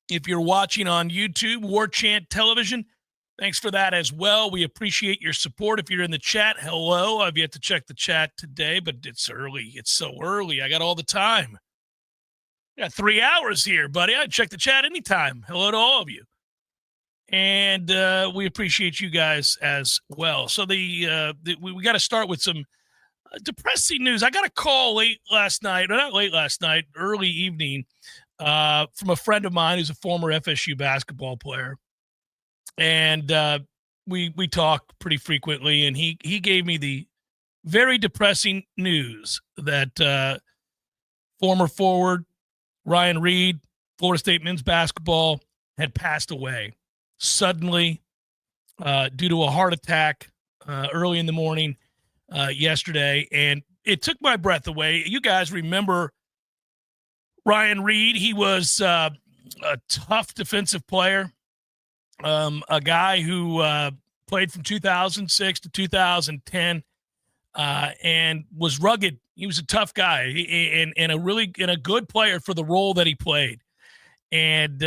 If you're watching on YouTube, Warchant Television, thanks for that as well. We appreciate your support. If you're in the chat, hello. I've yet to check the chat today, but it's early. It's so early. I got all the time. I got 3 hours here, buddy. I'd check the chat anytime. Hello to all of you. And we appreciate you guys as well. So we got to start with some depressing news. I got a call late last night, or not late last night, early evening, from a friend of mine who's a former FSU basketball player. And we talk pretty frequently, and he gave me the very depressing news that former forward Ryan Reed, Florida State men's basketball, had passed away suddenly due to a heart attack early in the morning yesterday. And it took my breath away. You guys remember Ryan Reed? He was a tough defensive player, a guy who played from 2006 to 2010 and was rugged. He was a tough guy and a good player for the role that he played. And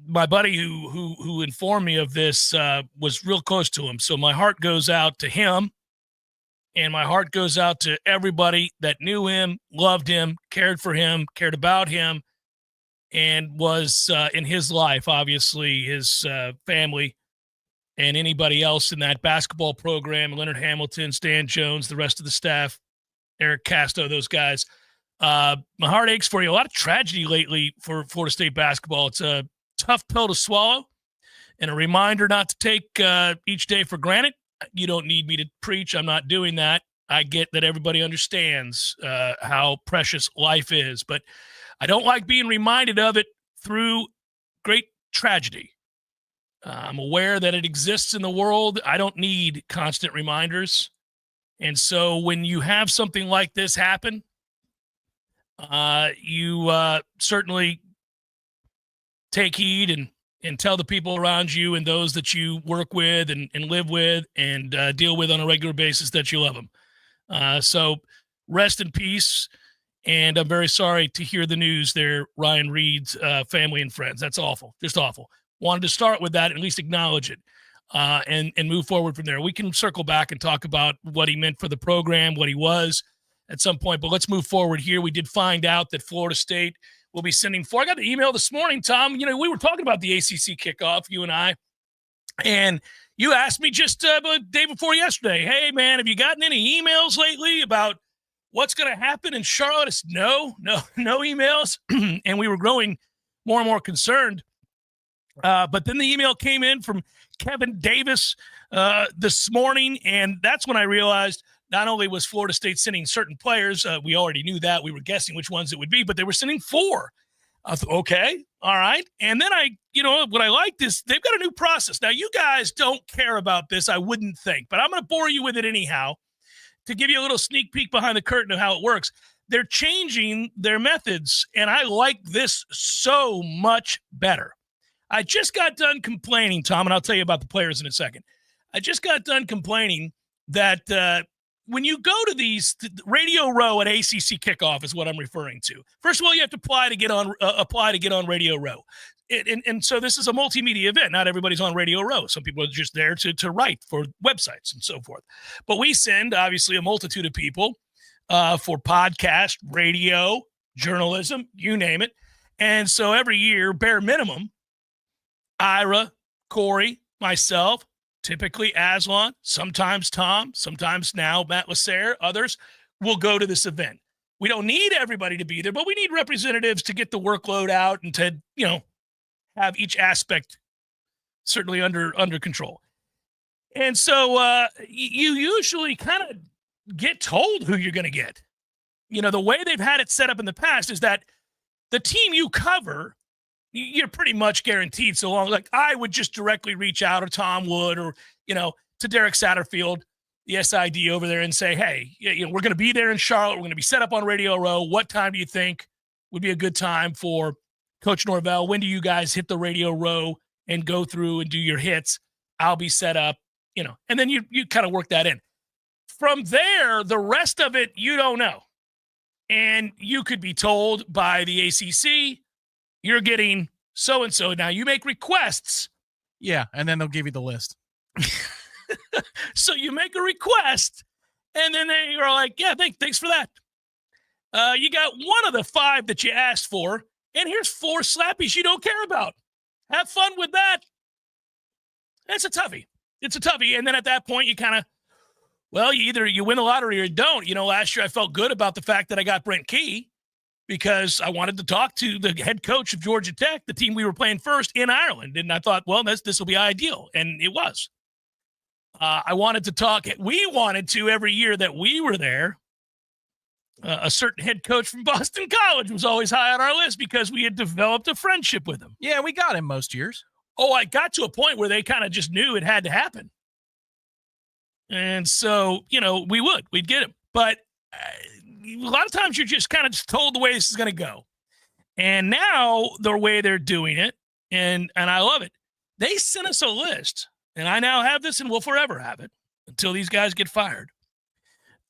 my buddy who informed me of this was real close to him. So my heart goes out to him, and my heart goes out to everybody that knew him, loved him, cared for him, cared about him, and was in his life, obviously, his family, and anybody else in that basketball program, Leonard Hamilton, Stan Jones, the rest of the staff, Eric Casto, those guys. My heart aches for you. A lot of tragedy lately for Florida State basketball. It's a tough pill to swallow, and a reminder not to take each day for granted. You don't need me to preach. I'm not doing that. I get that everybody understands how precious life is, but I don't like being reminded of it through great tragedy. I'm aware that it exists in the world. I don't need constant reminders. And so when you have something like this happen, you certainly take heed and tell the people around you and those that you work with and live with and deal with on a regular basis that you love them. So rest in peace. And I'm very sorry to hear the news there, Ryan Reed's family and friends. That's awful, just awful. Wanted to start with that, at least acknowledge it, and move forward from there. We can circle back and talk about what he meant for the program, what he was at some point, but let's move forward here. We did find out that Florida State will be sending four. I got the email this morning, Tom. You know, we were talking about the ACC kickoff, you and I, and you asked me just the day before yesterday, hey, man, have you gotten any emails lately about what's going to happen in Charlotte? It's no emails. And we were growing more and more concerned. But then the email came in from Kevin Davis this morning, and that's when I realized not only was Florida State sending certain players, we already knew that. We were guessing which ones it would be, but they were sending four. I thought, okay, all right. And then what I liked is they've got a new process. Now, you guys don't care about this, I wouldn't think, but I'm going to bore you with it anyhow to give you a little sneak peek behind the curtain of how it works. They're changing their methods, and I like this so much better. I just got done complaining, Tom, and I'll tell you about the players in a second. I just got done complaining that when you go to these Radio Row at ACC kickoff is what I'm referring to. First of all, you have to apply to get on Radio Row. And so this is a multimedia event. Not everybody's on Radio Row. Some people are just there to write for websites and so forth. But we send, obviously, a multitude of people for podcast, radio, journalism, you name it. And so every year, bare minimum, Ira, Corey, myself, typically Aslan, sometimes Tom, sometimes now Matt Lasser, others will go to this event. We don't need everybody to be there, but we need representatives to get the workload out and to, have each aspect certainly under control. And so you usually kind of get told who you're going to get. The way they've had it set up in the past is that the team you cover, you're pretty much guaranteed so long. Like I would just directly reach out, or Tom would, or, to Derek Satterfield, the SID over there, and say, hey, we're going to be there in Charlotte. We're going to be set up on Radio Row. What time do you think would be a good time for Coach Norvell? When do you guys hit the Radio Row and go through and do your hits? I'll be set up, and then you kind of work that in. From there, the rest of it, you don't know. And you could be told by the ACC, you're getting so-and-so. Now you make requests. Yeah, and then they'll give you the list. So you make a request, and then they are like, yeah, thanks for that. You got one of the 5 that you asked for, and here's 4 slappies you don't care about. Have fun with that. It's a toughie. It's a toughie. And then at that point, you kind of, well, you win the lottery or you don't. Last year I felt good about the fact that I got Brent Key because I wanted to talk to the head coach of Georgia Tech, the team we were playing first in Ireland. And I thought, well, this will be ideal. And it was. I wanted to talk. We wanted to every year that we were there. A certain head coach from Boston College was always high on our list because we had developed a friendship with him. Yeah, we got him most years. Oh, I got to a point where they kind of just knew it had to happen. And so, we'd get him. But a lot of times you're just kind of just told the way this is going to go. And now the way they're doing it, and I love it, they sent us a list. And I now have this and will forever have it until these guys get fired.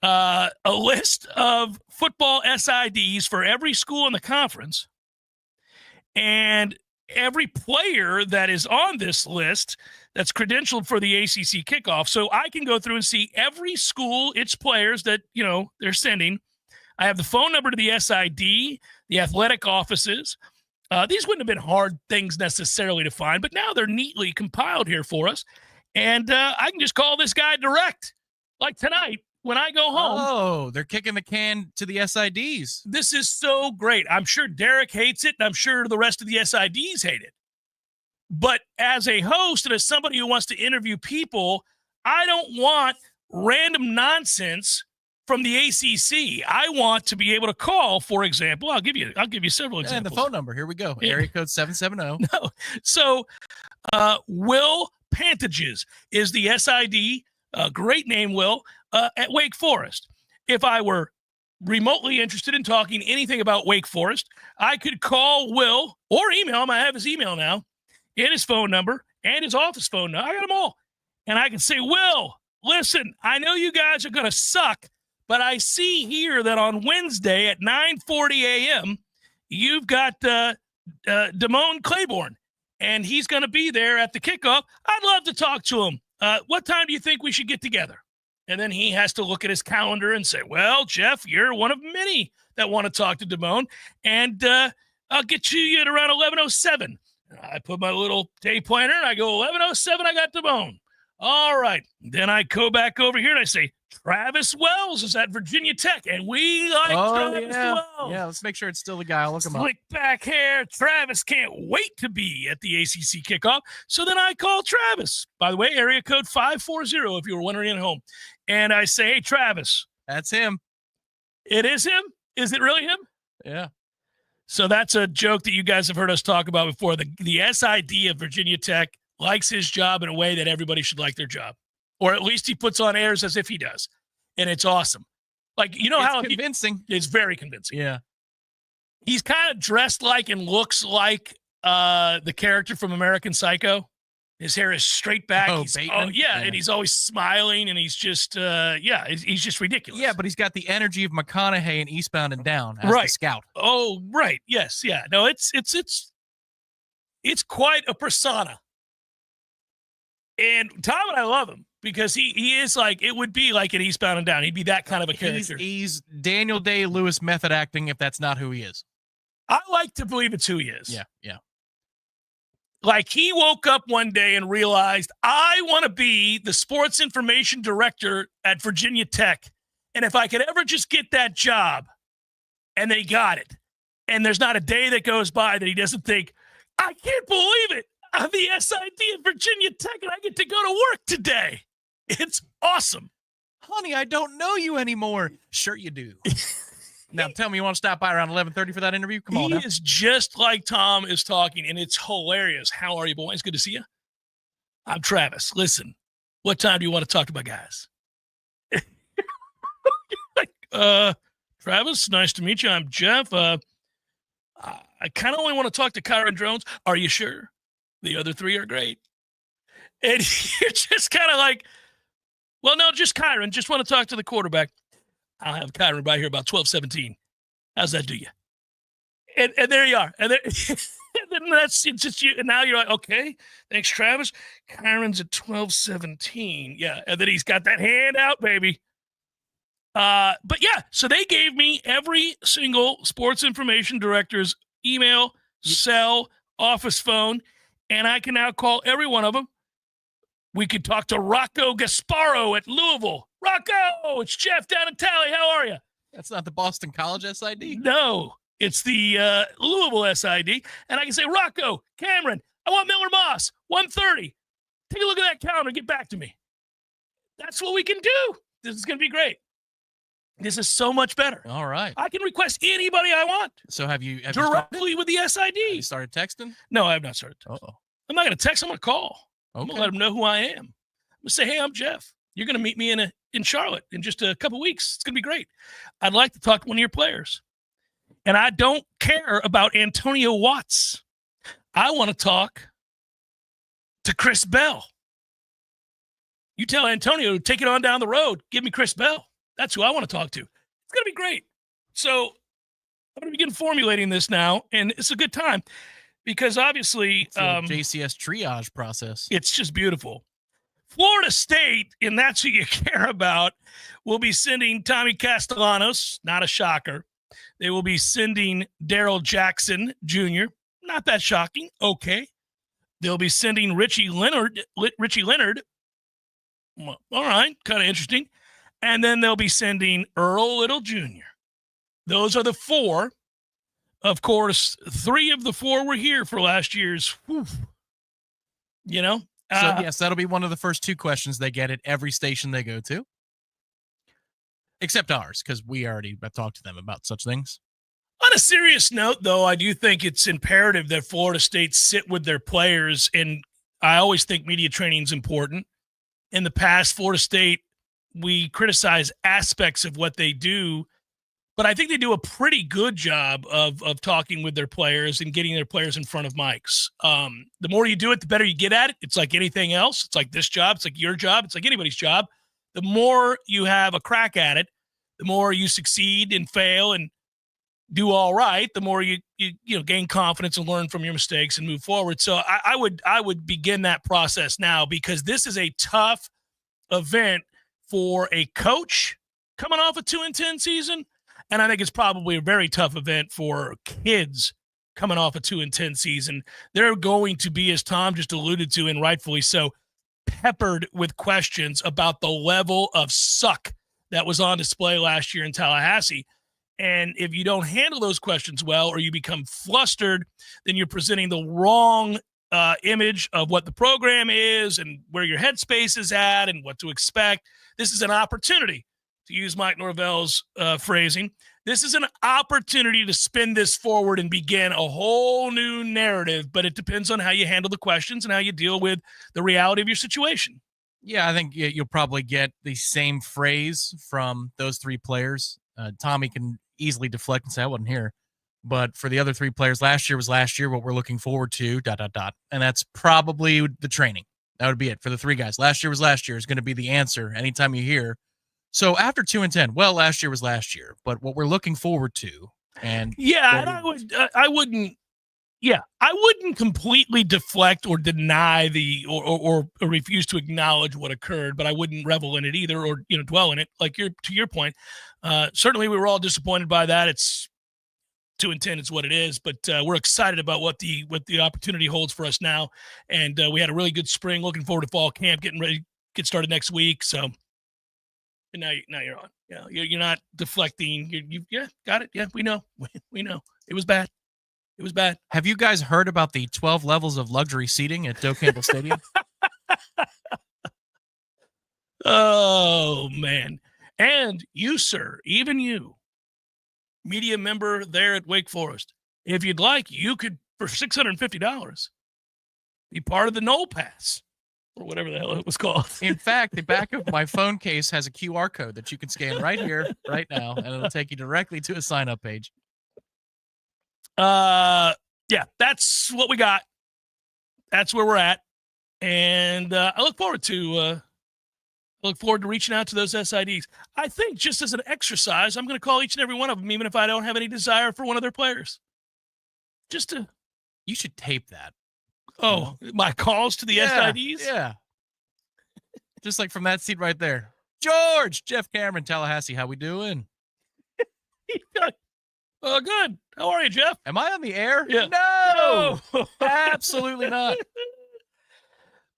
A list of football SIDs for every school in the conference. And every player that is on this list that's credentialed for the ACC kickoff. So I can go through and see every school, its players that, they're sending. I have the phone number to the SID, the athletic offices. These wouldn't have been hard things necessarily to find, but now they're neatly compiled here for us. And I can just call this guy direct, like tonight when I go home. Oh, they're kicking the can to the SIDs. This is so great. I'm sure Derek hates it, and I'm sure the rest of the SIDs hate it. But as a host and as somebody who wants to interview people, I don't want random nonsense from the ACC. I want to be able to call, for example, I'll give you several examples. And the phone number, here we go. Yeah. Area code 770. No. So Will Pantages is the SID. Great name, Will, at Wake Forest. If I were remotely interested in talking anything about Wake Forest, I could call Will or email him. I have his email now and his phone number and his office phone number. I got them all. And I can say, Will, listen, I know you guys are going to suck, but I see here that on Wednesday at 9:40 a.m., you've got Damone Claiborne, and he's going to be there at the kickoff. I'd love to talk to him. What time do you think we should get together? And then he has to look at his calendar and say, well, Jeff, you're one of many that want to talk to Damone, and I'll get to you at around 11:07. I put my little day planner, and I go, 11:07, I got Damone. All right. Then I go back over here, and I say, Travis Wells is at Virginia Tech, and we like Travis Wells. Yeah, let's make sure it's still the guy. I'll look him up. Slick back hair. Travis can't wait to be at the ACC kickoff. So then I call Travis. By the way, area code 540 if you were wondering at home. And I say, hey, Travis. That's him. It is him? Is it really him? Yeah. So that's a joke that you guys have heard us talk about before. The SID of Virginia Tech likes his job in a way that everybody should like their job. Or at least he puts on airs as if he does. And it's awesome. Like, how convincing. It's very convincing. Yeah. He's kind of dressed like and looks like the character from American Psycho. His hair is straight back. Yeah, and he's always smiling, and he's just, he's just ridiculous. Yeah, but he's got the energy of McConaughey in Eastbound and Down as the scout. Oh, right. Yes, yeah. No, it's quite a persona. And Tom and I love him because he is like, it would be like an Eastbound and Down. He'd be that kind of a character. He's Daniel Day-Lewis method acting if that's not who he is. I like to believe it's who he is. Yeah. Like he woke up one day and realized, I want to be the sports information director at Virginia Tech. And if I could ever just get that job, and they got it. And there's not a day that goes by that he doesn't think, I can't believe it. I'm the SID at Virginia Tech, and I get to go to work today. It's awesome. Honey, I don't know you anymore. Sure you do. Now, tell me you want to stop by around 11:30 for that interview? Come on now. He is just like Tom is talking, and it's hilarious. How are you, boys? Good to see you. I'm Travis. Listen, what time do you want to talk to my guys? Travis, nice to meet you. I'm Jeff. I kind of only want to talk to Kyron Drones. Are you sure? The other three are great. And you're just kind of like, well, no, just Kyron. Just want to talk to the quarterback. I'll have Kyron right here about 12:17. How's that do you? And there you are. And sudden, it's just you. And now you're like, okay, thanks, Travis. Kyron's at 12:17. Yeah, and then he's got that hand out, baby. But yeah, so they gave me every single sports information director's email, cell, office phone, and I can now call every one of them. We could talk to Rocco Gasparo at Louisville. Rocco, it's Jeff down in Tally. How are you? That's not the Boston College SID. No, it's the Louisville SID. And I can say, Rocco, Cameron, I want Miller Moss, 1:30. Take a look at that calendar. Get back to me. That's what we can do. This is going to be great. This is so much better. All right. I can request anybody I want. So have you directly with the SID. Have you started texting? No, I have not started texting. Uh-oh. I'm not going to text. I'm going to call. Okay. I'm going to let them know who I am. I'm going to say, hey, I'm Jeff. You're going to meet me in Charlotte in just a couple weeks. It's going to be great. I'd like to talk to one of your players. And I don't care about Antonio Watts. I want to talk to Chris Bell. You tell Antonio to take it on down the road. Give me Chris Bell. That's who I want to talk to. It's going to be great. So I'm going to begin formulating this now, and it's a good time because obviously it's a JCS triage process. It's just beautiful. Florida State, and that's who you care about, will be sending Tommy Castellanos, not a shocker. They will be sending Daryl Jackson Jr., not that shocking. Okay. They'll be sending Richie Leonard. Well, all right, kind of interesting. And then they'll be sending Earl Little Jr. Those are the four. Of course, 3 of the 4 were here for last year's. Whew, you know? So, yes, that'll be one of the first 2 questions they get at every station they go to. Except ours, because we already talked to them about such things. On a serious note, though, I do think it's imperative that Florida State sit with their players, and I always think media training is important. In the past, Florida State, we criticize aspects of what they do, but I think they do a pretty good job of talking with their players and getting their players in front of mics. The more you do it, the better you get at it. It's like anything else. It's like this job. It's like your job. It's like anybody's job. The more you have a crack at it, the more you succeed and fail and do all right, the more you gain confidence and learn from your mistakes and move forward. So I would begin that process now, because this is a tough event for a coach coming off a 2-10 season. And I think it's probably a very tough event for kids coming off a 2-10 season. They're going to be, as Tom just alluded to, and rightfully so, peppered with questions about the level of suck that was on display last year in Tallahassee. And if you don't handle those questions well, or you become flustered, then you're presenting the wrong image of what the program is and where your headspace is at and what to expect. This is an opportunity, to use Mike Norvell's phrasing. This is an opportunity to spin this forward and begin a whole new narrative, but it depends on how you handle the questions and how you deal with the reality of your situation. Yeah, I think you'll probably get the same phrase from those 3 players. Tommy can easily deflect and say, I wasn't here. But for the other 3 players, last year was last year, what we're looking forward to, ... And that's probably the training. That would be it for the 3 guys. Last year was last year is going to be the answer anytime you hear. So after 2-10, well, last year was last year, but what we're looking forward to. And yeah, and I wouldn't completely deflect or deny or refuse to acknowledge what occurred, but I wouldn't revel in it either, or dwell in it. Like to your point, certainly we were all disappointed by that. It's 2-10, it's what it is, but we're excited about what the opportunity holds for us now. And we had a really good spring. Looking forward to fall camp, getting ready to get started next week. So now you're on. Yeah, you're not deflecting. You got it. Yeah, we know. We know it was bad. It was bad. Have you guys heard about the 12 levels of luxury seating at Doe Campbell Stadium? Oh, man. And you, sir, even you, media member there at Wake Forest, if you'd like, you could, for $650, be part of the Knoll Pass, or whatever the hell it was called. In fact, the back of my phone case has a QR code that you can scan right here, right now, and it'll take you directly to a sign-up page. Yeah, that's what we got. That's where we're at. And I look forward to reaching out to those SIDs. I think just as an exercise, I'm going to call each and every one of them, even if I don't have any desire for one of their players. Just to You should tape that. Oh, my calls to the SIDs? Yeah. Just like from that seat right there. George, Jeff Cameron, Tallahassee, how we doing? Oh, good. How are you, Jeff? Am I on the air? Yeah. No, absolutely not.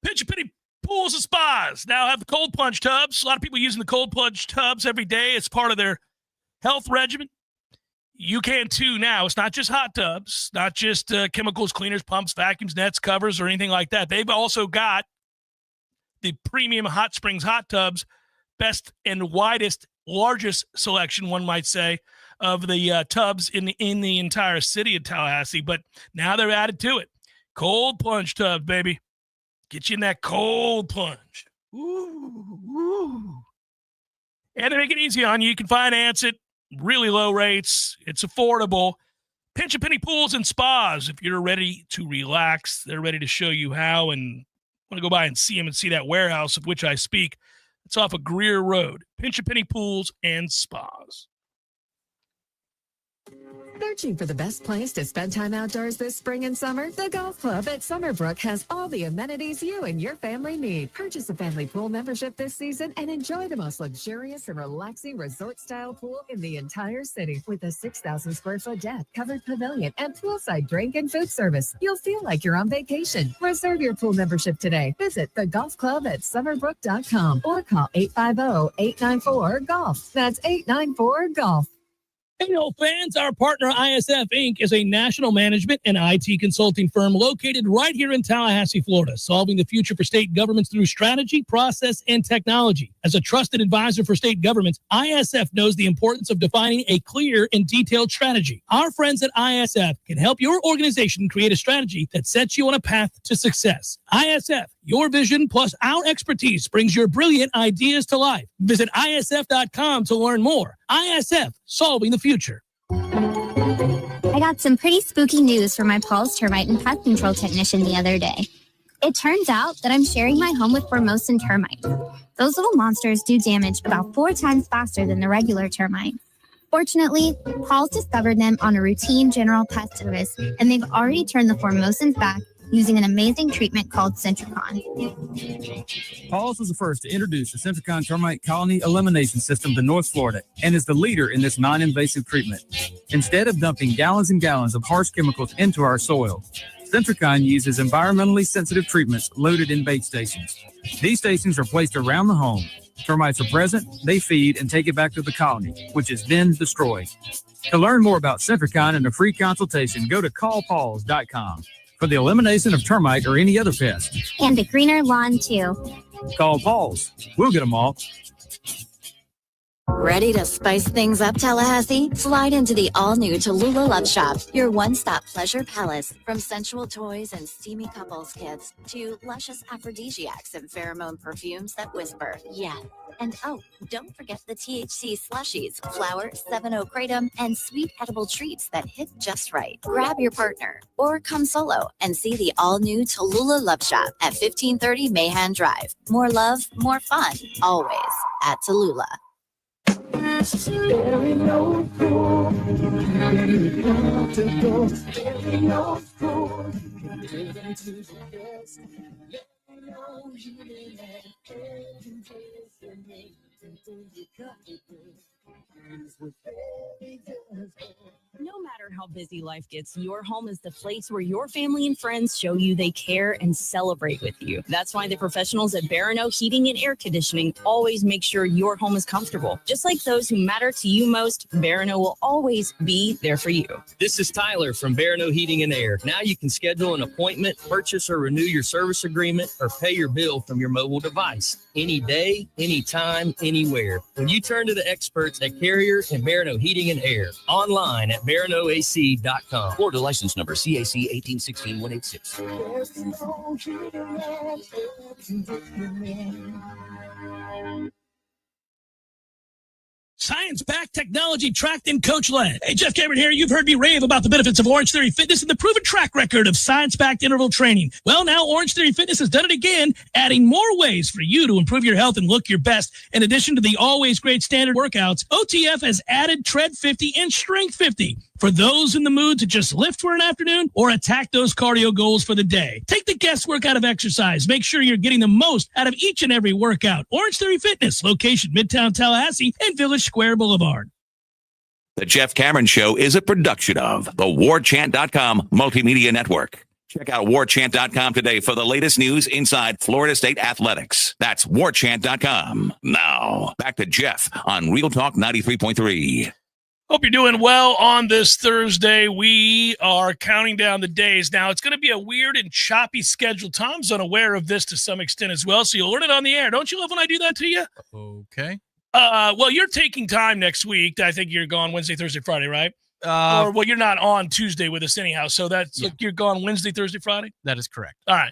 Pinch a Penny Pools and Spas now have the cold plunge tubs. A lot of people using the cold plunge tubs every day. It's part of their health regimen. You can too now. It's not just hot tubs, not just chemicals, cleaners, pumps, vacuums, nets, covers, or anything like that. They've also got the premium Hot Springs hot tubs, best and widest, largest selection, one might say, of the tubs in the entire city of Tallahassee. But now they're added to it. Cold plunge tub, baby. Get you in that cold plunge. Ooh. And they make it easy on you. You can finance it. Really low rates. It's affordable. Pinch a Penny Pools and Spas. If you're ready to relax, they're ready to show you how, and want to go by and see them and see that warehouse of which I speak. It's off of Greer Road. Pinch a Penny Pools and Spas. Searching for the best place to spend time outdoors this spring and summer? The Golf Club at Summerbrook has all the amenities you and your family need. Purchase a family pool membership this season and enjoy the most luxurious and relaxing resort-style pool in the entire city with a 6,000 square foot deck, covered pavilion, and poolside drink and food service. You'll feel like you're on vacation. Reserve your pool membership today. Visit the Golf Club at Summerbrook.com or call 850-894-GOLF. That's 894-GOLF. Hey, fans, our partner ISF Inc. is a national management and IT consulting firm located right here in Tallahassee, Florida, solving the future for state governments through strategy, process, and technology. As a trusted advisor for state governments, ISF knows the importance of defining a clear and detailed strategy. Our friends at ISF can help your organization create a strategy that sets you on a path to success. ISF, your vision plus our expertise brings your brilliant ideas to life. Visit ISF.com to learn more. ISF, solving the future. I got some pretty spooky news from my Paul's termite and pest control technician the other day. It turns out that I'm sharing my home with Formosan termites. Those little monsters do damage about 4 times faster than the regular termite. Fortunately, Paul's discovered them on a routine general pest service, and they've already turned the Formosans back using an amazing treatment called Centricon. Paul's was the first to introduce the Centricon termite colony elimination system to North Florida and is the leader in this non-invasive treatment. Instead of dumping gallons and gallons of harsh chemicals into our soil, Centricon uses environmentally sensitive treatments loaded in bait stations. These stations are placed around the home. Termites are present, they feed, and take it back to the colony, which is then destroyed. To learn more about Centricon and a free consultation, go to callpauls.com. For the elimination of termite or any other pest. And a greener lawn, too. Call Paul's. We'll get them all. Ready to spice things up, Tallahassee? Slide into the all-new Tallulah Love Shop, your one-stop pleasure palace. From sensual toys and steamy couples kits to luscious aphrodisiacs and pheromone perfumes that whisper, yeah. And oh, don't forget the THC slushies, flower, 7-0 kratom, and sweet edible treats that hit just right. Grab your partner or come solo and see the all-new Tallulah Love Shop at 1530 Mahan Drive. More love, more fun, always at Tallulah. No matter how busy life gets, your home is the place where your family and friends show you they care and celebrate with you. That's why the professionals at Barano Heating and Air Conditioning always make sure your home is comfortable. Just like those who matter to you most, Barano will always be there for you. This is Tyler from Barano Heating and Air. Now you can schedule an appointment, purchase or renew your service agreement, or pay your bill from your mobile device. Any day, anytime, anywhere. When you turn to the experts at Carrier and Barano Heating and Air, online at baranoac.com. Florida license number CAC 1816186. Science-backed, technology tracked, and coach-led. Hey, Jeff Cameron here. You've heard me rave about the benefits of Orange Theory Fitness and the proven track record of science-backed interval training. Well, now Orange Theory Fitness has done it again, adding more ways for you to improve your health and look your best. In addition to the always great standard workouts, OTF has added Tread 50 and Strength 50. For those in the mood to just lift for an afternoon or attack those cardio goals for the day, take the guesswork out of exercise. Make sure you're getting the most out of each and every workout. Orange Theory Fitness, location Midtown Tallahassee and Village Square Boulevard. The Jeff Cameron Show is a production of the Warchant.com Multimedia Network. Check out Warchant.com today for the latest news inside Florida State athletics. That's Warchant.com. Now, back to Jeff on Real Talk 93.3. Hope you're doing well on this Thursday. We are counting down the days. Now, it's going to be a weird and choppy schedule. Tom's unaware of this to some extent as well, so you'll learn it on the air. Don't you love when I do that to you? Okay. Well, you're taking time next week. I think you're gone Wednesday, Thursday, Friday, right? Well, you're not on Tuesday with us anyhow, so that's you're gone Wednesday, Thursday, Friday? That is correct. All right.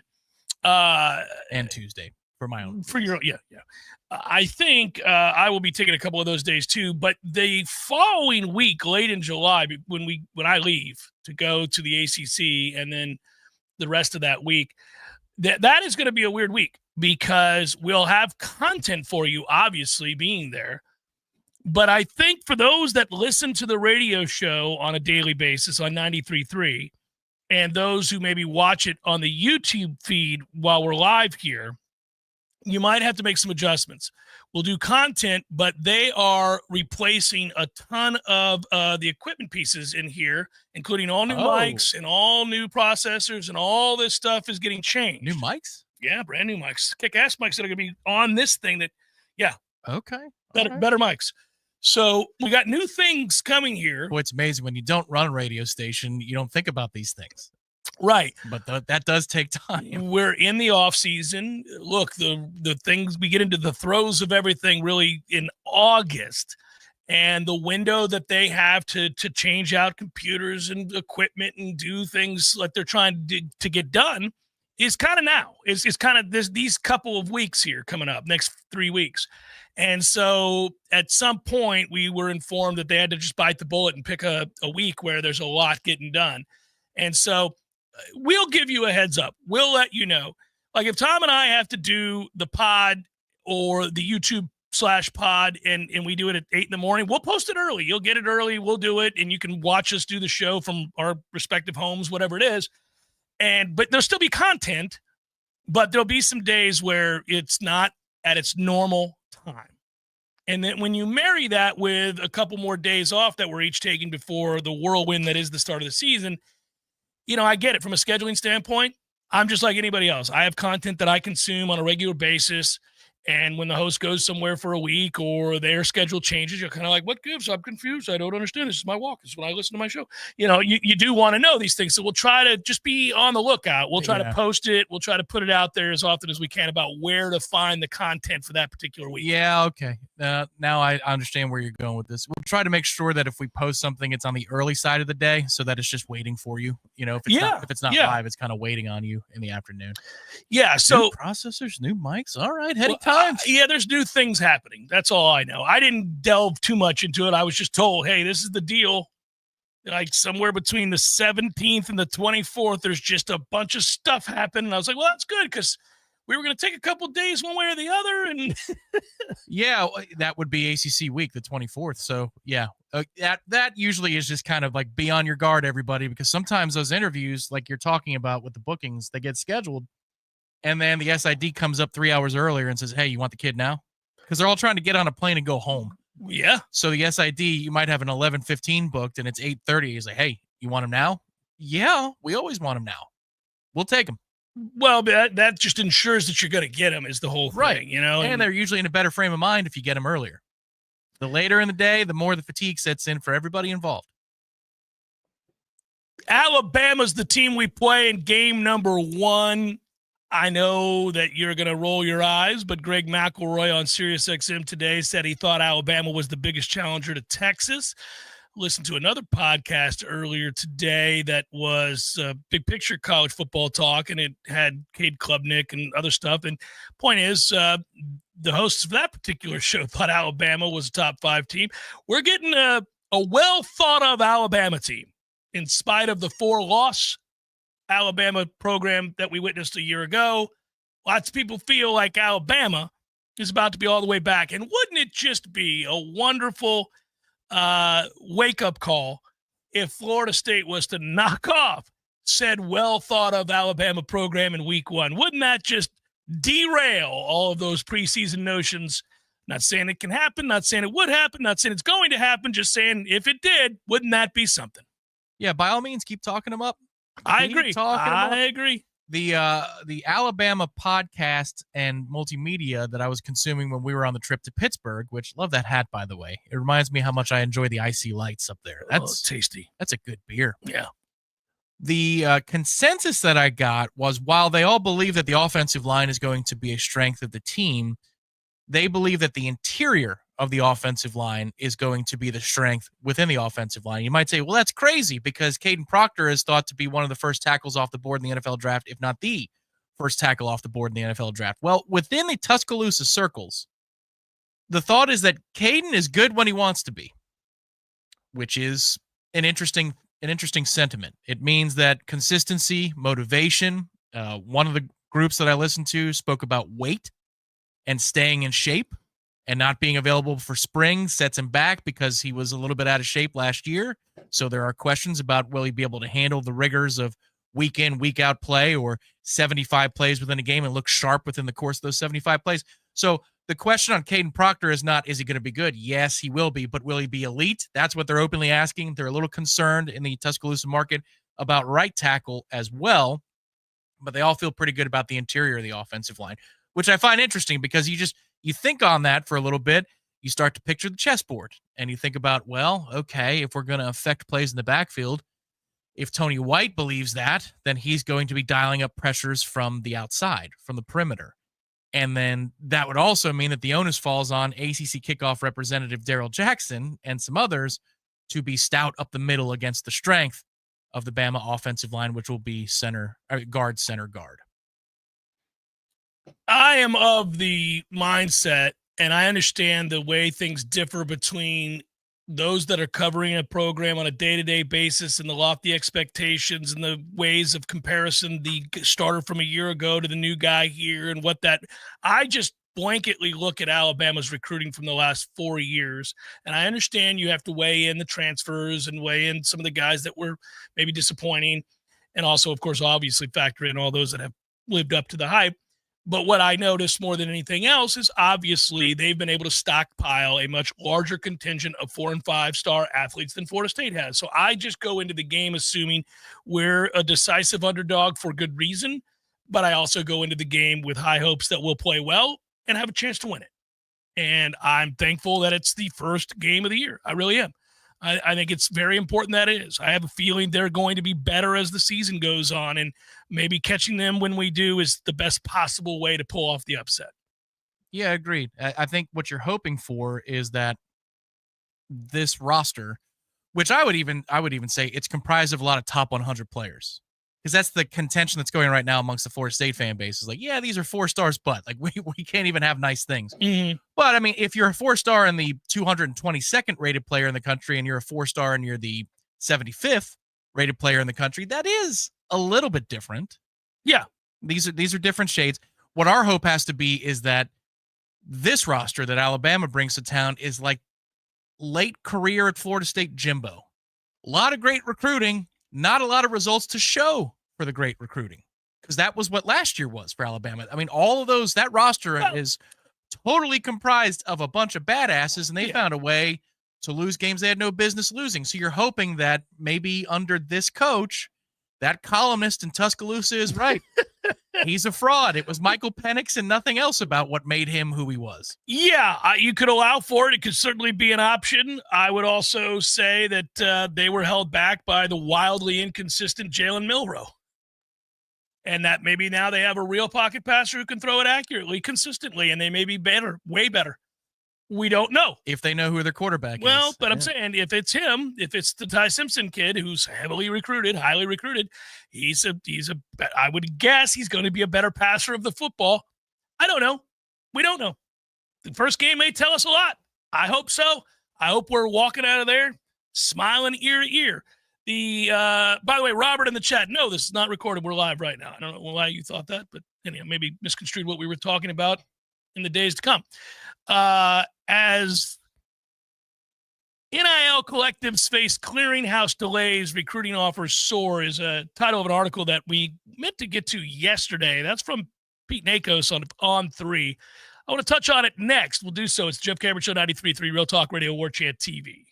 And Tuesday for my own. For your, yeah. I think I will be taking a couple of those days too, but the following week, late in July, when I leave to go to the ACC, and then the rest of that week, that is going to be a weird week because we'll have content for you, obviously being there. But I think for those that listen to the radio show on a daily basis on 93.3, and those who maybe watch it on the YouTube feed while we're live here, you might have to make some adjustments. We'll do content, but they are replacing a ton of the equipment pieces in here, including all new mics and all new processors, and all this stuff is getting changed. New mics? Yeah, brand new mics. Kick-ass mics that are going to be on this thing Okay. Better mics. So we got new things coming here. Boy, it's amazing when you don't run a radio station, you don't think about these things. Right. But that does take time. We're in the off season. Look, the things, we get into the throes of everything really in August, and the window that they have to change out computers and equipment and do things like they're trying to get done is kind of now. It's kind of these couple of weeks here coming up, next 3 weeks. And so at some point we were informed that they had to just bite the bullet and pick a week where there's a lot getting done. And so we'll give you a heads up. We'll let you know. Like if Tom and I have to do the pod or the YouTube/pod and we do it at 8 in the morning, we'll post it early. You'll get it early. We'll do it. And you can watch us do the show from our respective homes, whatever it is. But there'll still be content, but there'll be some days where it's not at its normal time. And then when you marry that with a couple more days off that we're each taking before the whirlwind that is the start of the season, I get it from a scheduling standpoint. I'm just like anybody else. I have content that I consume on a regular basis. And when the host goes somewhere for a week or their schedule changes, you're kind of like, what gives? I'm confused. I don't understand. This is my walk. This is when I listen to my show. You do want to know these things. So we'll try to just be on the lookout. We'll try to post it. We'll try to put it out there as often as we can about where to find the content for that particular week. Yeah, okay. Now I understand where you're going with this. We'll try to make sure that if we post something, it's on the early side of the day so that it's just waiting for you. If it's not live, it's kind of waiting on you in the afternoon. Yeah, so new processors, new mics. All right, heady times. There's new things happening. That's all I know. I didn't delve too much into it. I was just told, hey, this is the deal. Like somewhere between the 17th and the 24th, there's just a bunch of stuff happening. And I was like, well, that's good because we were going to take a couple days one way or the other. And yeah, that would be ACC week, the 24th. So yeah, that usually is just kind of like be on your guard, everybody, because sometimes those interviews, like you're talking about with the bookings, they get scheduled. And then the SID comes up 3 hours earlier and says, hey, you want the kid now? Because they're all trying to get on a plane and go home. Yeah. So the SID, you might have an 11:15 booked and it's 8:30. He's like, hey, you want him now? Yeah, we always want him now. We'll take him. Well, that just ensures that you're going to get him is the whole thing, right. And they're usually in a better frame of mind if you get him earlier. The later in the day, the more the fatigue sets in for everybody involved. Alabama's the team we play in game number 1. I know that you're going to roll your eyes, but Greg McElroy on SiriusXM today said he thought Alabama was the biggest challenger to Texas. Listened to another podcast earlier today that was Big Picture College Football Talk, and it had Cade Klubnik and other stuff. And point is, the hosts of that particular show thought Alabama was a top 5 team. We're getting a well-thought-of Alabama team in spite of the 4-loss Alabama program that we witnessed a year ago. Lots of people feel like Alabama is about to be all the way back. And wouldn't it just be a wonderful wake-up call if Florida State was to knock off said well thought of Alabama program in week 1? Wouldn't that just derail all of those preseason notions? Not saying it can happen, not saying it would happen, not saying it's going to happen, just saying if it did, wouldn't that be something? Yeah, by all means, keep talking them up. I agree. The Alabama podcast and multimedia that I was consuming when we were on the trip to Pittsburgh, which love that hat, by the way. It reminds me how much I enjoy the icy lights up there. That's tasty. That's a good beer. Yeah. The consensus that I got was while they all believe that the offensive line is going to be a strength of the team, they believe that the interior of the offensive line is going to be the strength within the offensive line. You might say, well, that's crazy because Caden Proctor is thought to be one of the first tackles off the board in the NFL draft, if not the first tackle off the board in the NFL draft. Well, within the Tuscaloosa circles, the thought is that Caden is good when he wants to be, which is an interesting sentiment. It means that consistency, motivation. One of the groups that I listened to spoke about weight and staying in shape, and not being available for spring sets him back because he was a little bit out of shape last year. So there are questions about will he be able to handle the rigors of week in, week out play or 75 plays within a game and look sharp within the course of those 75 plays. So the question on Caden Proctor is not, is he going to be good? Yes, he will be, but will he be elite? That's what they're openly asking. They're a little concerned in the Tuscaloosa market about right tackle as well, but they all feel pretty good about the interior of the offensive line, which I find interesting because you think on that for a little bit, you start to picture the chessboard and you think about, well, okay, if we're going to affect plays in the backfield, if Tony White believes that, then he's going to be dialing up pressures from the outside, from the perimeter. And then that would also mean that the onus falls on ACC kickoff representative Daryl Jackson and some others to be stout up the middle against the strength of the Bama offensive line, which will be center guard. I am of the mindset, and I understand the way things differ between those that are covering a program on a day-to-day basis and the lofty expectations and the ways of comparison, the starter from a year ago to the new guy here and what that – I just blanketly look at Alabama's recruiting from the last 4 years, and I understand you have to weigh in the transfers and weigh in some of the guys that were maybe disappointing and also, of course, obviously factor in all those that have lived up to the hype. But what I noticed more than anything else is obviously they've been able to stockpile a much larger contingent of 4- and 5-star athletes than Florida State has. So I just go into the game assuming we're a decisive underdog for good reason, but I also go into the game with high hopes that we'll play well and have a chance to win it. And I'm thankful that it's the first game of the year. I really am. I think it's very important that it is. I have a feeling they're going to be better as the season goes on, and maybe catching them when we do is the best possible way to pull off the upset. Yeah, agreed. I think what you're hoping for is that this roster, which I would even say it's comprised of a lot of top 100 players, because that's the contention that's going right now amongst the Florida State fan base. Is like, yeah, these are 4 stars, but like we can't even have nice things. Mm-hmm. But I mean, if you're a 4-star and the 222nd rated player in the country, and you're a 4-star and you're the 75th rated player in the country, that is a little bit different. Yeah, these are different shades. What our hope has to be is that this roster that Alabama brings to town is like late career at Florida State Jimbo. A lot of great recruiting, not a lot of results to show for the great recruiting, because that was what last year was for Alabama. I mean, all of those, that roster is totally comprised of a bunch of badasses, and they found a way to lose games they had no business losing. So you're hoping that maybe under this coach, that columnist in Tuscaloosa is right. He's a fraud. It was Michael Penix and nothing else about what made him who he was. Yeah, you could allow for it. It could certainly be an option. I would also say that they were held back by the wildly inconsistent Jalen Milroe. And that maybe now they have a real pocket passer who can throw it accurately, consistently, and they may be better, way better. We don't know. If they know who their quarterback is. Well, but I'm saying if it's him, if it's the Ty Simpson kid who's heavily recruited, highly recruited, I would guess he's going to be a better passer of the football. I don't know. We don't know. The first game may tell us a lot. I hope so. I hope we're walking out of there smiling ear to ear. By the way, Robert in the chat, no, this is not recorded. We're live right now. I don't know why you thought that, but anyhow, maybe misconstrued what we were talking about in the days to come. As NIL collectives face clearinghouse delays, recruiting offers soar is a title of an article that we meant to get to yesterday. That's from Pete Nakos on 3. I want to touch on it next. We'll do so. It's Jeff Cameron Show 93.3 Real Talk Radio, Warchant TV.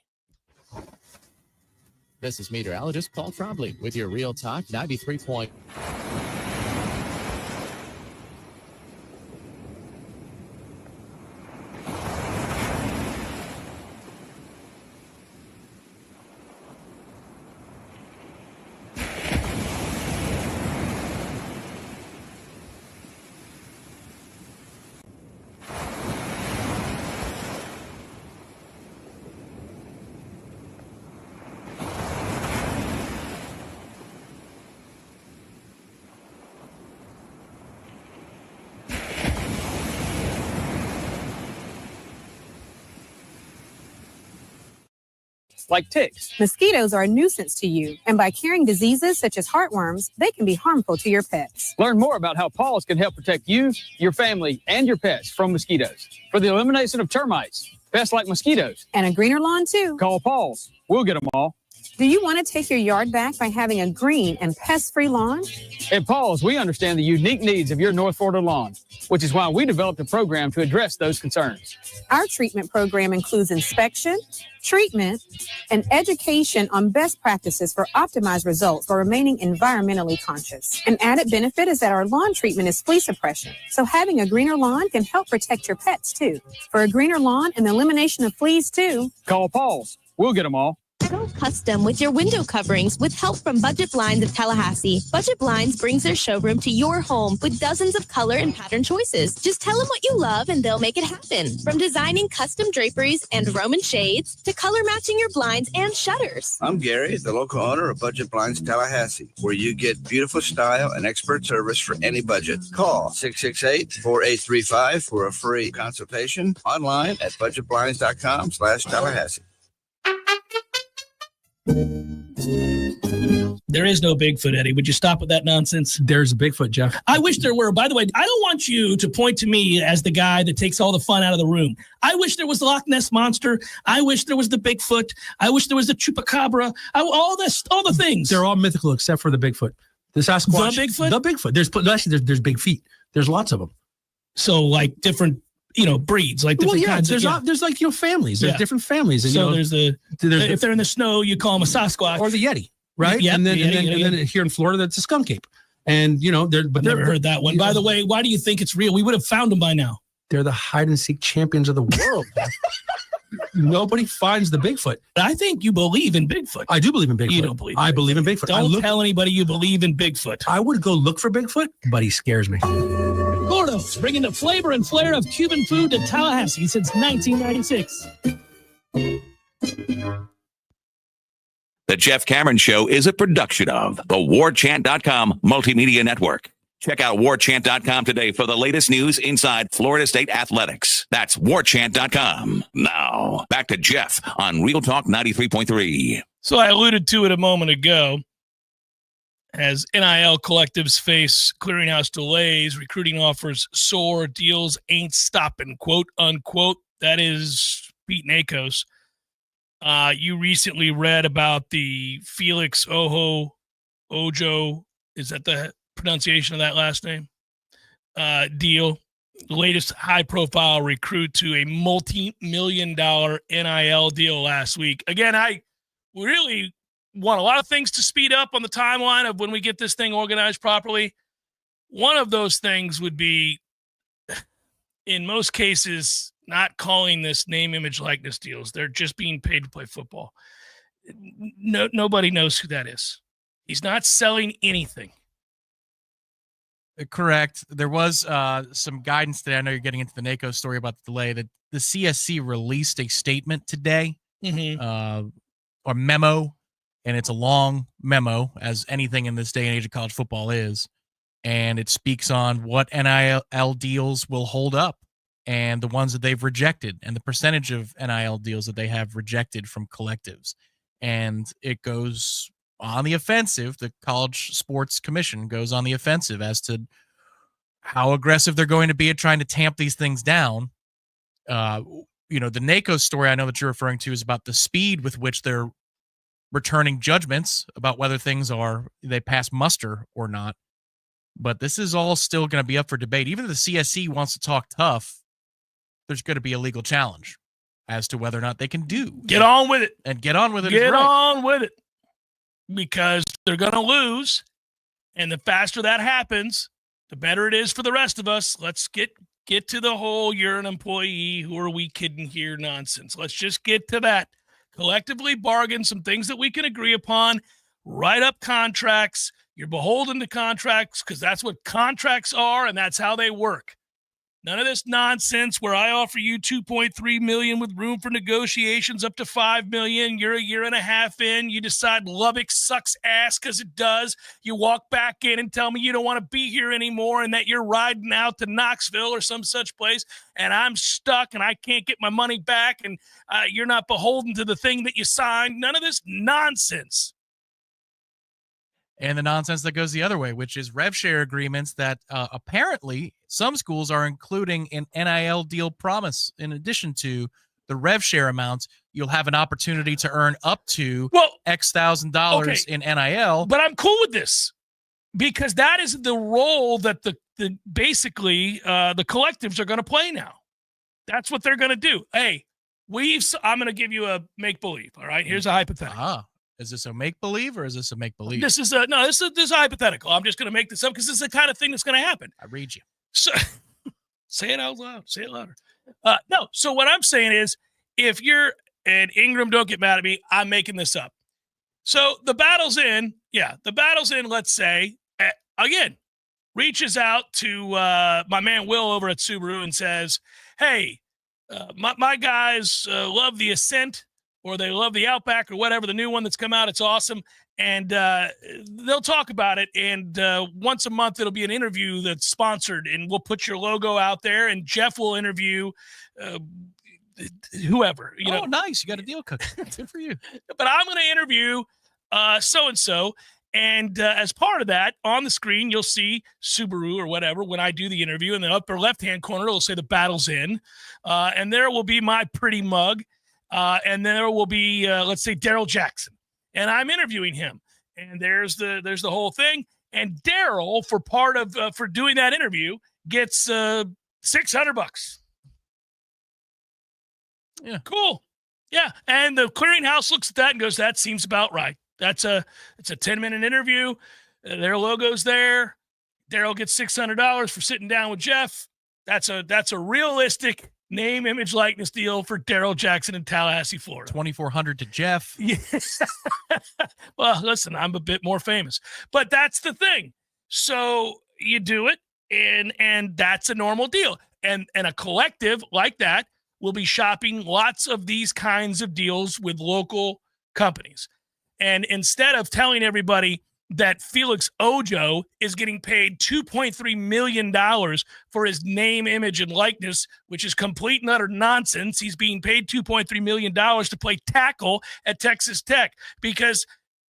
This is meteorologist Paul Trombley with your Real Talk 93. Like ticks. Mosquitoes are a nuisance to you, and by carrying diseases such as heartworms, they can be harmful to your pets. Learn more about how Paws can help protect you, your family, and your pets from mosquitoes. For the elimination of termites, pests like mosquitoes. And a greener lawn, too. Call Paws. We'll get them all. Do you want to take your yard back by having a green and pest-free lawn? At Paws, we understand the unique needs of your North Florida lawn, which is why we developed a program to address those concerns. Our treatment program includes inspection, treatment, and education on best practices for optimized results while remaining environmentally conscious. An added benefit is that our lawn treatment is flea suppression, so having a greener lawn can help protect your pets, too. For a greener lawn and the elimination of fleas, too. Call Paws. We'll get them all. Go custom with your window coverings with help from Budget Blinds of Tallahassee. Budget Blinds brings their showroom to your home with dozens of color and pattern choices. Just tell them what you love and they'll make it happen. From designing custom draperies and Roman shades to color matching your blinds and shutters. I'm Gary, the local owner of Budget Blinds Tallahassee, where you get beautiful style and expert service for any budget. Call 668-4835 for a free consultation online at budgetblinds.com/Tallahassee. There is no Bigfoot, Eddie. Would you stop with that nonsense? There's a Bigfoot, Jeff. I wish there were. By the way, I don't want you to point to me as the guy that takes all the fun out of the room. I wish there was the Loch Ness Monster. I wish there was the Bigfoot. I wish there was the Chupacabra. All the things. They're all mythical except for the Bigfoot. The Sasquatch. The Bigfoot? The Bigfoot. There's big feet. There's lots of them. So like different, breeds, like different kinds. There's like families. There's different families. And, so there's if they're in the snow, you call them a Sasquatch or the Yeti, right? Yeah, and then here in Florida, that's a skunk ape. And I've never heard that one. By the way, why do you think it's real? We would have found them by now. They're the hide and seek champions of the world. Nobody finds the Bigfoot. I think you believe in Bigfoot. I do believe in Bigfoot. You don't believe. I believe in Bigfoot. Don't tell anybody you believe in Bigfoot. I would go look for Bigfoot, but he scares me. Gordo's bringing the flavor and flair of Cuban food to Tallahassee since 1996. The Jeff Cameron Show is a production of the Warchant.com Multimedia Network. Check out Warchant.com today for the latest news inside Florida State athletics. That's Warchant.com. Now, back to Jeff on Real Talk 93.3. So I alluded to it a moment ago. As NIL collectives face clearinghouse delays, recruiting offers soar, deals ain't stopping, quote, unquote. That is Pete Nakos. You recently read about the Felix Ojo, is that the pronunciation of that last name? Deal. The latest high-profile recruit to a multi-million-dollar NIL deal last week. Again, I really want a lot of things to speed up on the timeline of when we get this thing organized properly. One of those things would be, in most cases, not calling this name, image, likeness deals. They're just being paid to play football. Nobody knows who that is. He's not selling anything. Correct. There was some guidance today. I know you're getting into the NACO story about the delay. That the CSC released a statement today, or memo, and it's a long memo, as anything in this day and age of college football is, and it speaks on what NIL deals will hold up and the ones that they've rejected and the percentage of NIL deals that they have rejected from collectives. And it goes on the offensive. The College Sports Commission goes on the offensive as to how aggressive they're going to be at trying to tamp these things down. the NACO story I know that you're referring to is about the speed with which they're returning judgments about whether things they pass muster or not. But this is all still going to be up for debate. Even if the CSC wants to talk tough, there's going to be a legal challenge as to whether or not they can get on with it. And get on with it. Get on with it. Because they're going to lose. And the faster that happens, the better it is for the rest of us. Let's get to the whole "you're an employee, who are we kidding here" nonsense. Let's just get to that. Collectively bargain some things that we can agree upon. Write up contracts. You're beholden to contracts because that's what contracts are, and that's how they work. None of this nonsense where I offer you $2.3 million with room for negotiations up to $5 million. You're a year and a half in. You decide Lubbock sucks ass because it does. You walk back in and tell me you don't want to be here anymore and that you're riding out to Knoxville or some such place, and I'm stuck and I can't get my money back, and you're not beholden to the thing that you signed. None of this nonsense. And the nonsense that goes the other way, which is rev share agreements that apparently some schools are including an NIL deal promise. In addition to the rev share amounts, you'll have an opportunity to earn up to X $1,000 in NIL. But I'm cool with this because that is the role that the basically the collectives are going to play now. That's what they're going to do. Hey, I'm going to give you a make-believe. All right, here's a hypothetical. Is this a make-believe or is this a make-believe? This is a hypothetical. I'm just going to make this up because this is the kind of thing that's going to happen. I read you. So say it out loud. Say it louder. No. So what I'm saying is, if you're and Ingram, don't get mad at me. I'm making this up. So the battle's in. Yeah, the battle's in. Let's say again, reaches out to my man Will over at Subaru and says, "Hey, my guys love the Ascent." Or they love the Outback or whatever, the new one that's come out. It's awesome. And they'll talk about it. And once a month, it'll be an interview that's sponsored. And we'll put your logo out there. And Jeff will interview whoever. You know. Nice. You got a deal cooking. Good for you. But I'm going to interview so-and-so. And as part of that, on the screen, you'll see Subaru or whatever when I do the interview. In the upper left-hand corner, it'll say the battle's in. And there will be my pretty mug. And there will be, let's say, Daryl Jackson, and I'm interviewing him. And there's the whole thing. And Daryl, for doing that interview, gets $600. Yeah, cool. Yeah, and the clearinghouse looks at that and goes, "That seems about right. It's a 10-minute interview. Their logo's there. Daryl gets $600 for sitting down with Jeff. That's a realistic." Name, image, likeness deal for Daryl Jackson in Tallahassee, Florida. $2,400 to Jeff. Yes. Well, listen, I'm a bit more famous, but that's the thing. So you do it, and that's a normal deal. And a collective like that will be shopping lots of these kinds of deals with local companies. And instead of telling everybody that Felix Ojo is getting paid $2.3 million for his name, image, and likeness, which is complete and utter nonsense. He's being paid $2.3 million to play tackle at Texas Tech because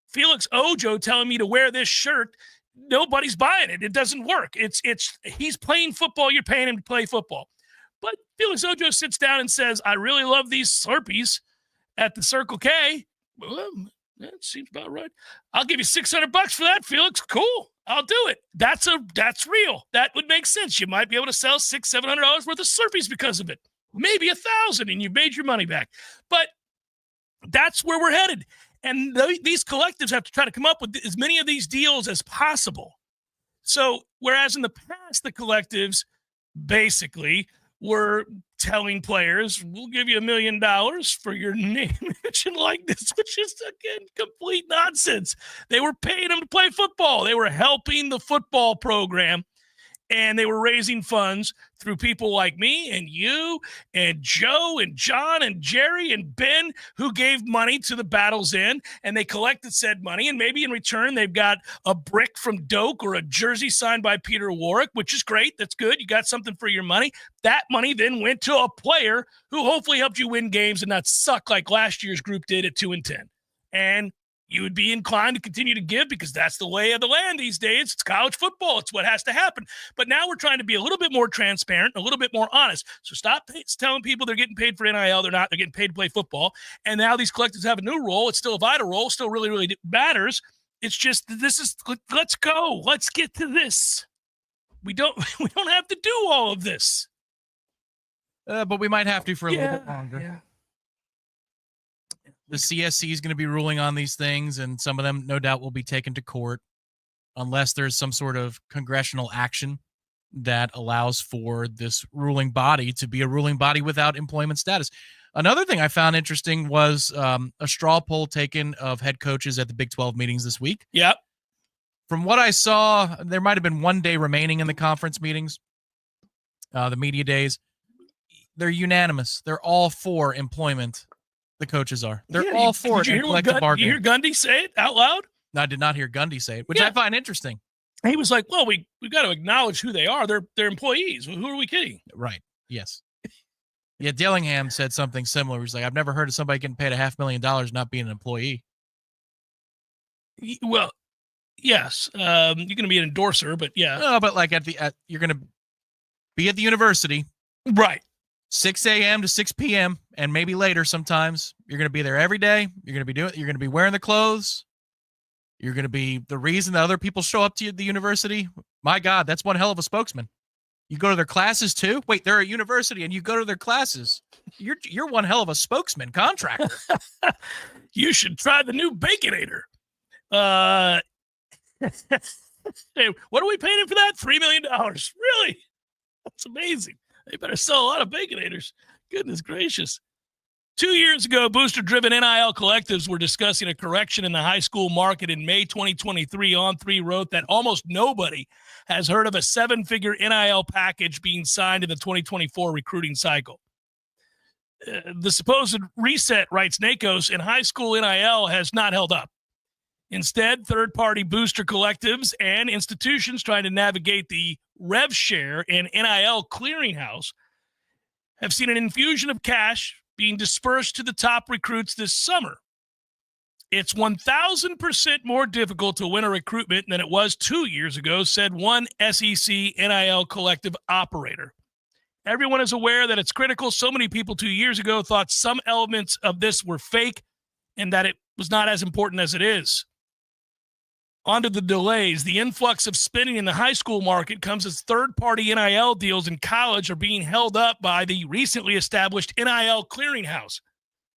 Felix Ojo telling me to wear this shirt, nobody's buying it. It doesn't work. He's playing football. You're paying him to play football. But Felix Ojo sits down and says, "I really love these Slurpees at the Circle K." Well, that seems about right. I'll give you $600 for that, Felix. Cool. I'll do it. That's real. That would make sense. You might be able to sell $600-700 worth of Slurpees because of it. Maybe $1,000 and you've made your money back. But that's where we're headed. And these collectives have to try to come up with as many of these deals as possible. So whereas in the past, the collectives basically were telling players, "We'll give you $1 million for your name, image, and likeness," which is, again, complete nonsense. They were paying them to play football. They were helping the football program, and they were raising funds through people like me and you and Joe and John and Jerry and Ben, who gave money to the Battle's Inn, and they collected said money, and maybe in return they've got a brick from Doak or a jersey signed by Peter Warwick, which is great. That's good. You got something for your money. That money then went to a player who hopefully helped you win games and not suck like last year's group did at 2-10. And you would be inclined to continue to give because that's the way of the land these days. It's college football. It's what has to happen. But now we're trying to be a little bit more transparent, a little bit more honest. So stop telling people they're getting paid for NIL. They're not. They're getting paid to play football. And now these collectives have a new role. It's still a vital role. Still really, really matters. It's just let's go. Let's get to this. We don't have to do all of this. But we might have to for a little bit longer. Yeah. The CSC is going to be ruling on these things, and some of them, no doubt, will be taken to court unless there's some sort of congressional action that allows for this ruling body to be a ruling body without employment status. Another thing I found interesting was a straw poll taken of head coaches at the Big 12 meetings this week. Yep. From what I saw, there might have been 1 day remaining in the conference meetings, the media days. They're unanimous. They're all for employment. The coaches are. They're all for it. Did you hear Gundy say it out loud? No, I did not hear Gundy say it, which I find interesting. He was like, well, we've got to acknowledge who they are. They're employees. Who are we kidding? Right. Yes. Yeah, Dillingham said something similar. He's like, I've never heard of somebody getting paid $500,000 not being an employee. Well, yes. You're going to be an endorser, but yeah. No, but like you're going to be at the university. Right. 6 a.m. to 6 p.m. and maybe later sometimes. You're going to be there every day. You're going to be wearing the clothes. You're going to be the reason that other people show up to the university. My God, that's one hell of a spokesman. You go to their classes too? Wait, they're a university and you go to their classes. You're one hell of a spokesman contractor. You should try the new Baconator. Hey, what are we paying him for that? $3 million. Really? That's amazing. They better sell a lot of Baconators. Goodness gracious. 2 years ago, booster-driven NIL collectives were discussing a correction in the high school market. In May 2023, On3 wrote that almost nobody has heard of a seven-figure NIL package being signed in the 2024 recruiting cycle. The supposed reset, writes NACOS, in high school NIL has not held up. Instead, third-party booster collectives and institutions trying to navigate the rev share and NIL clearinghouse have seen an infusion of cash being dispersed to the top recruits this summer. It's 1,000% more difficult to win a recruitment than it was 2 years ago, said one SEC NIL collective operator. Everyone is aware that it's critical. So many people 2 years ago thought some elements of this were fake and that it was not as important as it is. On to the delays. The influx of spending in the high school market comes as third-party NIL deals in college are being held up by the recently established NIL clearinghouse.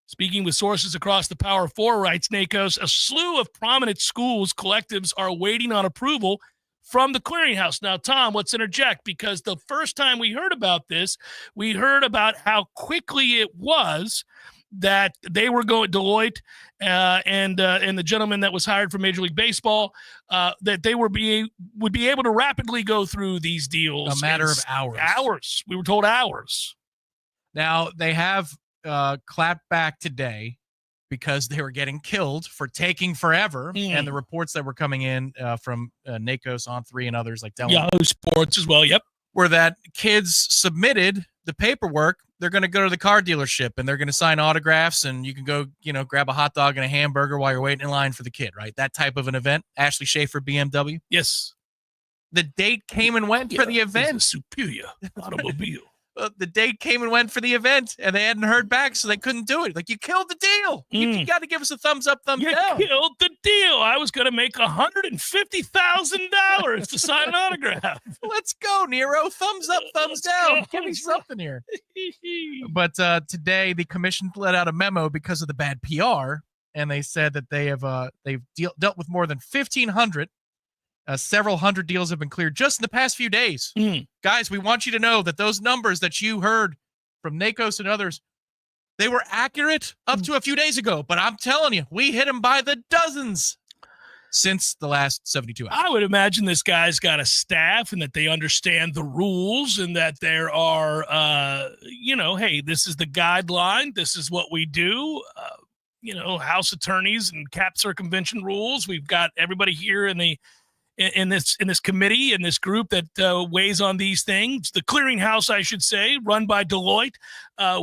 Speaking with sources across the Power Four, writes NACOS, a slew of prominent schools collectives are waiting on approval from the clearinghouse. Now, Tom, let's interject, because the first time we heard about this, we heard about how quickly it was that they were going, Deloitte and the gentleman that was hired from Major League Baseball, that they would be able to rapidly go through these deals. A matter of hours. Hours. We were told hours. Now, they have clapped back today because they were getting killed for taking forever. And the reports that were coming in from NACOS, On3, and others like Yahoo Sports as well, yep, were that kids submitted the paperwork. They're going to go to the car dealership and they're going to sign autographs, and you can go, grab a hot dog and a hamburger while you're waiting in line for the kid, right? That type of an event. Ashley Schaefer, BMW. Yes. The date came and went for the event. Superior automobile. The date came and went for the event, and they hadn't heard back, so they couldn't do it. Like, you killed the deal. You got to give us a thumbs up, thumbs down. You killed the deal. I was going to make $150,000 to sign an autograph. Let's go, Nero. Thumbs up, thumbs down. Give me something here. But today, the commission let out a memo because of the bad PR, and they said that they've dealt with more than 1,500. Several hundred deals have been cleared just in the past few days. Guys, we want you to know that those numbers that you heard from NACOS and others, they were accurate up to a few days ago. But I'm telling you, we hit them by the dozens since the last 72 hours. I would imagine this guy's got a staff and that they understand the rules and that there are, hey, this is the guideline. This is what we do. House attorneys and cap circumvention rules. We've got everybody here in this committee, in this group that weighs on these things, the clearinghouse, I should say, run by Deloitte.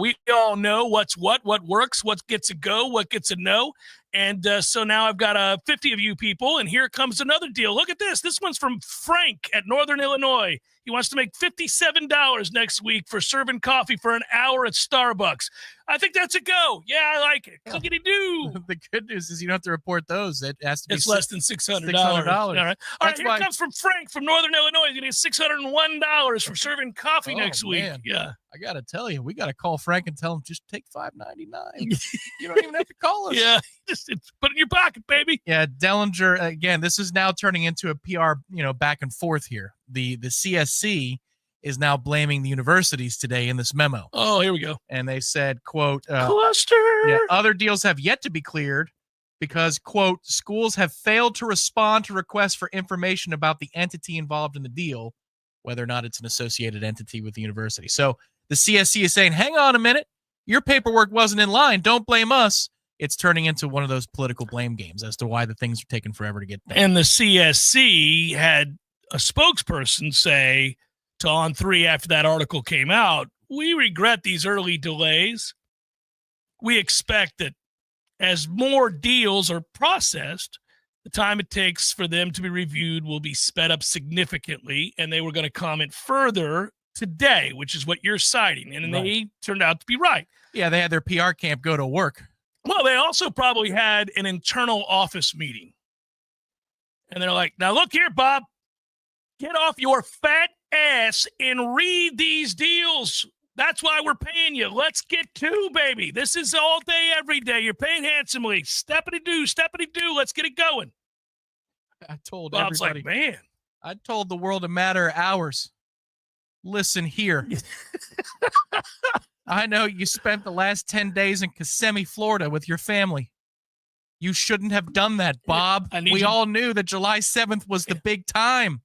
We all know what's what works, what gets a go, what gets a no. And so now I've got 50 of you people, and here comes another deal. Look at this. This one's from Frank at Northern Illinois. He wants to make $57 next week for serving coffee for an hour at Starbucks. I think that's a go. Yeah, I like it. Clickety-doo. The good news is you don't have to report those. It has to be It's less than $600. $600. All right. That's Here why- comes from Frank from Northern Illinois. He's going to get $601 for serving coffee next week. Man. Yeah. I got to tell you, we got to call Frank and tell him just take $5.99. You don't even have to call us. Yeah. Just put it in your pocket, baby. Yeah, Dellinger, again, this is now turning into a PR, back and forth here. The CSC is now blaming the universities today in this memo. Oh, here we go. And they said, quote, cluster. Yeah, other deals have yet to be cleared because, quote, schools have failed to respond to requests for information about the entity involved in the deal, whether or not it's an associated entity with the university. So the CSC is saying, hang on a minute. Your paperwork wasn't in line. Don't blame us. It's turning into one of those political blame games as to why the things are taking forever to get done. And the CSC had a spokesperson say to On 3 after that article came out, we regret these early delays. We expect that as more deals are processed, the time it takes for them to be reviewed will be sped up significantly, and they were going to comment further today, which is what you're citing, and they turned out to be right. Yeah, they had their PR camp go to work. Well, they also probably had an internal office meeting, and they're like, now look here, Bob, get off your fat ass and read these deals. That's why we're paying you. Let's get to, baby. This is all day, every day. You're paying handsomely. Steppity-doo, steppity-doo. Let's get it going. I told Bob's everybody. like, man. I told the world a matter of hours. Listen here. I know you spent the last 10 days in Kissimmee, Florida with your family. You shouldn't have done that, Bob. We all knew that July 7th was the big time.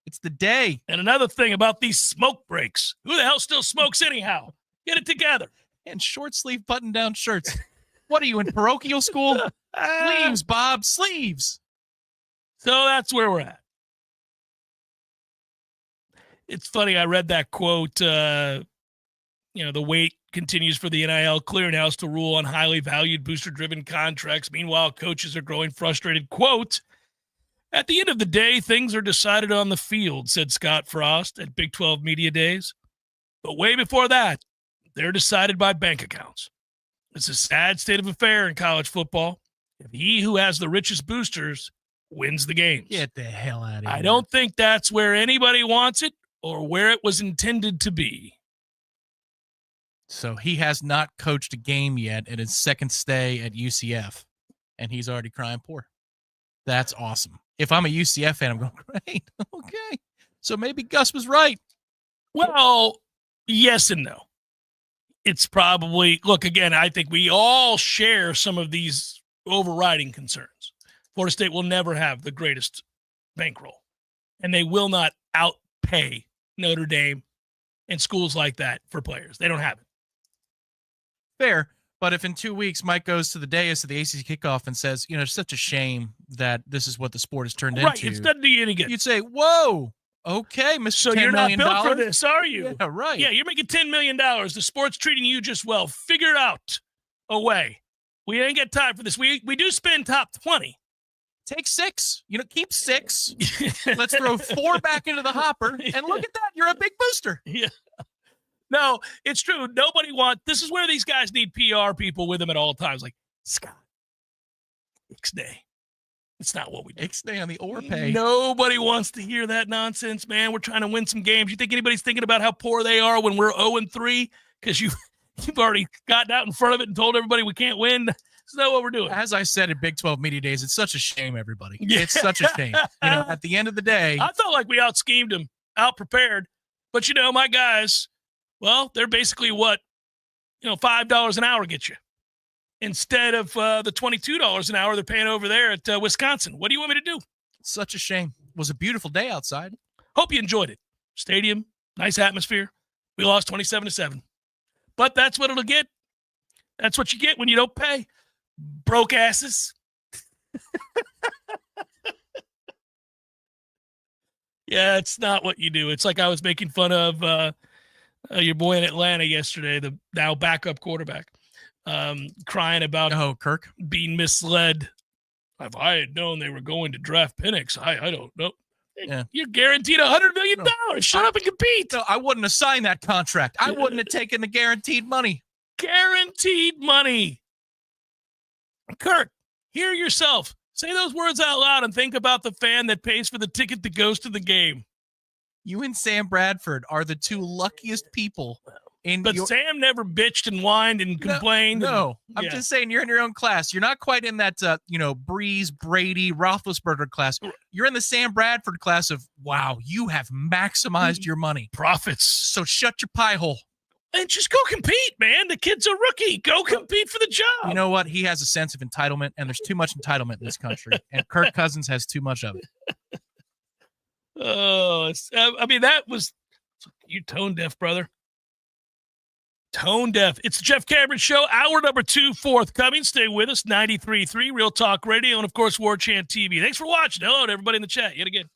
It's the day. And another thing about these smoke breaks. Who the hell still smokes anyhow? Get it together. And short sleeve button down shirts. What are you in parochial school? Sleeves, Bob, sleeves. So that's where we're at. It's funny. I read that quote, the wait continues for the NIL clearinghouse to rule on highly valued booster-driven contracts. Meanwhile, coaches are growing frustrated. Quote, at the end of the day, things are decided on the field, said Scott Frost at Big 12 Media Days. But way before that, they're decided by bank accounts. It's a sad state of affair in college football. If he who has the richest boosters wins the games. Get the hell out of here. I don't think that's where anybody wants it or where it was intended to be. So he has not coached a game yet at his second stay at UCF, and he's already crying poor. That's awesome. If I'm a UCF fan, I'm going, great. Okay. So maybe Gus was right. Well, yes and no. It's probably, look, again, I think we all share some of these overriding concerns. Florida State will never have the greatest bankroll, and they will not outpay Notre Dame and schools like that for players. They don't have it. Fair. But if in 2 weeks Mike goes to the dais of the ACC kickoff and says, it's such a shame that this is what the sport has turned Right, into. it doesn't do you any good. You'd say, whoa, okay, Mr. So $10 you're not million. built for this, are you? Yeah, right. Yeah, you're making $10 million. The sport's treating you just well. Figure it out a way. We ain't got time for this. We do spend top 20. Take 6. Keep 6. Let's throw 4 back into the hopper. And look at that. You're a big booster. Yeah. No, it's true. This is where these guys need PR people with them at all times. Like, Scott, Ixnay. It's not what we do. Ixnay on the overpay. Nobody wants to hear that nonsense, man. We're trying to win some games. You think anybody's thinking about how poor they are when we're 0-3? Because you've already gotten out in front of it and told everybody we can't win. That's not what we're doing. As I said at Big 12 Media Days, it's such a shame, everybody. Yeah. It's such a shame. At the end of the day. I felt like we out-schemed them, out-prepared. But, my guys, well, they're basically what, $5 an hour get you. Instead of the $22 an hour they're paying over there at Wisconsin. What do you want me to do? Such a shame. It was a beautiful day outside. Hope you enjoyed it. Stadium, nice atmosphere. We lost 27-7. But that's what it'll get. That's what you get when you don't pay. Broke asses. Yeah, it's not what you do. It's like I was making fun of your boy in Atlanta yesterday, the now backup quarterback. crying about Kirk being misled. If I had known they were going to draft Penix, I don't know. Yeah. You're guaranteed $100 million. Shut up and compete. No, I wouldn't have signed that contract. I wouldn't have taken the guaranteed money. Guaranteed money. Kirk, hear yourself. Say those words out loud and think about the fan that pays for the ticket that goes to the game. You and Sam Bradford are the two luckiest people. But Sam never bitched and whined and complained. No, I'm just saying you're in your own class. You're not quite in that, Breeze, Brady, Roethlisberger class. You're in the Sam Bradford class of, wow, you have maximized your money. Profits. So shut your pie hole. And just go compete, man. The kid's a rookie. Go compete for the job. You know what? He has a sense of entitlement, and there's too much entitlement in this country. And Kirk Cousins has too much of it. That was you tone deaf, brother. Tone deaf. It's the Jeff Cameron Show, hour number 2 forthcoming. Stay with us, 93.3 Real Talk Radio, and of course, Warchant TV. Thanks for watching. Hello to everybody in the chat yet again.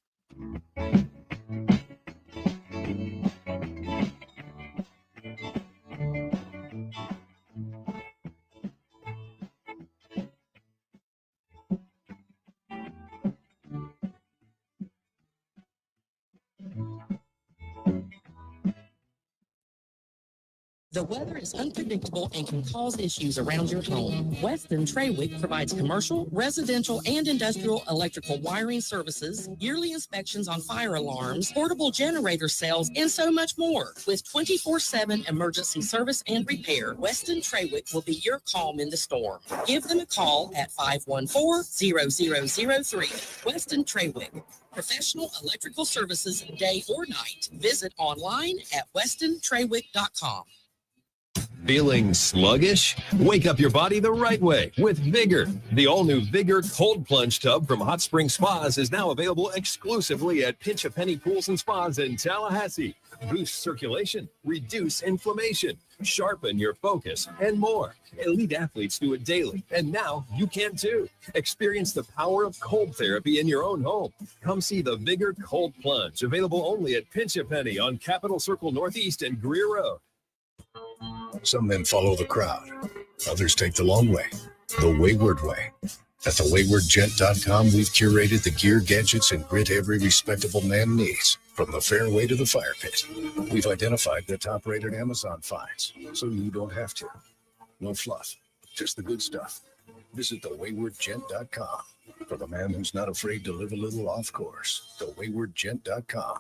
The weather is unpredictable and can cause issues around your home. Weston Trawick provides commercial, residential, and industrial electrical wiring services, yearly inspections on fire alarms, portable generator sales, and so much more. With 24/7 emergency service and repair, Weston Trawick will be your calm in the storm. Give them a call at 514-0003. Weston Trawick. Professional electrical services day or night. Visit online at westontrawick.com. Feeling sluggish? Wake up your body the right way with Vigor. The all-new Vigor Cold Plunge Tub from Hot Spring Spas is now available exclusively at Pinch a Penny Pools and Spas in Tallahassee. Boost circulation, reduce inflammation, sharpen your focus, and more. Elite athletes do it daily, and now you can too. Experience the power of cold therapy in your own home. Come see the Vigor Cold Plunge, available only at Pinch a Penny on Capitol Circle Northeast and Greer Road. Some men follow the crowd. Others take the long way, the wayward way. At thewaywardgent.com, we've curated the gear, gadgets, and grit every respectable man needs, from the fairway to the fire pit. We've identified the top-rated Amazon finds, so you don't have to. No fluff, just the good stuff. Visit thewaywardgent.com for the man who's not afraid to live a little off course. Thewaywardgent.com.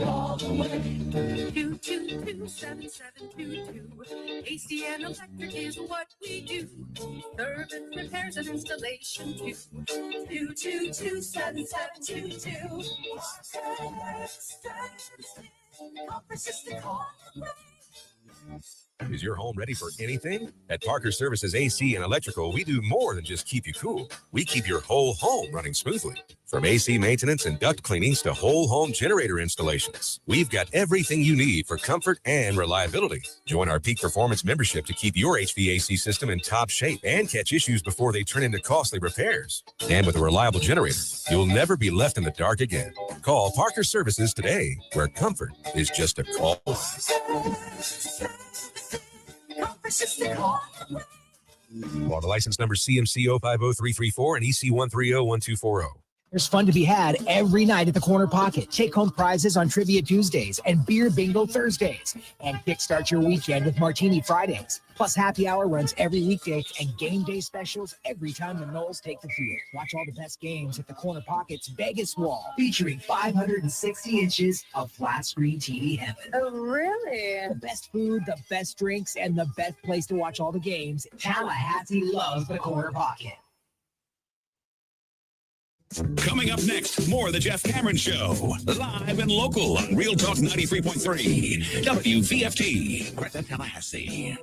All the way. 222-7722. AC and electric is what we do. Service, repairs, and installation too. 222-7722. Is your home ready for anything? At Parker Services AC and Electrical, we do more than just keep you cool. We keep your whole home running smoothly. From AC maintenance and duct cleanings to whole home generator installations, we've got everything you need for comfort and reliability. Join our Peak Performance membership to keep your HVAC system in top shape and catch issues before they turn into costly repairs. And with a reliable generator, you'll never be left in the dark again. Call Parker Services today, where comfort is just a call. Model license number CMC 050334 and EC 1301240. There's fun to be had every night at the Corner Pocket. Take home prizes on Trivia Tuesdays and Beer Bingo Thursdays. And kickstart your weekend with Martini Fridays. Plus happy hour runs every weekday and game day specials every time the Noles take the field. Watch all the best games at the Corner Pocket's Vegas Wall, featuring 560 inches of flat screen TV heaven. Oh, really? The best food, the best drinks, and the best place to watch all the games. Tallahassee loves the Corner Pocket. Coming up next, more of the Jeff Cameron Show. Live and local on Real Talk 93.3. WVFT. Greta, Tallahassee.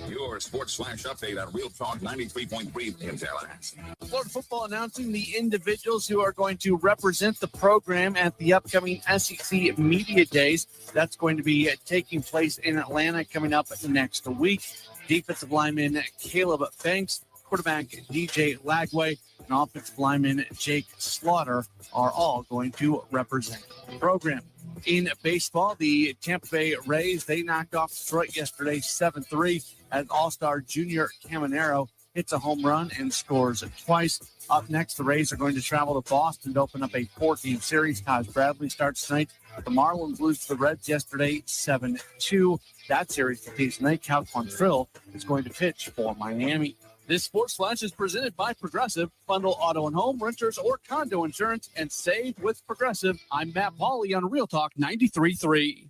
Your sports flash update on Real Talk 93.3 in Tallahassee. Florida football announcing the individuals who are going to represent the program at the upcoming SEC Media Days. That's going to be taking place in Atlanta coming up next week. Defensive lineman Caleb Banks, quarterback DJ Lagway, and offensive lineman Jake Slaughter are all going to represent the program. In baseball, the Tampa Bay Rays, they knocked off Detroit yesterday 7-3 as All-Star junior Caminero hits a home run and scores twice. Up next, the Rays are going to travel to Boston to open up a 4-game series. Taj Bradley starts tonight. The Marlins lose to the Reds yesterday 7-2. That series continues tonight. Cal Quantrill is going to pitch for Miami. This Sports Flash is presented by Progressive. Bundle auto and home, renters, or condo insurance and save with Progressive. I'm Matt Pauley on Real Talk 93.3.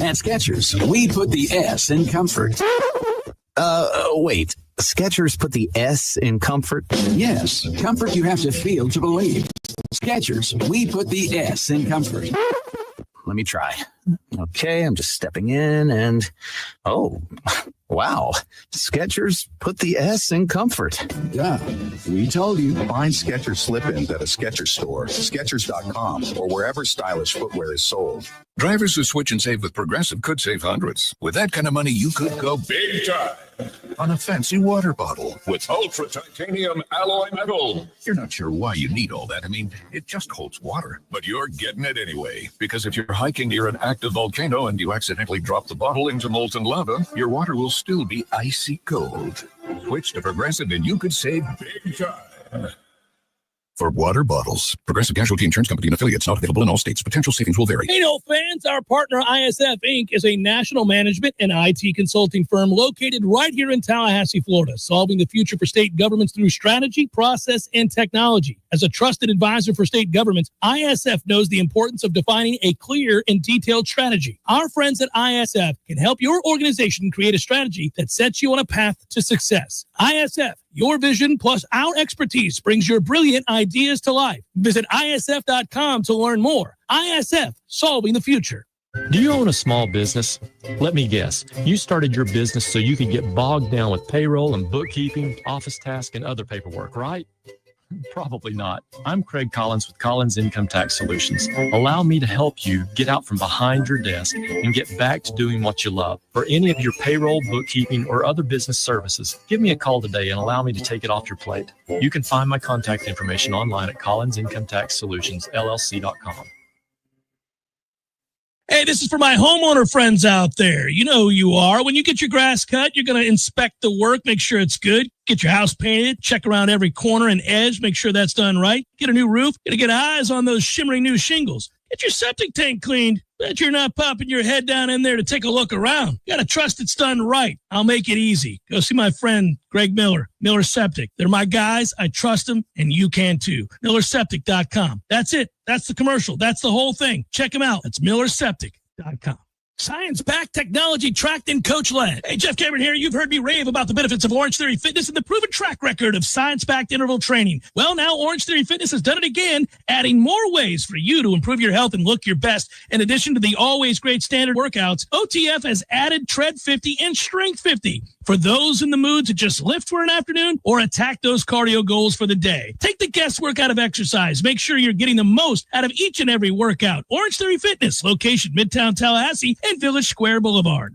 At Skechers, we put the S in comfort. Wait. Skechers put the S in comfort? Yes, comfort you have to feel to believe. Skechers, we put the S in comfort. Let me try. Okay, I'm just stepping in and, oh, wow. Skechers put the S in comfort. Yeah, we told you. Find Skechers slip-ins at a Skechers store, Skechers.com, or wherever stylish footwear is sold. Drivers who switch and save with Progressive could save hundreds. With that kind of money, you could go big time on a fancy water bottle with ultra titanium alloy metal. You're not sure why you need all that. I mean, it just holds water. But you're getting it anyway, because if you're hiking near an active volcano and you accidentally drop the bottle into molten lava, your water will still be icy cold. Switch to Progressive and you could save big time. For water bottles, Progressive Casualty Insurance Company and affiliates, not available in all states. Potential savings will vary. Hey, no fans, our partner ISF Inc. is a national management and IT consulting firm located right here in Tallahassee, Florida, solving the future for state governments through strategy, process, and technology. As a trusted advisor for state governments, ISF knows the importance of defining a clear and detailed strategy. Our friends at ISF can help your organization create a strategy that sets you on a path to success. ISF, your vision plus our expertise brings your brilliant ideas to life. Visit ISF.com to learn more. ISF, solving the future. Do you own a small business? Let me guess. You started your business so you could get bogged down with payroll and bookkeeping, office tasks, and other paperwork, right? Probably not. I'm Craig Collins with Collins Income Tax Solutions. Allow me to help you get out from behind your desk and get back to doing what you love. For any of your payroll, bookkeeping, or other business services, give me a call today and allow me to take it off your plate. You can find my contact information online at collinsincometaxsolutionsllc.com. Hey, this is for my homeowner friends out there. You know who you are. When you get your grass cut, you're going to inspect the work, make sure it's good. Get your house painted, check around every corner and edge, make sure that's done right. Get a new roof, got to get eyes on those shimmering new shingles. Get your septic tank cleaned. Bet you're not popping your head down in there to take a look around. You got to trust it's done right. I'll make it easy. Go see my friend, Greg Miller, Miller Septic. They're my guys. I trust them, and you can too. MillerSeptic.com. That's it. That's the commercial. That's the whole thing. Check them out. It's MillerSeptic.com. Science-backed, technology-tracked, and coach-led. Hey, Jeff Cameron here. You've heard me rave about the benefits of Orange Theory Fitness and the proven track record of science-backed interval training. Well, now Orange Theory Fitness has done it again, adding more ways for you to improve your health and look your best. In addition to the always great standard workouts, OTF has added Tread 50 and Strength 50 for those in the mood to just lift for an afternoon or attack those cardio goals for the day. Take the guesswork out of exercise. Make sure you're getting the most out of each and every workout. Orange Theory Fitness, location Midtown Tallahassee and Village Square Boulevard.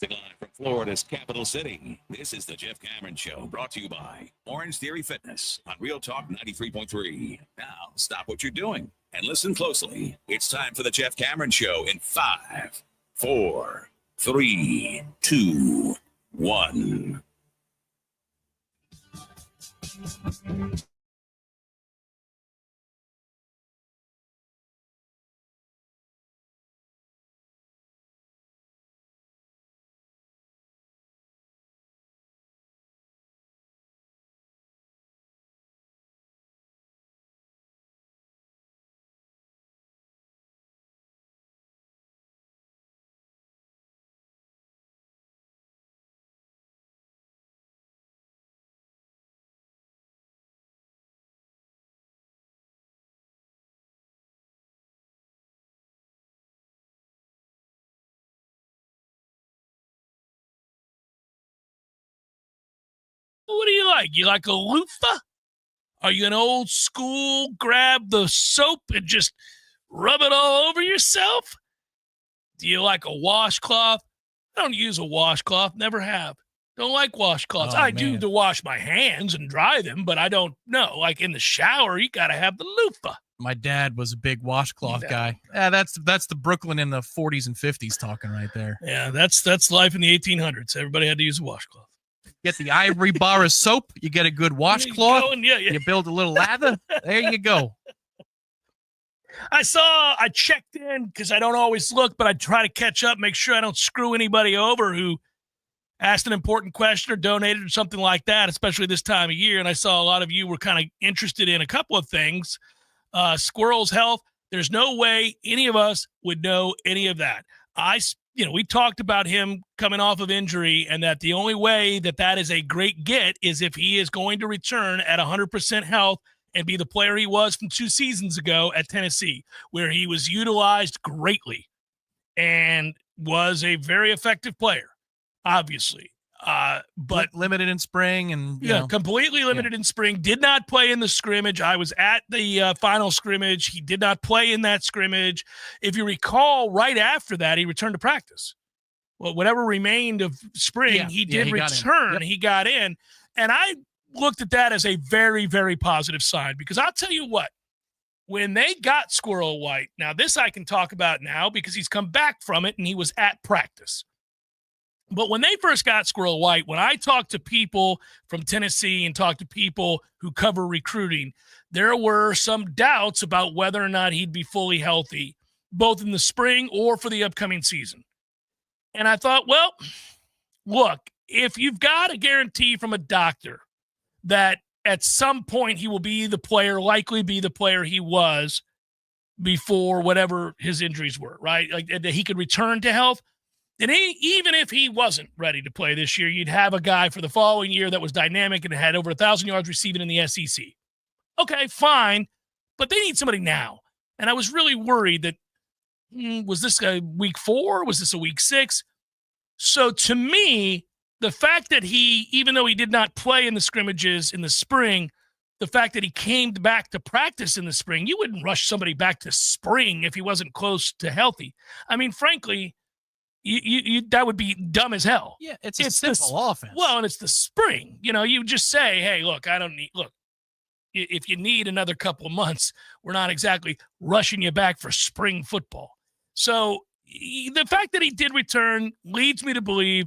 From Florida's capital city, this is the Jeff Cameron Show, brought to you by Orange Theory Fitness on Real Talk 93.3. Now, stop what you're doing and listen closely. It's time for the Jeff Cameron Show in 5, 4, 3, 2, 1. What do you like? You like a loofah? Are you an old school, grab the soap and just rub it all over yourself? Do you like a washcloth? I don't use a washcloth, never have. Don't like washcloths. Oh, I do man. to wash my hands and dry them, but I don't know. Like in the shower, you got to have the loofah. My dad was a big washcloth Yeah. guy. Yeah, that's the Brooklyn in the 40s and 50s talking right there. Yeah, that's life in the 1800s. Everybody had to use a washcloth. Get the ivory bar of soap. You get a good Go washcloth. and- yeah. You build a little lather. There you go. I checked in because I don't always look, but I try to catch up, make sure I don't screw anybody over who asked an important question or donated or something like that, especially this time of year. And I saw a lot of you were kind of interested in a couple of things. Squirrel's health. There's no way any of us would know any of that. We talked about him coming off of injury and that the only way that is a great get is if he is going to return at 100% health and be the player he was from 2 seasons ago at Tennessee, where he was utilized greatly and was a very effective player, obviously. But limited in spring and completely limited in spring. Did not play in the scrimmage. I was at the final scrimmage. He did not play in that scrimmage. If you recall, right after that, he returned to practice. Well, whatever remained of spring, he did return. He got in, and I looked at that as a very, very positive sign because I'll tell you what. When they got Squirrel White, now this I can talk about now because he's come back from it and he was at practice. But when they first got Squirrel White, when I talked to people from Tennessee and talked to people who cover recruiting, there were some doubts about whether or not he'd be fully healthy, both in the spring or for the upcoming season. And I thought, well, look, if you've got a guarantee from a doctor that at some point he will be the player, likely be the player he was before whatever his injuries were, right? Like that he could return to health. And even if he wasn't ready to play this year, you'd have a guy for the following year that was dynamic and had over 1,000 yards receiving in the SEC. Okay, fine, but they need somebody now. And I was really worried that, was this a week 4? Was this a week 6? So to me, the fact that he, even though he did not play in the scrimmages in the spring, the fact that he came back to practice in the spring, you wouldn't rush somebody back to spring if he wasn't close to healthy. I mean, frankly, you that would be dumb as hell. Yeah, it's a simple offense. Well, and it's the spring. You just say, hey, look, if you need another couple of months, we're not exactly rushing you back for spring football. So the fact that he did return leads me to believe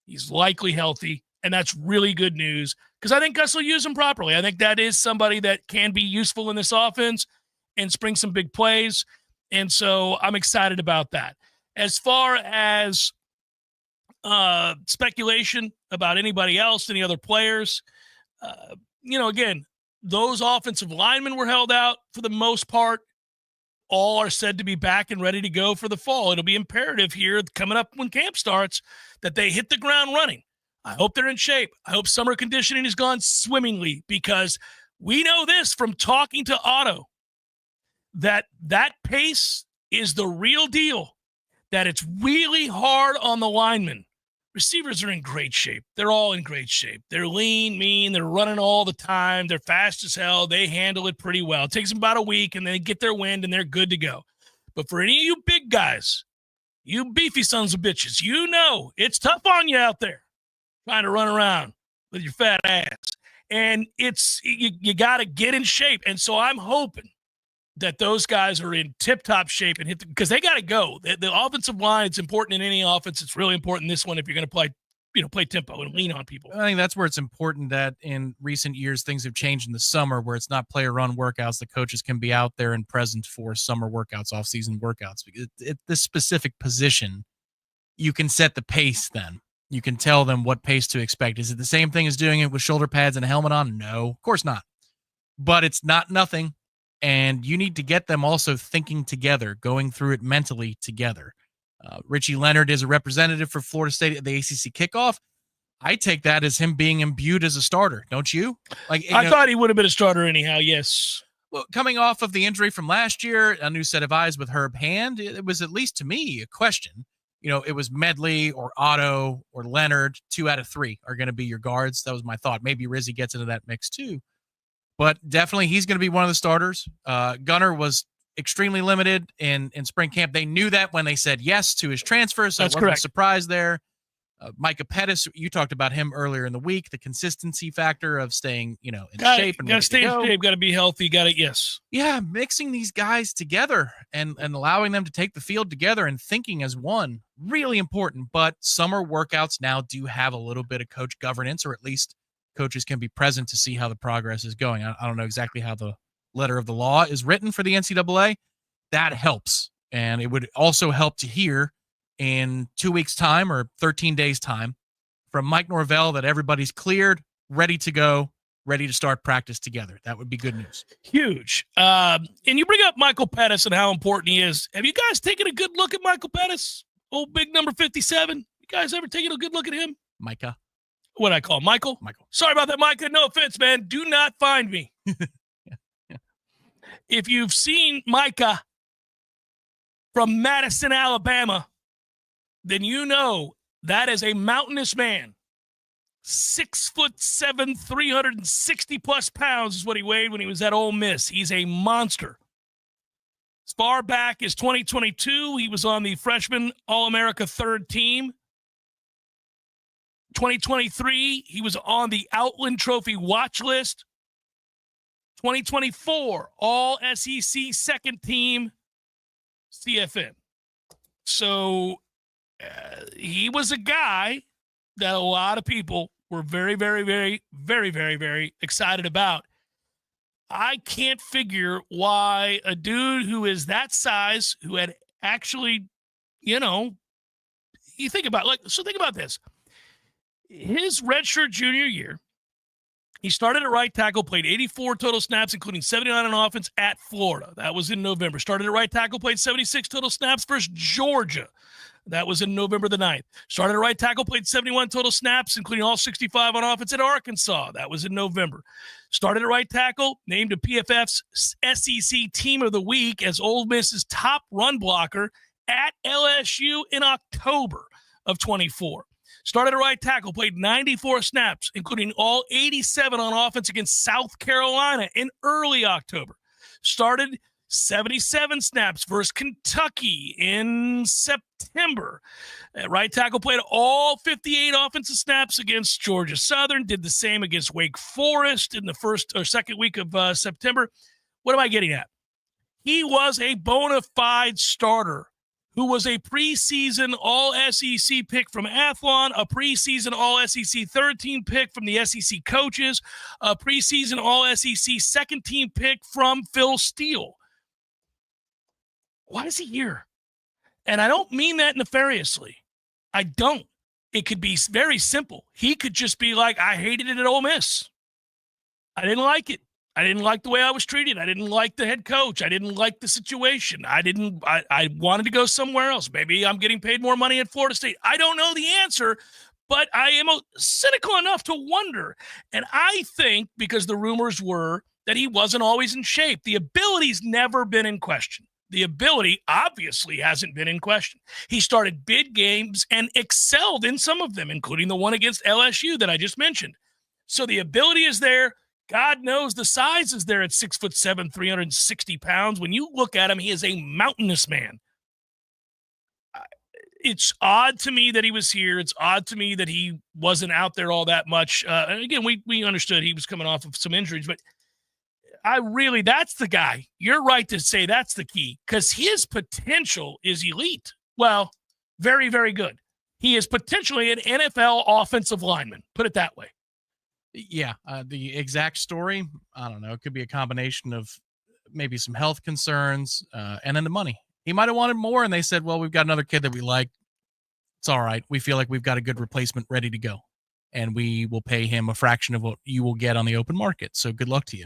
he's likely healthy, and that's really good news because I think Gus will use him properly. I think that is somebody that can be useful in this offense and spring some big plays, and so I'm excited about that. As far as speculation about anybody else, any other players, again, those offensive linemen were held out for the most part. All are said to be back and ready to go for the fall. It'll be imperative here coming up when camp starts that they hit the ground running. I hope they're in shape. I hope summer conditioning has gone swimmingly because we know this from talking to Otto, that pace is the real deal. That it's really hard on the linemen. Receivers are in great shape. They're all in great shape. They're lean, mean. They're running all the time. They're fast as hell. They handle it pretty well. It takes them about a week, and they get their wind, and they're good to go. But for any of you big guys, you beefy sons of bitches, it's tough on you out there trying to run around with your fat ass. And you got to get in shape. And so I'm hoping that those guys are in tip-top shape and because they got to go. The offensive line, it's important in any offense. It's really important in this one if you're going to play tempo and lean on people. I think that's where it's important that in recent years things have changed in the summer where it's not player-run workouts. The coaches can be out there and present for summer workouts, off-season workouts. Because at this specific position, you can set the pace then. You can tell them what pace to expect. Is it the same thing as doing it with shoulder pads and a helmet on? No, of course not. But it's not nothing. And you need to get them also thinking together, going through it mentally together. Richie Leonard is a representative for Florida State at the ACC kickoff. I take that as him being imbued as a starter, don't you? I thought he would have been a starter anyhow, yes. Well, coming off of the injury from last year, a new set of eyes with Herb Hand, it was at least to me a question. It was Medley or Otto or Leonard. 2 out of 3 are going to be your guards. That was my thought. Maybe Rizzy gets into that mix too. But definitely he's going to be one of the starters. Gunner was extremely limited in spring camp. They knew that when they said yes to his transfer, so That's it wasn't correct. a surprise there. Micah Pettis, you talked about him earlier in the week, the consistency factor of staying, in shape and got to ready stay to in go. shape, got to be healthy, got to, yes. Yeah, mixing these guys together and allowing them to take the field together and thinking as one, really important. But summer workouts now do have a little bit of coach governance, or at least coaches can be present to see how the progress is going. I don't know exactly how the letter of the law is written for the NCAA. That helps. And it would also help to hear in 2 weeks' time or 13 days' time from Mike Norvell that everybody's cleared, ready to go, ready to start practice together. That would be good news. Huge. And you bring up Michael Pettis and how important he is. Have you guys taken a good look at Michael Pettis? Old big number 57. You guys ever taken a good look at him? Micah. What I call him? Michael? Michael. Sorry about that, Micah. No offense, man. Do not find me. If you've seen Micah from Madison, Alabama, then you know that is a mountainous man. 6'7", 360 plus pounds is what he weighed when he was at Ole Miss. He's a monster. As far back as 2022, he was on the freshman All-America third team. 2023, he was on the Outland Trophy watch list. 2024, All-SEC second team CFN. So he was a guy that a lot of people were very, very, very, very, very, very excited about. I can't figure why a dude who is that size, who had actually, you think about think about this. His redshirt junior year, he started at right tackle, played 84 total snaps, including 79 on offense at Florida. That was in November. Started at right tackle, played 76 total snaps versus Georgia. That was in November the 9th. Started at right tackle, played 71 total snaps, including all 65 on offense at Arkansas. That was in November. Started at right tackle, named a PFF's SEC Team of the Week as Ole Miss's top run blocker at LSU in October of 24. Started at right tackle, played 94 snaps, including all 87 on offense against South Carolina in early October. Started 77 snaps versus Kentucky in September. At right tackle, played all 58 offensive snaps against Georgia Southern. Did the same against Wake Forest in the first or second week of September. What am I getting at? He was a bona fide starter who was a preseason All-SEC pick from Athlon, a preseason All-SEC third-team pick from the SEC coaches, a preseason All-SEC second-team pick from Phil Steele. Why is he here? And I don't mean that nefariously. I don't. It could be very simple. He could just be like, I hated it at Ole Miss. I didn't like it. I didn't like the way I was treated. I didn't like the head coach. I didn't like the situation. I wanted to go somewhere else. Maybe I'm getting paid more money at Florida State. I don't know the answer, but I am cynical enough to wonder. And I think because the rumors were that he wasn't always in shape, the ability's never been in question. The ability obviously hasn't been in question. He started big games and excelled in some of them, including the one against LSU that I just mentioned. So the ability is there. God knows the size is there at 6'7", 360 pounds. When you look at him, he is a mountainous man. It's odd to me that he was here. It's odd to me that he wasn't out there all that much. And again, we understood he was coming off of some injuries, but that's the guy. You're right to say that's the key because his potential is elite. Well, very, very good. He is potentially an NFL offensive lineman. Put it that way. Yeah, the exact story, I don't know. It could be a combination of maybe some health concerns and then the money. He might have wanted more, and they said, well, we've got another kid that we like. It's all right. We feel like we've got a good replacement ready to go, and we will pay him a fraction of what you will get on the open market. So good luck to you.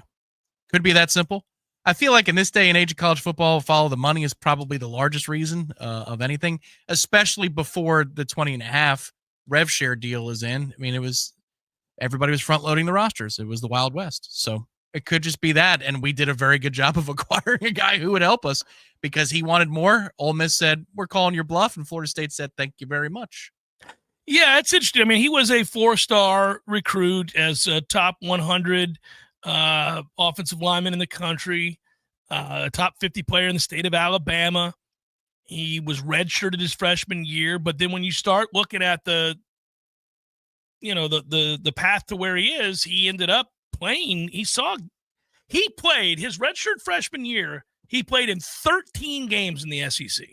Could be that simple. I feel like in this day and age of college football, follow the money is probably the largest reason of anything, especially before the 20.5 rev share deal is in. I mean, everybody was front loading the rosters. It was the Wild West. So it could just be that. And we did a very good job of acquiring a guy who would help us because he wanted more. Ole Miss said, we're calling your bluff. And Florida State said, thank you very much. Yeah, it's interesting. I mean, he was a 4-star recruit as a top 100 offensive lineman in the country. a top 50 player in the state of Alabama. He was redshirted his freshman year, but then when you start looking at the path to where he is, he ended up playing. He played his redshirt freshman year. He played in 13 games in the SEC.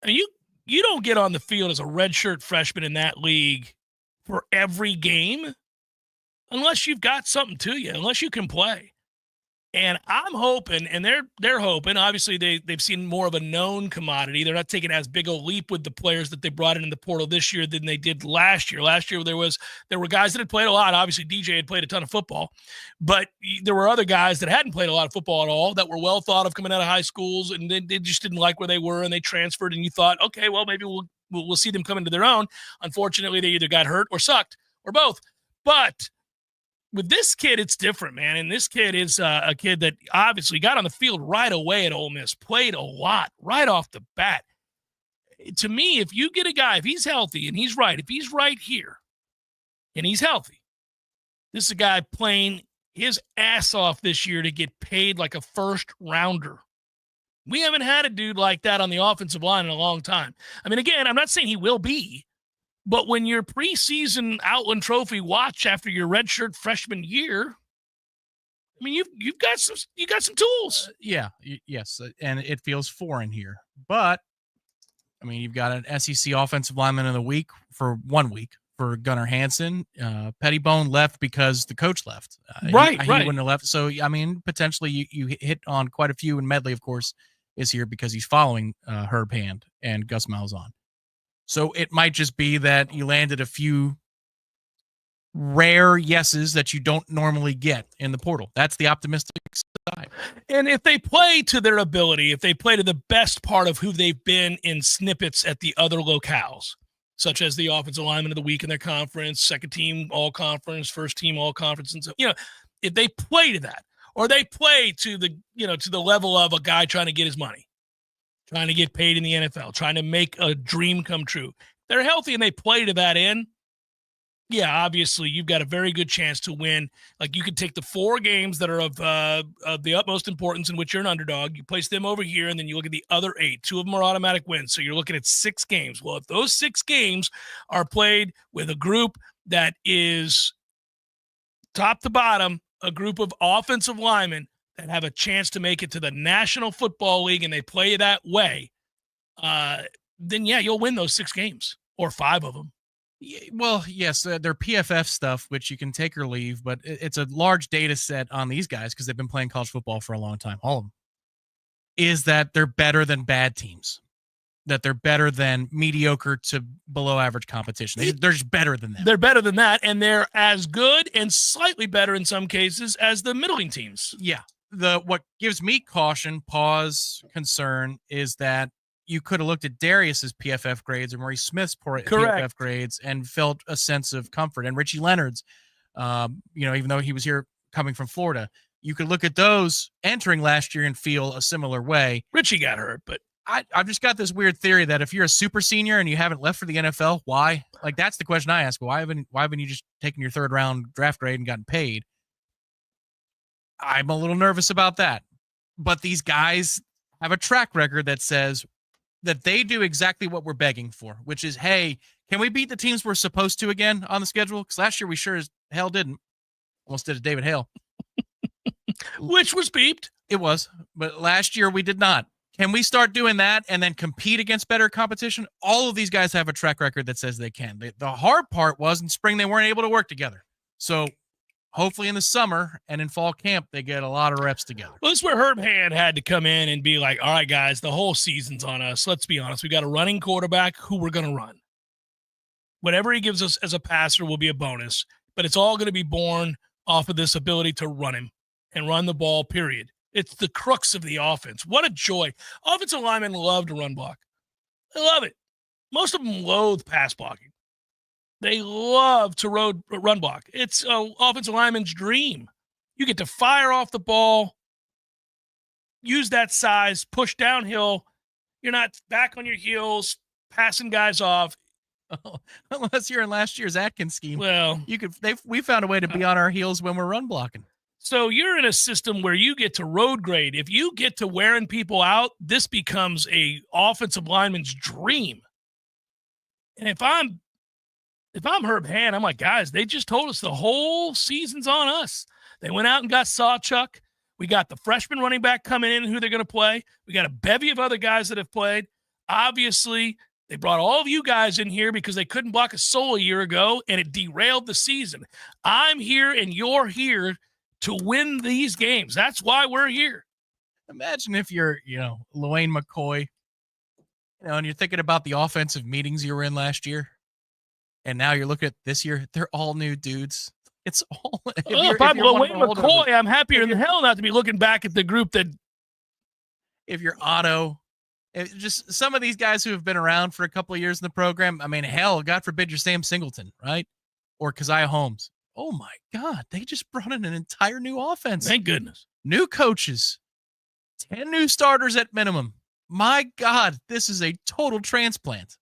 And you don't get on the field as a redshirt freshman in that league for every game unless you've got something to you, unless you can play. And I'm hoping, and they're hoping, obviously they've seen more of a known commodity. They're not taking as big a leap with the players that they brought in the portal this year than they did last year. Last year there were guys that had played a lot. Obviously DJ had played a ton of football, but there were other guys that hadn't played a lot of football at all that were well thought of coming out of high schools, and they just didn't like where they were, and they transferred, and you thought, okay, well, maybe we'll see them come into their own. Unfortunately, they either got hurt or sucked or both. But with this kid, it's different, man. And this kid is a kid that obviously got on the field right away at Ole Miss, played a lot right off the bat. To me, if you get a guy, if he's healthy and he's right, if he's right here and he's healthy, this is a guy playing his ass off this year to get paid like a first rounder. We haven't had a dude like that on the offensive line in a long time. I mean, again, I'm not saying he will be, but when your preseason Outland Trophy watch after your redshirt freshman year, I mean, you've got some tools. Yes, and it feels foreign here. But I mean, you've got an SEC offensive lineman of the week for 1 week for Gunnar Hansen. Pettibone left because the coach left. Right. He wouldn't have left. So I mean, potentially you hit on quite a few. And Medley, of course, is here because he's following Herb Hand and Gus Malzahn. So it might just be that you landed a few rare yeses that you don't normally get in the portal. That's the optimistic side. And if they play to their ability, if they play to the best part of who they've been in snippets at the other locales, such as the offensive lineman of the week in their conference, second team all conference, first team all conference, and so if they play to that, or they play to the level of a guy trying to get his money, trying to get paid in the NFL, trying to make a dream come true. They're healthy and they play to that end. Yeah, obviously you've got a very good chance to win. Like you could take the 4 games that are of the utmost importance in which you're an underdog. You place them over here, and then you look at the other 8. 2 of them are automatic wins. So you're looking at 6 games. Well, if those 6 games are played with a group that is top to bottom, a group of offensive linemen that have a chance to make it to the National Football League, and they play that way, then yeah, you'll win those 6 games or 5 of them. Well, yes, they're PFF stuff, which you can take or leave, but it's a large data set on these guys because they've been playing college football for a long time. All of them is that they're better than bad teams, that they're better than mediocre to below average competition. They're just better than them. They're better than that, and they're as good and slightly better in some cases as the middling teams. Yeah. What gives me caution, pause, concern is that you could have looked at Darius's PFF grades or Maurice Smith's PFF grades and felt a sense of comfort. And Richie Leonard's, even though he was here coming from Florida, you could look at those entering last year and feel a similar way. Richie got hurt, but I've just got this weird theory that if you're a super senior and you haven't left for the NFL, why? Like, that's the question I ask. Why haven't you just taken your 3rd round draft grade and gotten paid? I'm a little nervous about that. But these guys have a track record that says that they do exactly what we're begging for, which is, hey, can we beat the teams we're supposed to again on the schedule? Because last year we sure as hell didn't. Almost did a David Hale. Which was beeped. It was. But last year we did not. Can we start doing that and then compete against better competition? All of these guys have a track record that says they can. The hard part was in spring they weren't able to work together. So hopefully in the summer and in fall camp, they get a lot of reps together. Well, this is where Herb Hand had to come in and be like, all right, guys, the whole season's on us. Let's be honest. We got a running quarterback who we're going to run. Whatever he gives us as a passer will be a bonus, but it's all going to be born off of this ability to run him and run the ball, period. It's the crux of the offense. What a joy. Offensive linemen love to run block. They love it. Most of them loathe pass blocking. They love to run block. It's an offensive lineman's dream. You get to fire off the ball, use that size, push downhill. You're not back on your heels, passing guys off. Unless you're in last year's Atkins scheme. Well, we found a way to be on our heels when we're run blocking. So you're in a system where you get to road grade. If you get to wearing people out, this becomes a offensive lineman's dream. And if I'm Herb Hand, I'm like, guys, they just told us the whole season's on us. They went out and got Sawchuck. We got the freshman running back coming in who they're going to play. We got a bevy of other guys that have played. Obviously, they brought all of you guys in here because they couldn't block a soul a year ago, and it derailed the season. I'm here and you're here to win these games. That's why we're here. Imagine if you're, Luane McCoy, and you're thinking about the offensive meetings you were in last year, and now you're looking at this year. They're all new dudes. It's all. If I'm Luane McCoy, I'm happier than hell not to be looking back at the group that. If you're Otto, just some of these guys who have been around for a couple of years in the program. I mean, hell, God forbid you're Sam Singleton, right? Or Keziah Holmes. Oh my God, they just brought in an entire new offense. Thank goodness. New coaches, 10 new starters at minimum. My God, this is a total transplant.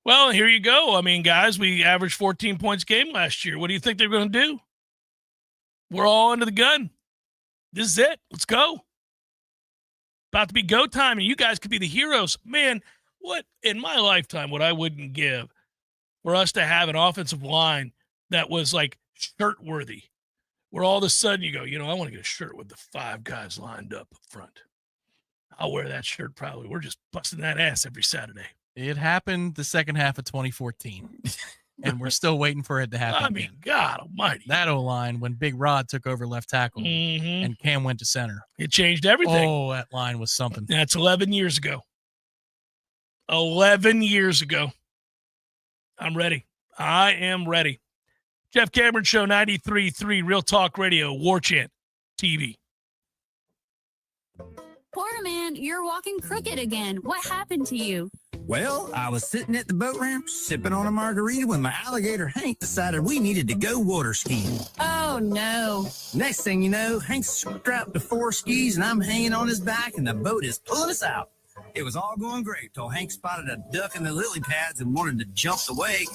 Well, here you go. I mean, guys, we averaged 14 points a game last year. What do you think they're going to do? We're all under the gun. This is it. Let's go. About to be go time, and you guys could be the heroes. Man, what in my lifetime what I wouldn't give for us to have an offensive line that was like shirt worthy, where all of a sudden you go, I want to get a shirt with the 5 guys lined up front. I'll wear that shirt probably. We're just busting that ass every Saturday. It happened the second half of 2014, and we're still waiting for it to happen. I mean, God almighty. That O-line, when Big Rod took over left tackle and Cam went to center. It changed everything. Oh, that line was something. That's 11 years ago. 11 years ago. I'm ready. I am ready. Jeff Cameron Show, 93.3 Real Talk Radio, Warchant TV. Porterman, you're walking crooked again. What happened to you? Well, I was sitting at the boat ramp sipping on a margarita when my alligator Hank decided we needed to go water skiing. Oh, no. Next thing you know, Hank's strapped to 4 skis and I'm hanging on his back and the boat is pulling us out. It was all going great till Hank spotted a duck in the lily pads and wanted to jump the wake.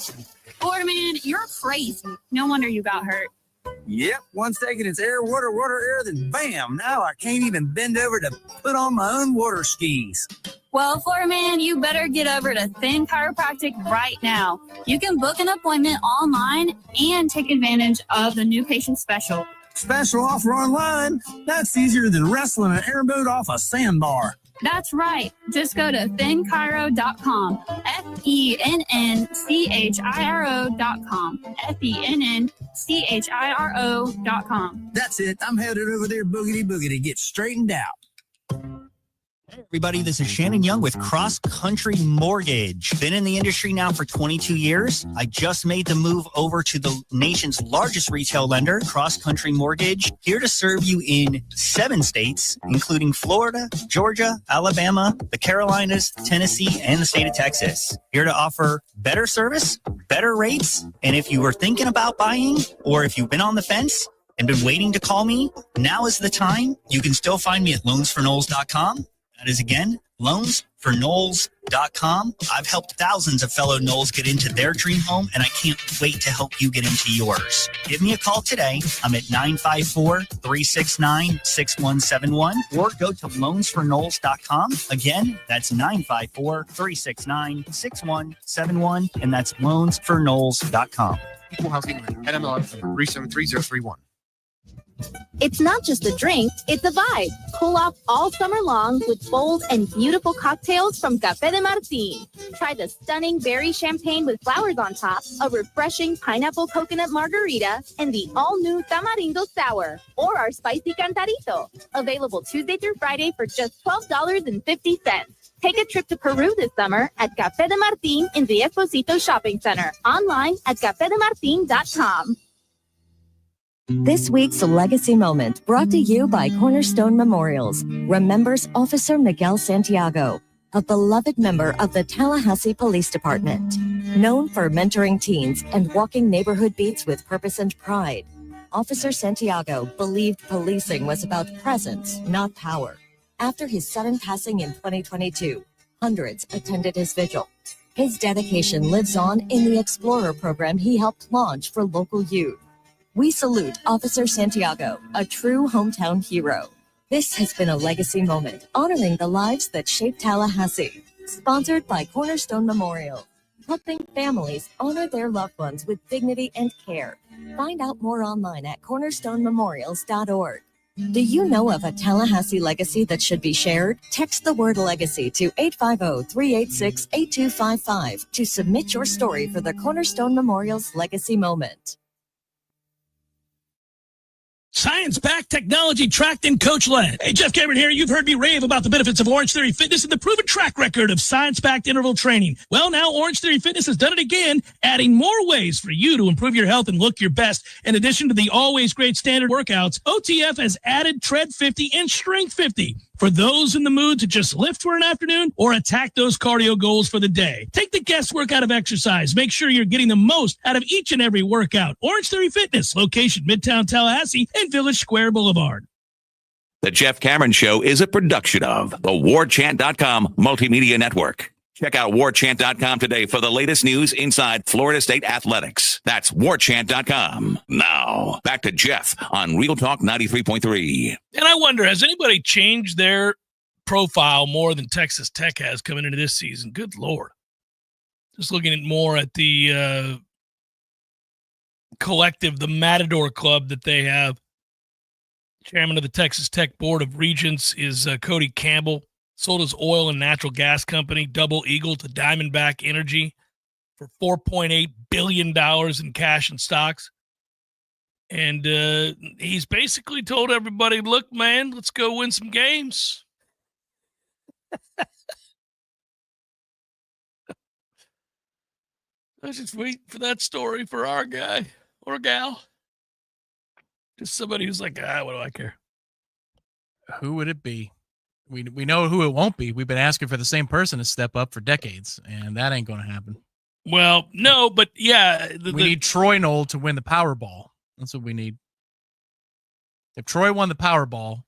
Porterman, you're crazy. No wonder you got hurt. Yep, 1 second it's air, water, air, then bam, now I can't even bend over to put on my own water skis. Well, Florida Man, you better get over to Thin Chiropractic right now. You can book an appointment online and take advantage of the new patient special. Special offer online? That's easier than wrestling an airboat off a sandbar. That's right. Just go to thinchiro.com. FENNCHIRO.com. FENNCHIRO.com. That's it. I'm headed over there boogity to get straightened out. Hey everybody, this is Shannon Young with Cross Country Mortgage. Been in the industry now for 22 years. I just made the move over to the nation's largest retail lender, Cross Country Mortgage, here to serve you in 7 states, including Florida, Georgia, Alabama, the Carolinas, Tennessee, and the state of Texas. Here to offer better service, better rates, and if you were thinking about buying or if you've been on the fence and been waiting to call me, now is the time. You can still find me at loansforknowles.com. That is, again, loansforknowles.com. I've helped thousands of fellow Knowles get into their dream home, and I can't wait to help you get into yours. Give me a call today. I'm at 954-369-6171, or go to loansforknowles.com. Again, that's 954-369-6171, and that's loansforknowles.com. Equal housing NMLS 373031. It's not just a drink, it's a vibe. Cool off all summer long with bold and beautiful cocktails from Café de Martín. Try the stunning berry champagne with flowers on top, a refreshing pineapple coconut margarita, and the all-new Tamarindo Sour, or our spicy Cantarito. Available Tuesday through Friday for just $12.50. Take a trip to Peru this summer at Café de Martín in the Esposito Shopping Center. Online at cafedemartin.com. This week's Legacy Moment brought to you by Cornerstone Memorials remembers Officer Miguel Santiago, a beloved member of the Tallahassee Police Department. Known for mentoring teens and walking neighborhood beats with purpose and pride, Officer Santiago believed policing was about presence, not power. After his sudden passing in 2022, hundreds attended his vigil. His dedication lives on in the Explorer program he helped launch for local youth. We salute Officer Santiago, a true hometown hero. This has been a legacy moment honoring the lives that shaped Tallahassee. Sponsored by Cornerstone Memorial, helping families honor their loved ones with dignity and care. Find out more online at cornerstonememorials.org. Do you know of a Tallahassee legacy that should be shared? Text the word legacy to 850-386-8255 to submit your story for the Cornerstone Memorial's Legacy Moment. Science-backed, technology-tracked, and coach-led. Hey, Jeff Cameron here. You've heard me rave about the benefits of Orange Theory Fitness and the proven track record of science-backed interval training. Well, now Orange Theory Fitness has done it again, adding more ways for you to improve your health and look your best. In addition to the always great standard workouts, OTF has added Tread 50 and Strength 50 for those in the mood to just lift for an afternoon or attack those cardio goals for the day. Take the guesswork out of exercise. Make sure you're getting the most out of each and every workout. Orange Theory Fitness, location Midtown Tallahassee and Village Square Boulevard. The Jeff Cameron Show is a production of the Warchant.com Multimedia Network. Check out Warchant.com today for the latest news inside Florida State athletics. That's Warchant.com. Now, back to Jeff on Real Talk 93.3. And I wonder, has anybody changed their profile more than Texas Tech has coming into this season? Good Lord. Just looking at more at the collective, the Matador Club that they have. Chairman of the Texas Tech Board of Regents is Cody Campbell. Sold his oil and natural gas company, Double Eagle, to Diamondback Energy for $4.8 billion in cash and stocks. And he's basically told everybody, look, man, let's go win some games. Let's just wait for that story for our guy or gal. Just somebody who's like, what do I care? Who would it be? We know who it won't be. We've been asking for the same person to step up for decades, and that ain't going to happen. Well, no, but yeah. We need Troy Knoll to win the Powerball. That's what we need. If Troy won the Powerball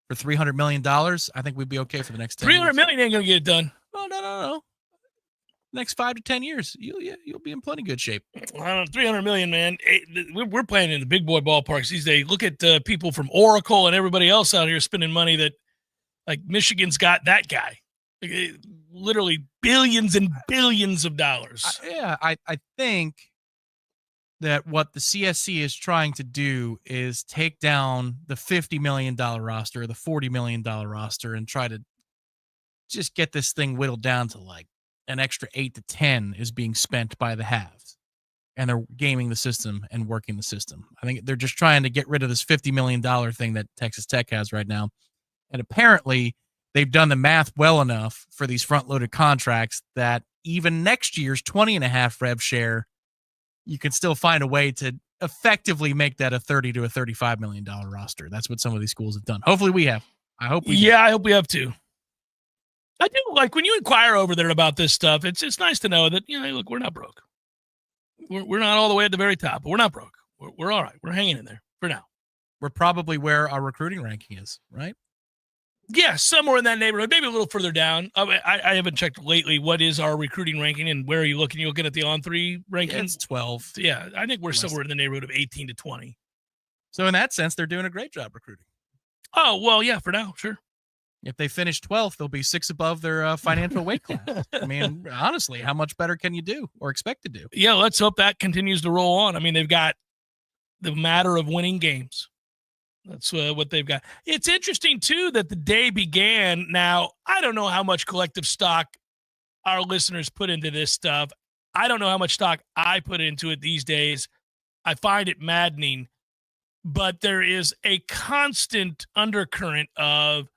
for $300 million, I think we'd be okay for the next 10 years. $300 million ain't going to get it done. Oh, no. Next 5 to 10 years, you'll be in plenty good shape. I don't know, $300 million, man. We're playing in the big boy ballparks these days. Look at people from Oracle and everybody else out here spending money that, like, Michigan's got that guy. Literally billions and billions of dollars. I think that what the CSC is trying to do is take down the $50 million roster or the $40 million roster and try to just get this thing whittled down to like an extra 8 to 10 is being spent by the haves. And they're gaming the system and working the system. I think they're just trying to get rid of this $50 million thing that Texas Tech has right now. And apparently they've done the math well enough for these front-loaded contracts that even next year's 20.5 rev share, you can still find a way to effectively make that a $30 to a $35 million roster. That's what some of these schools have done. Hopefully we have. I hope we do. I hope we have too. I do, like, when you inquire over there about this stuff, it's nice to know that, look, we're not broke. We're not all the way at the very top, but we're not broke. We're all right. We're hanging in there for now. We're probably where our recruiting ranking is, right? Yeah, somewhere in that neighborhood, maybe a little further down. I haven't checked lately. What is our recruiting ranking, and where are you looking? You looking at the On3 ranking? Yeah, it's 12. Yeah, I think we're somewhere in the neighborhood of 18 to 20. So in that sense, they're doing a great job recruiting. Oh, well, yeah, for now, sure. If they finish 12th, they'll be 6 above their financial weight class. I mean, honestly, how much better can you do or expect to do? Yeah, let's hope that continues to roll on. I mean, they've got the matter of winning games. That's what they've got. It's interesting, too, that the day began. Now, I don't know how much collective stock our listeners put into this stuff. I don't know how much stock I put into it these days. I find it maddening. But there is a constant undercurrent of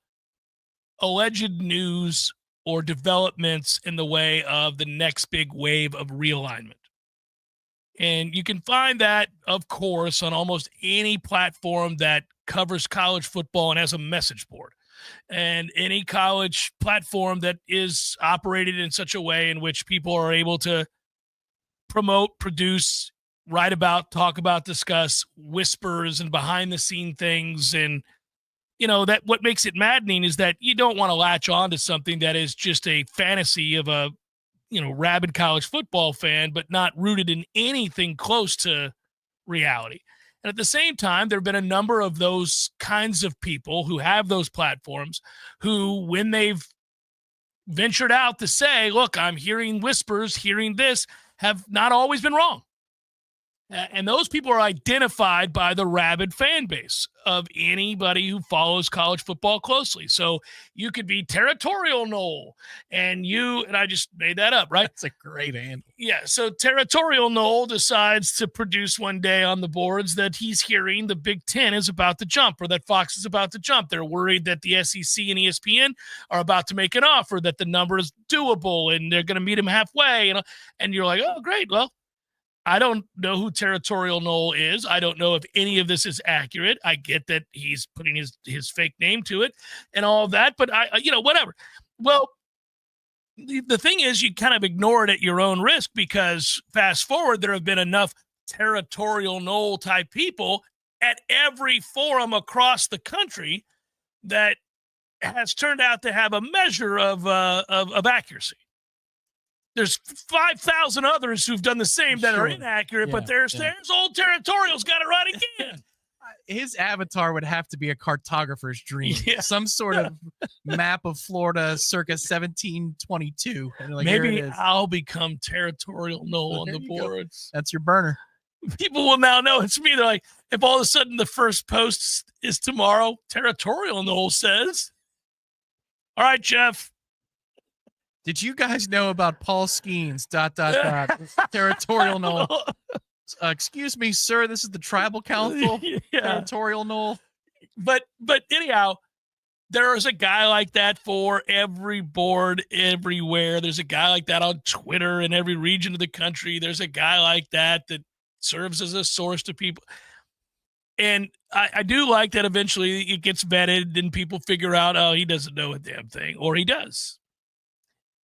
alleged news or developments in the way of the next big wave of realignment. And you can find that, of course, on almost any platform that covers college football and has a message board, and any college platform that is operated in such a way in which people are able to promote, produce, write about, talk about, discuss whispers and behind the scene things. And that what makes it maddening is that you don't want to latch on to something that is just a fantasy of a, rabid college football fan, but not rooted in anything close to reality. And at the same time, there have been a number of those kinds of people who have those platforms who, when they've ventured out to say, look, I'm hearing whispers, hearing this, have not always been wrong. And those people are identified by the rabid fan base of anybody who follows college football closely. So you could be Territorial Noel, and I just made that up, right? That's a great handle. Yeah, so Territorial Noel decides to produce one day on the boards that he's hearing the Big Ten is about to jump, or that Fox is about to jump. They're worried that the SEC and ESPN are about to make an offer, that the number is doable, and they're going to meet him halfway. And you're like, oh, great, well, I don't know who Territorial Noel is. I don't know if any of this is accurate. I get that he's putting his fake name to it and all of that, but whatever. Well, the thing is, you kind of ignore it at your own risk, because fast forward, there have been enough Territorial Noel type people at every forum across the country that has turned out to have a measure of accuracy. There's 5,000 others who've done the same that are inaccurate, but there's old Territorial's got it right again. His avatar would have to be a cartographer's dream. Yeah. Some sort of map of Florida circa 1722. And like, maybe I'll become Territorial Noel on the boards. That's your burner. People will now know it's me. They're like, if all of a sudden the first post is tomorrow, Territorial Noel says, all right, Jeff. Did you guys know about Paul Skeens, ... Territorial Noel? Excuse me, sir. This is the tribal council. Territorial Noel. But anyhow, there is a guy like that for every board everywhere. There's a guy like that on Twitter in every region of the country. There's a guy like that serves as a source to people. And I do like that eventually it gets vetted and people figure out, oh, he doesn't know a damn thing, or he does.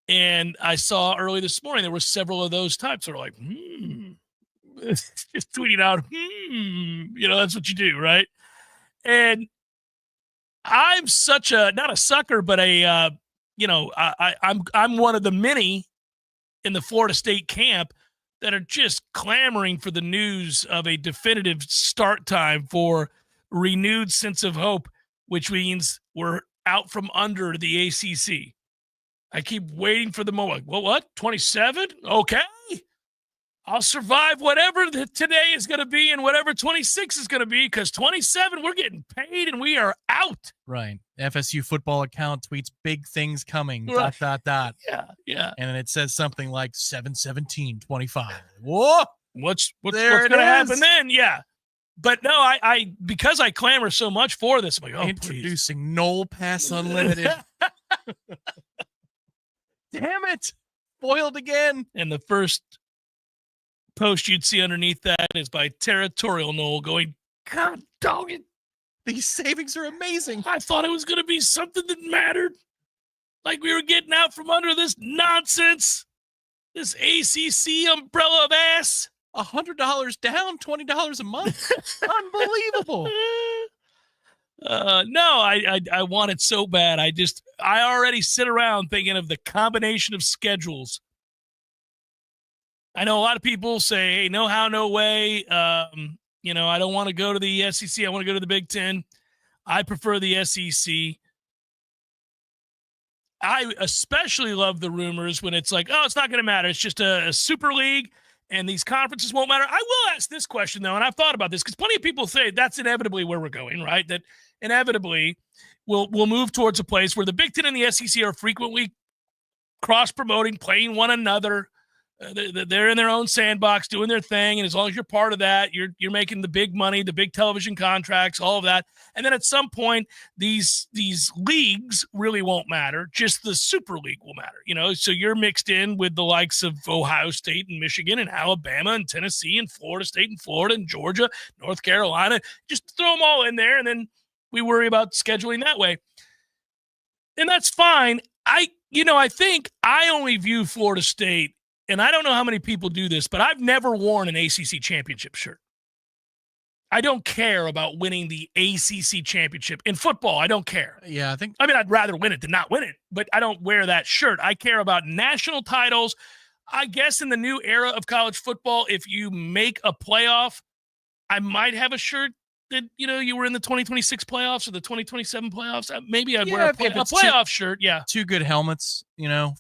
And I saw early this morning, there were several of those types that are like, just tweeting out, that's what you do, right? And I'm such not a sucker, but I'm one of the many in the Florida State camp that are just clamoring for the news of a definitive start time for renewed sense of hope, which means we're out from under the ACC. I keep waiting for the moment. Well, what? 27? Okay. I'll survive whatever today is going to be and whatever 26 is going to be, because 27, we're getting paid and we are out. Right. FSU football account tweets big things coming, ... Yeah. And then it says something like 7/17/25. Whoa. What's going to happen then? Yeah. But no, I because I clamor so much for this, I'm like, introducing Noel Pass Unlimited. Damn it. Foiled again. And the first post you'd see underneath that is by Territorial Noel going, God dog it. These savings are amazing. I thought it was going to be something that mattered. Like we were getting out from under this nonsense. This ACC umbrella of ass. $100 down, $20 a month. Unbelievable. No, I want it so bad. I already sit around thinking of the combination of schedules. I know a lot of people say, hey, no how, no way. I don't want to go to the SEC. I want to go to the Big Ten. I prefer the SEC. I especially love the rumors when it's like, oh, it's not going to matter. It's just a super league and these conferences won't matter. I will ask this question, though, and I've thought about this because plenty of people say that's inevitably where we're going, right? That inevitably we'll move towards a place where the Big Ten and the SEC are frequently cross-promoting, playing one another. They're in their own sandbox doing their thing, and as long as you're part of that, you're making the big money, the big television contracts, all of that. And then at some point, these leagues really won't matter. Just the Super League will matter, So you're mixed in with the likes of Ohio State and Michigan and Alabama and Tennessee and Florida State and Florida and Georgia, North Carolina. Just throw them all in there, and then we worry about scheduling that way. And that's fine. I think I only view Florida State, and I don't know how many people do this, but I've never worn an ACC championship shirt. I don't care about winning the ACC championship. In football, I don't care. Yeah, I'd rather win it than not win it, but I don't wear that shirt. I care about national titles. I guess in the new era of college football, if you make a playoff, I might have a shirt that, you were in the 2026 playoffs or the 2027 playoffs. Maybe I'd wear a playoff shirt. Yeah. 2 good helmets,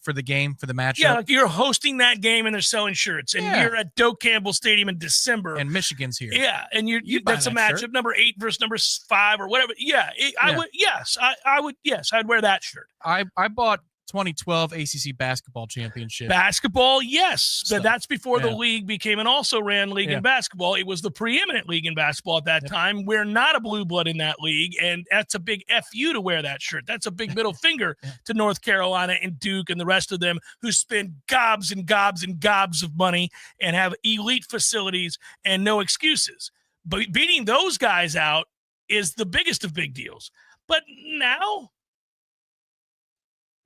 for the game, for the matchup. Yeah, like you're hosting that game and they're selling shirts, and you're at Doak Campbell Stadium in December. And Michigan's here. Yeah, and you buy that's a that matchup, shirt. number 8 versus number 5 or whatever. Yeah, I would. Yes, I would. Yes, I'd wear that shirt. I bought 2012 ACC basketball championship. Basketball, yes, but that's before the Yeah. league became an also-ran league Yeah. in basketball. It was the preeminent league in basketball at that time. We're not a blue blood in that league, and that's a big FU to wear that shirt. That's a big middle finger to North Carolina and Duke and the rest of them who spend gobs and gobs and gobs of money and have elite facilities and no excuses. But beating those guys out is the biggest of big deals. But now,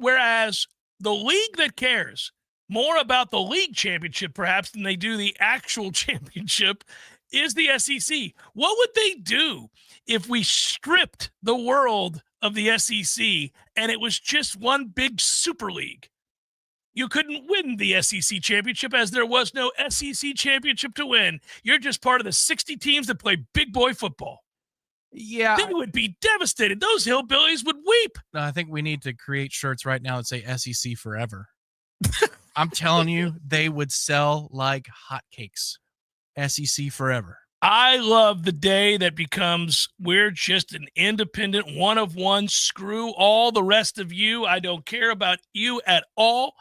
whereas the league that cares more about the league championship perhaps than they do the actual championship is the SEC. What would they do if we stripped the world of the SEC and it was just one big super league? You couldn't win the SEC championship as there was no SEC championship to win. You're just part of the 60 teams that play big boy football. Yeah. They would be devastated. Those hillbillies would weep. No, I think we need to create shirts right now that say SEC forever. I'm telling you, they would sell like hotcakes. SEC forever. I love the day that becomes we're just an independent one of one. Screw all the rest of you. I don't care about you at all.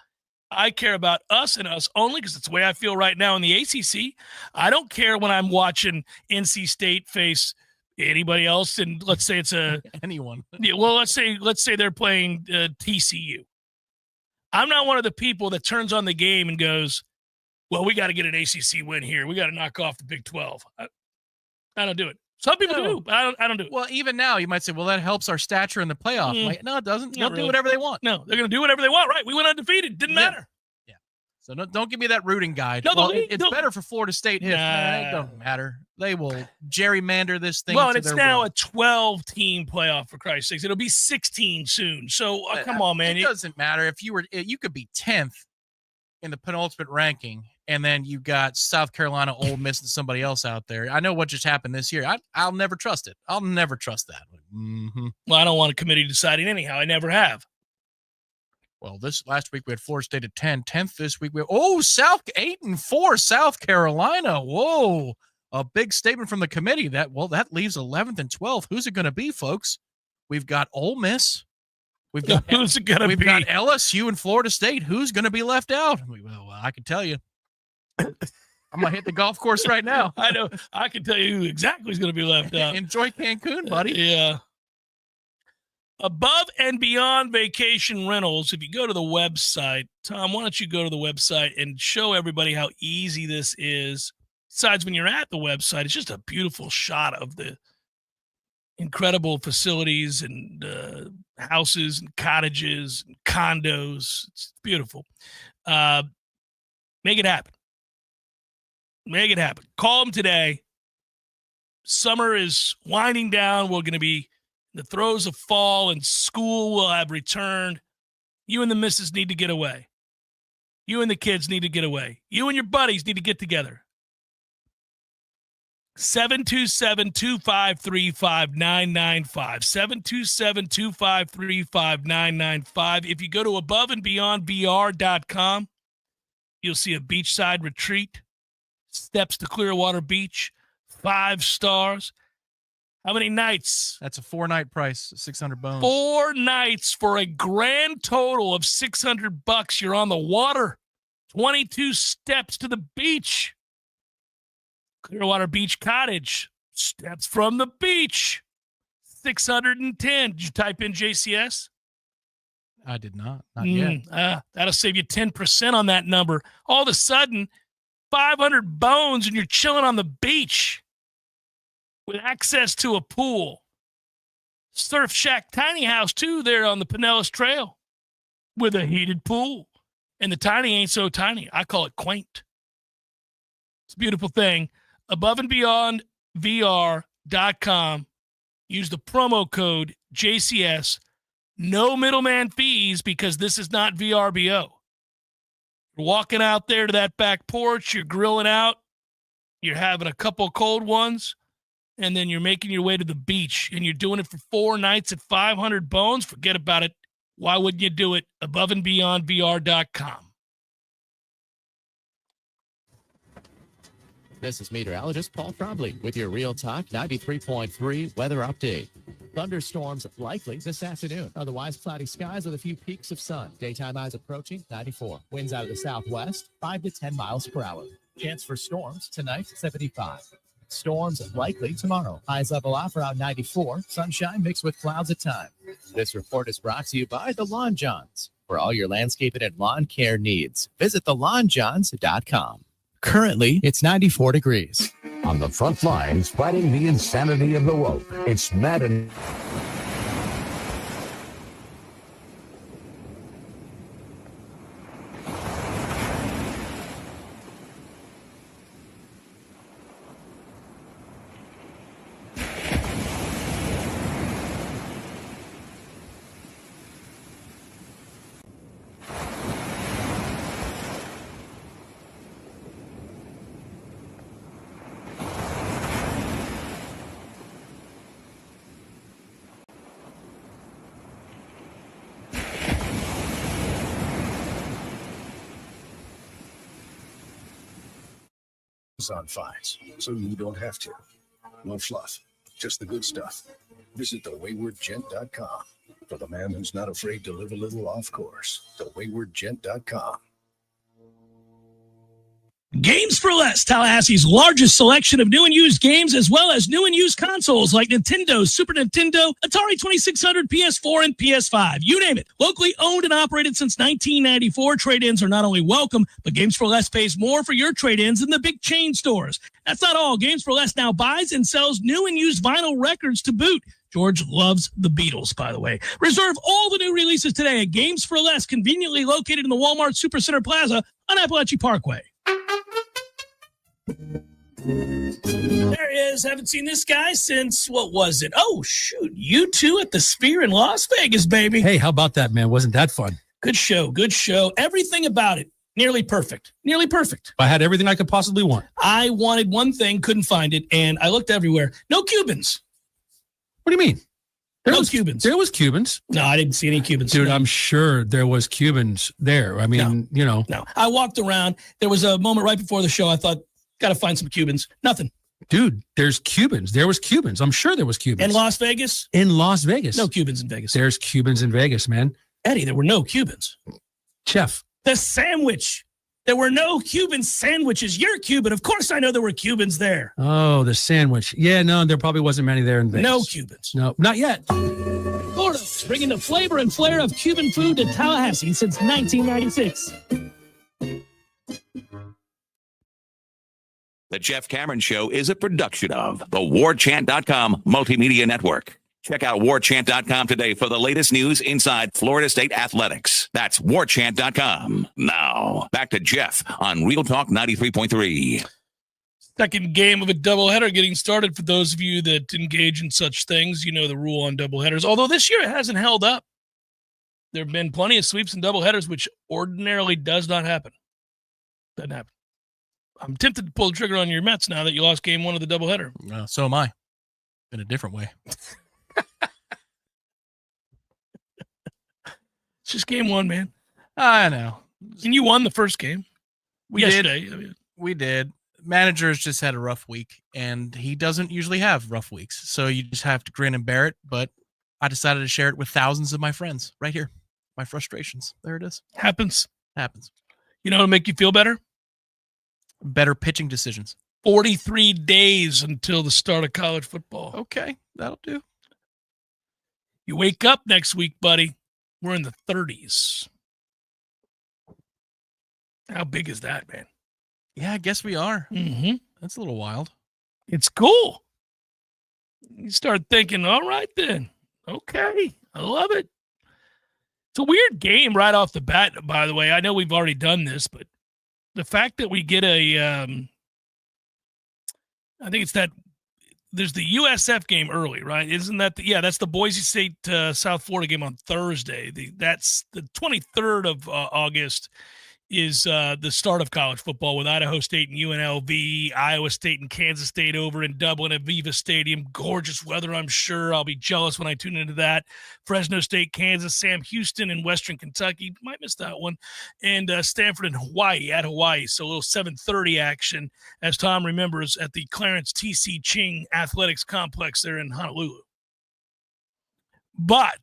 I care about us and us only because it's the way I feel right now in the ACC. I don't care when I'm watching NC State face anybody else, and let's say it's anyone. Yeah, well, let's say they're playing TCU. I'm not one of the people that turns on the game and goes, well, we got to get an ACC win here. We got to knock off the Big 12. I don't do it. Some people do, but I don't do it. Well, even now, you might say, well, that helps our stature in the playoff. Like, no, it doesn't. They'll do really. whatever they want. No, they're going to do whatever they want, right? We went undefeated. Didn't matter. Yeah. So don't give me that rooting guide. No, well, it's better for Florida State. It don't matter. They will gerrymander this thing. Well, and it's now a 12-team playoff, for Christ's sakes. It'll be 16 soon. So, come on, man. It doesn't matter. If you could be 10th in the penultimate ranking, and then you got South Carolina, Ole Miss, and somebody else out there. I know what just happened this year. I'll never trust it. I'll never trust that. Mm-hmm. Well, I don't want a committee deciding anyhow. I never have. Well, this last week we had Florida State at 10. 10th this week. 8-4 South Carolina. Whoa. A big statement from the committee that leaves 11th and 12th. Who's it going to be, folks? We've got Ole Miss. We've got who's it going to be? We've got LSU and Florida State. Who's going to be left out? Well, I can tell you. I'm going to hit the golf course right now. I know. I can tell you who exactly is going to be left out. Enjoy Cancun, buddy. Yeah. Above and Beyond Vacation Rentals, if you go to the website, Tom, why don't you go to the website and show everybody how easy this is? Besides, when you're at the website, it's just a beautiful shot of the incredible facilities and houses and cottages and condos. It's beautiful. Make it happen. Make it happen. Call them today. Summer is winding down. We're going to be in the throes of fall, and school will have returned. You and the missus need to get away. You and the kids need to get away. You and your buddies need to get together. 727-253-5995. 727-253-5995. If you go to aboveandbeyondvr.com, you'll see a beachside retreat, steps to Clearwater Beach, 5 stars. How many nights? That's a 4-night price, 600 bones. 4 nights for a grand total of $600. You're on the water. 22 steps to the beach. Clearwater Beach Cottage. Steps from the beach. 610. Did you type in JCS? I did not. Not yet. That'll save you 10% on that number. All of a sudden, 500 bones and you're chilling on the beach with access to a pool. Surf Shack tiny house, too, there on the Pinellas Trail with a heated pool. And the tiny ain't so tiny. I call it quaint. It's a beautiful thing. aboveandbeyondvr.com. Use the promo code JCS. No middleman fees because this is not VRBO. You're walking out there to that back porch. You're grilling out. you're having a couple cold ones, and then you're making your way to the beach, and you're doing it for 4 nights at 500 bones, forget about it. Why wouldn't you do it? AboveandBeyondVR.com. This is meteorologist Paul Trombley with your Real Talk 93.3 weather update. Thunderstorms likely this afternoon. Otherwise, cloudy skies with a few peaks of sun. Daytime highs approaching 94. Winds out of the southwest, 5 to 10 miles per hour. Chance for storms tonight, 75. Storms likely tomorrow. Highs level off around 94. Sunshine mixed with clouds at times. This report is brought to you by the Lawn Johns. For all your landscaping and lawn care needs, visit thelawnjohns.com. Currently, it's 94 degrees. On the front lines, fighting the insanity of the woke, it's Madden. On fines, so you don't have to. No fluff, just the good stuff. Visit thewaywardgent.com for the man who's not afraid to live a little off course. Thewaywardgent.com. Games for Less, Tallahassee's largest selection of new and used games, as well as new and used consoles like Nintendo, Super Nintendo, Atari 2600, PS4, and PS5. You name it. Locally owned and operated since 1994, trade-ins are not only welcome, but Games for Less pays more for your trade-ins than the big chain stores. That's not all. Games for Less now buys and sells new and used vinyl records to boot. George loves the Beatles, by the way. Reserve all the new releases today at Games for Less, conveniently located in the Walmart Supercenter Plaza on Appalachia Parkway. There he is. Haven't seen this guy since, what was it? Oh, shoot. U2 at the Sphere in Las Vegas, baby. Hey, how about that, man? Wasn't that fun? Good show. Good show. Everything about it. Nearly perfect. Nearly perfect. I had everything I could possibly want. I wanted one thing, couldn't find it, and I looked everywhere. No Cubans. What do you mean? There was Cubans. There was Cubans. No, I didn't see any Cubans. Dude, I'm sure there was Cubans there. I mean, you know. No. I walked around. There was a moment right before the show. I thought, got to find some Cubans. Nothing. Dude, there's Cubans. There was Cubans. I'm sure there was Cubans. In Las Vegas? In Las Vegas. No Cubans in Vegas. There's Cubans in Vegas, man. Eddie, there were no Cubans. Chef. The sandwich. There were no Cuban sandwiches. You're Cuban. Of course I know there were Cubans there. Oh, the sandwich. Yeah, no, there probably wasn't many there in Vegas. No Cubans. No, not yet. Florida, bringing the flavor and flair of Cuban food to Tallahassee since 1996. The Jeff Cameron Show is a production of the Warchant.com Multimedia Network. Check out Warchant.com today for the latest news inside Florida State athletics. That's Warchant.com. Now, back to Jeff on Real Talk 93.3. Second game of a doubleheader getting started for those of you that engage in such things. You know the rule on doubleheaders. Although this year it hasn't held up. There have been plenty of sweeps and doubleheaders, which ordinarily does not happen. Doesn't happen. I'm tempted to pull the trigger on your Mets now that you lost game one of the doubleheader. So am I. In a different way. It's just game one, man. I know. And you won the first game. We yesterday. did. I mean, we did. Manager's just had a rough week, and he doesn't usually have rough weeks. So you just have to grin and bear it. But I decided to share it with thousands of my friends right here. My frustrations. There it is. Happens. You know what will make you feel better? Better pitching decisions. 43 days until the start of college football. Okay, that'll do. You wake up next week, buddy. We're in the 30s. How big is that, man? Yeah, I guess we are. Mm-hmm. That's a little wild. It's cool. You start thinking, all right then. Okay, I love it. It's a weird game right off the bat, by the way. I know we've already done this, but the fact that we get I think it's that there's the USF game early, right? Isn't that that's the Boise State South Florida game on Thursday. That's the 23rd of August is the start of college football with Idaho State and UNLV, Iowa State and Kansas State over in Dublin at Viva Stadium. Gorgeous weather, I'm sure. I'll be jealous when I tune into that. Fresno State, Kansas, Sam Houston in Western Kentucky. Might miss that one. And Stanford and Hawaii at Hawaii. So a little 7:30 action, as Tom remembers, at the Clarence T.C. Ching Athletics Complex there in Honolulu. But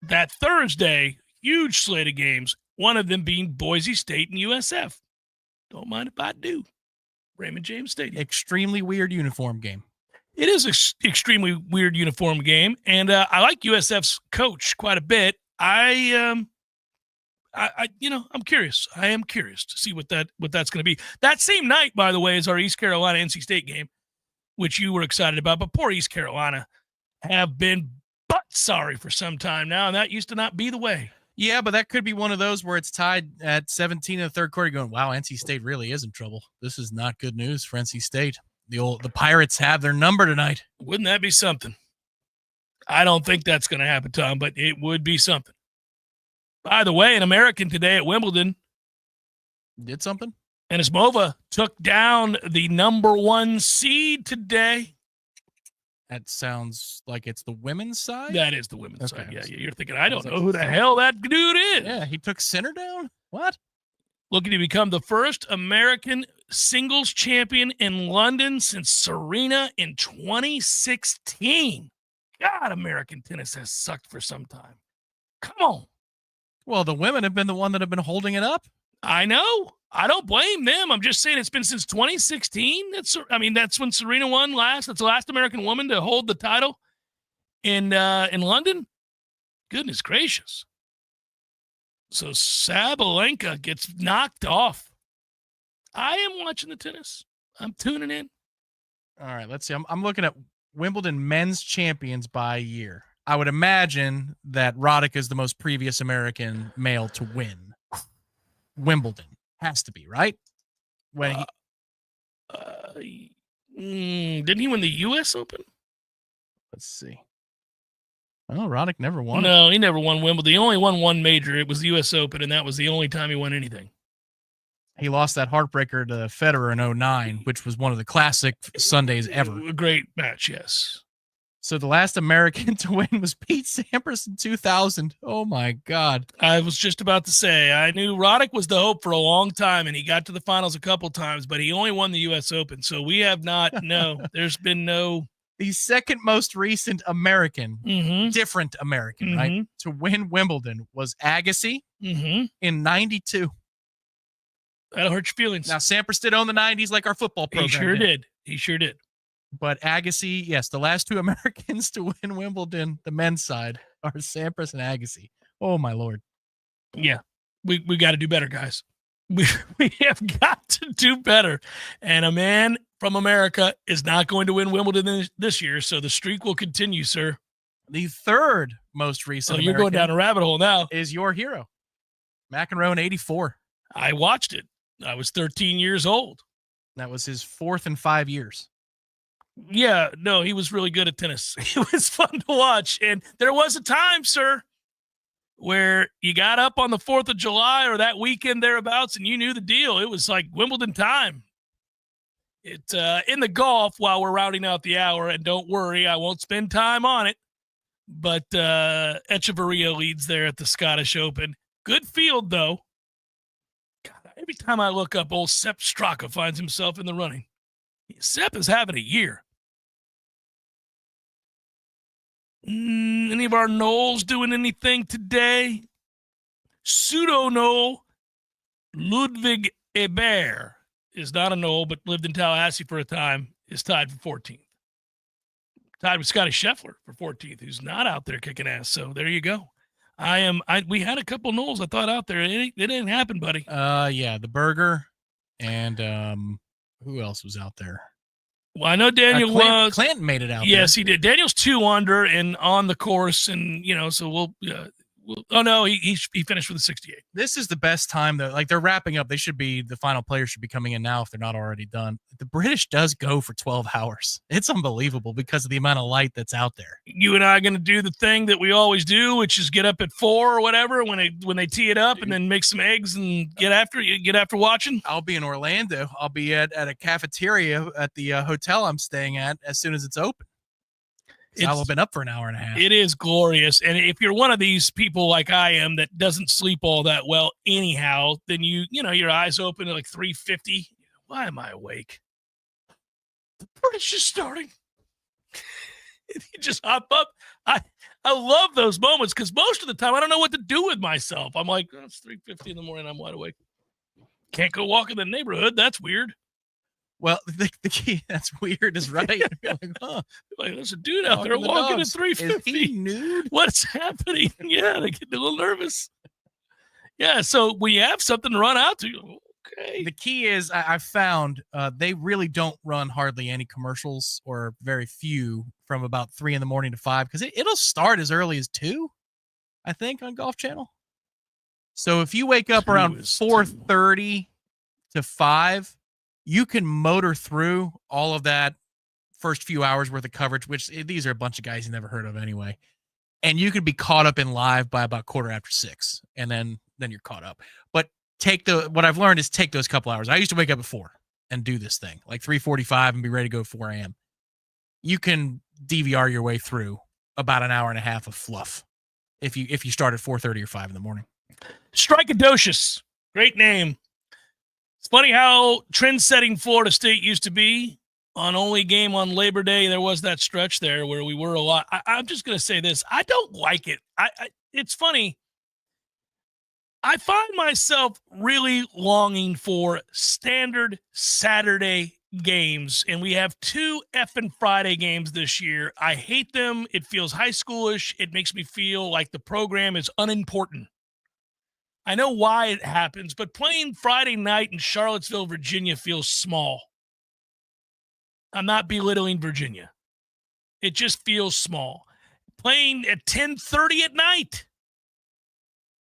that Thursday, huge slate of games, one of them being Boise State and USF. Don't mind if I do. Raymond James Stadium. Extremely weird uniform game. It is an extremely weird uniform game, and I like USF's coach quite a bit. I'm curious. I am curious to see what that's going to be. That same night, by the way, is our East Carolina NC State game, which you were excited about. But poor East Carolina have been butt sorry for some time now, and that used to not be the way. Yeah, but that could be one of those where it's tied at 17 in the third quarter going, wow, NC State really is in trouble. This is not good news for NC State. The Pirates have their number tonight. Wouldn't that be something? I don't think that's going to happen, Tom, but it would be something. By the way, an American today at Wimbledon did something. Anisimova took down the number 1 seed today. That sounds like it's the women's side? That is the women's side. Yeah, you're thinking, I don't know who the hell that dude is. Yeah, he took Sinner down? What? Looking to become the first American singles champion in London since Serena in 2016. God, American tennis has sucked for some time. Come on. Well, the women have been the one that have been holding it up. I know. I don't blame them. I'm just saying it's been since 2016. That's when Serena won last. That's the last American woman to hold the title in London. Goodness gracious. So Sabalenka gets knocked off. I am watching the tennis. I'm tuning in. All right, let's see. I'm looking at Wimbledon men's champions by year. I would imagine that Roddick is the most previous American male to win Wimbledon. Has to be, right? When didn't he win the U.S. Open? Let's see. Oh, Roddick never won. No, he never won Wimbledon. He only won one major. It was the U.S. Open, and that was the only time he won anything. He lost that heartbreaker to Federer in 2009, which was one of the classic Sundays ever. A great match, yes. So the last American to win was Pete Sampras in 2000. Oh, my God. I was just about to say, I knew Roddick was the hope for a long time, and he got to the finals a couple times, but he only won the U.S. Open. So we have not, there's been no. The second most recent American, different American, right, to win Wimbledon was Agassi in 92. That'll hurt your feelings. Now, Sampras did own the 90s like our football program. He sure did. But Agassi, yes, the last two Americans to win Wimbledon, the men's side, are Sampras and Agassi. Oh, my Lord. Yeah, we got to do better, guys. We have got to do better. And a man from America is not going to win Wimbledon this year, so the streak will continue, sir. The third most recent you're going down a rabbit hole now. Is your hero, McEnroe in 84. I watched it. I was 13 years old. That was his fourth in 5 years. Yeah, no, he was really good at tennis. It was fun to watch. And there was a time, sir, where you got up on the 4th of July or that weekend thereabouts and you knew the deal. It was like Wimbledon time. It's in the golf while we're rounding out the hour. And don't worry, I won't spend time on it. But Echeverria leads there at the Scottish Open. Good field, though. God, every time I look up, old Sepp Straka finds himself in the running. Sepp is having a year. Any of our Knowles doing anything today? Pseudo-Knoll Ludwig Ebert is not a Knoll, but lived in Tallahassee for a time, is tied for 14th. Tied with Scotty Scheffler for 14th, who's not out there kicking ass. So there you go. We had a couple Knowles I thought out there. It didn't happen, buddy. Yeah, the Burger and who else was out there? Well, I know Daniel Clanton made it out. Yes, he did. Daniel's 2 under and on the course, and so Oh no, he finished with a 68. This is the best time though. Like they're wrapping up. The final players should be coming in now if they're not already done. The British does go for 12 hours. It's unbelievable because of the amount of light that's out there. You and I are going to do the thing that we always do, which is get up at 4 or whatever when they tee it up, and then make some eggs and get after watching. I'll be in Orlando. I'll be at a cafeteria at the hotel I'm staying at as soon as it's open. I'll have been up for an hour and a half. It is glorious. And if you're one of these people like I am that doesn't sleep all that well anyhow, then you know, your eyes open at like 3:50. Why am I awake? The British is starting. You just hop up. I love those moments because most of the time I don't know what to do with myself. I'm like, oh, it's 3:50 in the morning. I'm wide awake. Can't go walk in the neighborhood. That's weird. Well, the key that's weird is right. Like, there's a dude out there walking at 3:50. Is he nude? What's happening? Yeah, they get a little nervous. Yeah, so when you have something to run out to, okay. The key is I found they really don't run hardly any commercials or very few from about 3 in the morning to 5 because it'll start as early as 2, I think, on Golf Channel. So if you wake up around 4:30 to 5, you can motor through all of that first few hours worth of coverage, which these are a bunch of guys you never heard of anyway. And you can be caught up in live by about 6:15, and then you're caught up. But what I've learned is take those couple hours. I used to wake up at 4 and do this thing, like 3:45 and be ready to go 4 a.m. You can DVR your way through about an hour and a half of fluff if you start at 4:30 or 5 in the morning. Strikeadocious. Great name. It's funny how trend-setting Florida State used to be. On only game on Labor Day, there was that stretch there where we were a lot. I'm just going to say this. I don't like it. It's funny. I find myself really longing for standard Saturday games, and we have 2 effing Friday games this year. I hate them. It feels high schoolish. It makes me feel like the program is unimportant. I know why it happens, but playing Friday night in Charlottesville, Virginia feels small. I'm not belittling Virginia. It just feels small. Playing at 10:30 at night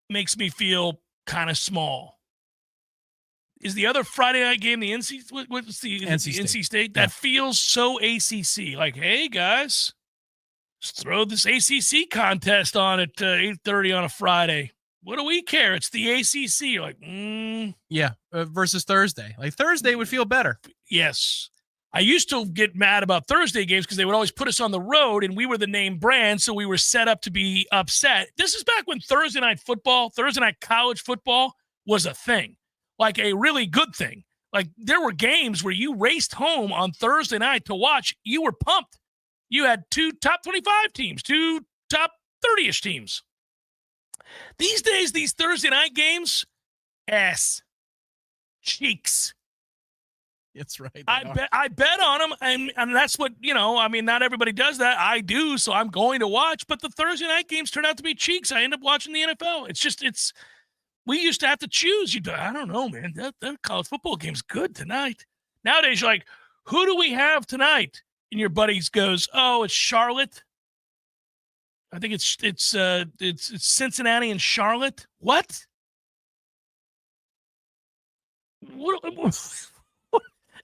makes me feel kind of small. Is the other Friday night game the what's the NC State? That feels so ACC. Like, hey, guys, let's throw this ACC contest on at 8:30 on a Friday. What do we care? It's the ACC. You're like, Yeah, versus Thursday. Like Thursday would feel better. Yes. I used to get mad about Thursday games because they would always put us on the road and we were the name brand, so we were set up to be upset. This is back when Thursday night college football was a thing, like a really good thing. Like there were games where you raced home on Thursday night to watch. You were pumped. You had 2 top 25 teams, 2 top 30-ish teams. These days, these Thursday night games, cheeks. It's right. I bet on them, and that's what, not everybody does that. I do, so I'm going to watch. But the Thursday night games turn out to be cheeks. I end up watching the NFL. We used to have to choose. I don't know, man. That college football game's good tonight. Nowadays, you're like, who do we have tonight? And your buddies goes, oh, it's Charlotte. I think it's Cincinnati and Charlotte. What?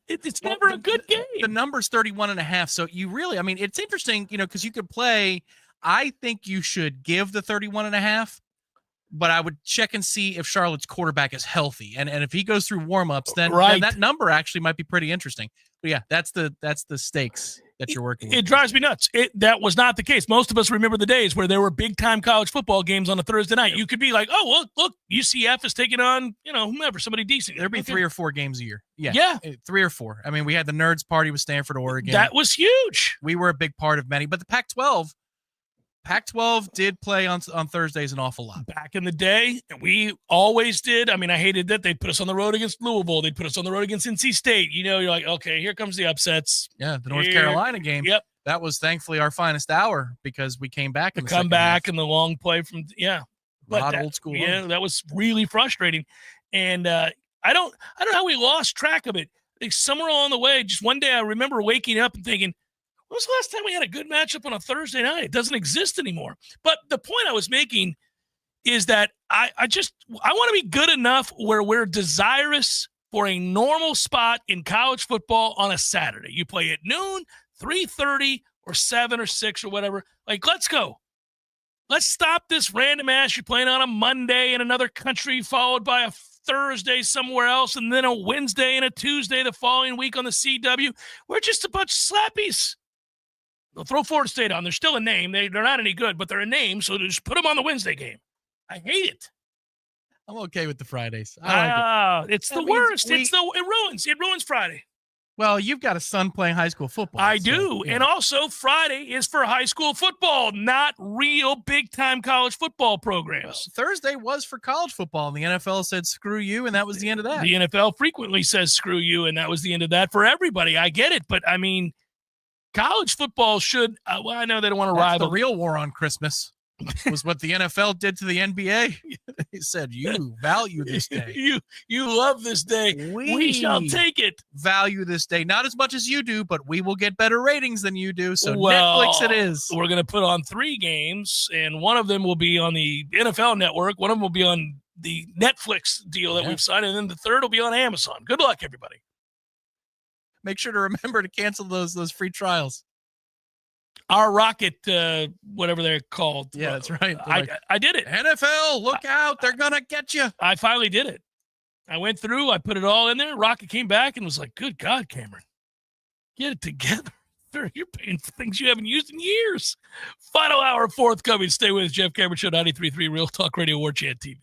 It's never a good game. The number's 31.5. So you really, it's interesting, because you could play. I think you should give the 31.5, but I would check and see if Charlotte's quarterback is healthy. And if he goes through warmups, then that number actually might be pretty interesting. But yeah, that's the stakes that you're working with. It drives me nuts. That was not the case. Most of us remember the days where there were big-time college football games on a Thursday night. You could be like, oh, well, look, UCF is taking on, whomever, somebody decent. There'd be 3 or 4 games a year. Yeah. 3 or 4. We had the Nerds Party with Stanford, Oregon. That was huge. We were a big part of many. But the Pac-12 did play on Thursdays an awful lot. Back in the day, we always did. I hated that. They'd put us on the road against Louisville. They'd put us on the road against NC State. You're like, okay, here comes the upsets. Yeah, the North Carolina game. Yep. That was thankfully our finest hour because we came back in the come back and the long play from old school. Yeah, that was really frustrating. And I don't know how we lost track of it. I think somewhere along the way, just one day I remember waking up and thinking, when was the last time we had a good matchup on a Thursday night? It doesn't exist anymore. But the point I was making is that I want to be good enough where we're desirous for a normal spot in college football on a Saturday. You play at noon, 3:30, or 7 or 6 or whatever. Like, let's go. Let's stop this random ass. You're playing on a Monday in another country, followed by a Thursday somewhere else, and then a Wednesday and a Tuesday the following week on the CW. We're just a bunch of slappies. They'll throw Florida State on. They're still a name. They're not any good, but they're a name, so just put them on the Wednesday game. I hate it. I'm okay with the Fridays. I like it. It's the worst. It ruins Friday. Well, you've got a son playing high school football. I do. Yeah. And also Friday is for high school football, not real big-time college football programs. Well, Thursday was for college football, and the NFL said screw you, and that was the end of that. The NFL frequently says screw you, and that was the end of that for everybody. I get it, but, I mean, college football should well, I know they don't want to rival. The real war on Christmas was what the NFL did to the NBA. They said, you value this day. You love this day. We shall take it. Value this day. Not as much as you do, but we will get better ratings than you do. So Netflix it is. We're going to put on 3 games, and one of them will be on the NFL network. One of them will be on the Netflix deal that we've signed, and then the third will be on Amazon. Good luck, everybody. Make sure to remember to cancel those free trials. Our Rocket, whatever they're called. Yeah, that's right. I did it. NFL, look out. They're going to get you. I finally did it. I went through. I put it all in there. Rocket came back and was like, good God, Cameron, get it together. You're paying for things you haven't used in years. Final hour forthcoming. Stay with us. Jeff Cameron Show, 93.3 Real Talk Radio, Warchant TV.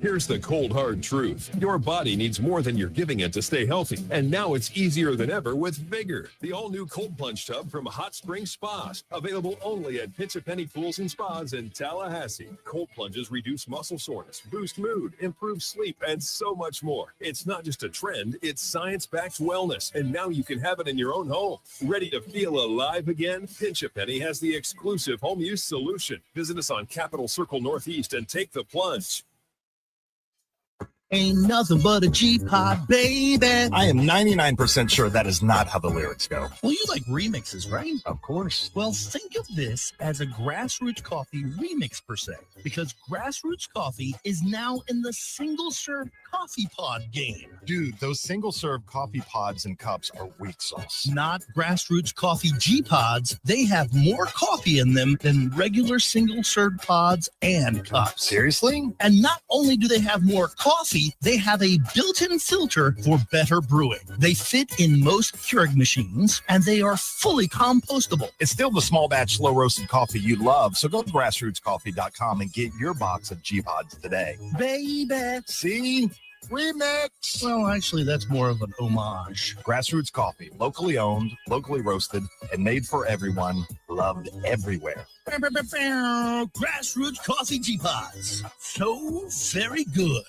Here's the cold, hard truth. Your body needs more than you're giving it to stay healthy. And now it's easier than ever with Vigor, the all-new cold plunge tub from Hot Spring Spas. Available only at Pinch a Penny Pools and Spas in Tallahassee. Cold plunges reduce muscle soreness, boost mood, improve sleep, and so much more. It's not just a trend, it's science-backed wellness. And now you can have it in your own home. Ready to feel alive again? Pinch a Penny has the exclusive home use solution. Visit us on Capitol Circle Northeast and take the plunge. Ain't nothing but a G-pop, baby. I am 99% sure that is not how the lyrics go. Well, you like remixes, right? Of course. Well, think of this as a Grassroots Coffee remix per se, because Grassroots Coffee is now in the single-serve coffee pod game. Dude, those single-serve coffee pods and cups are weak sauce. Not Grassroots Coffee G-Pods. They have more coffee in them than regular single-serve pods and cups. Seriously? And not only do they have more coffee, they have a built-in filter for better brewing. They fit in most Keurig machines, and they are fully compostable. It's still the small batch, slow roasted coffee you love, so go to grassrootscoffee.com and get your box of G-Pods today. Baby. See? Remix. Well, actually, that's more of an homage. Grassroots Coffee, locally owned, locally roasted, and made for everyone, loved everywhere. Grassroots Coffee G-Pods. So very good.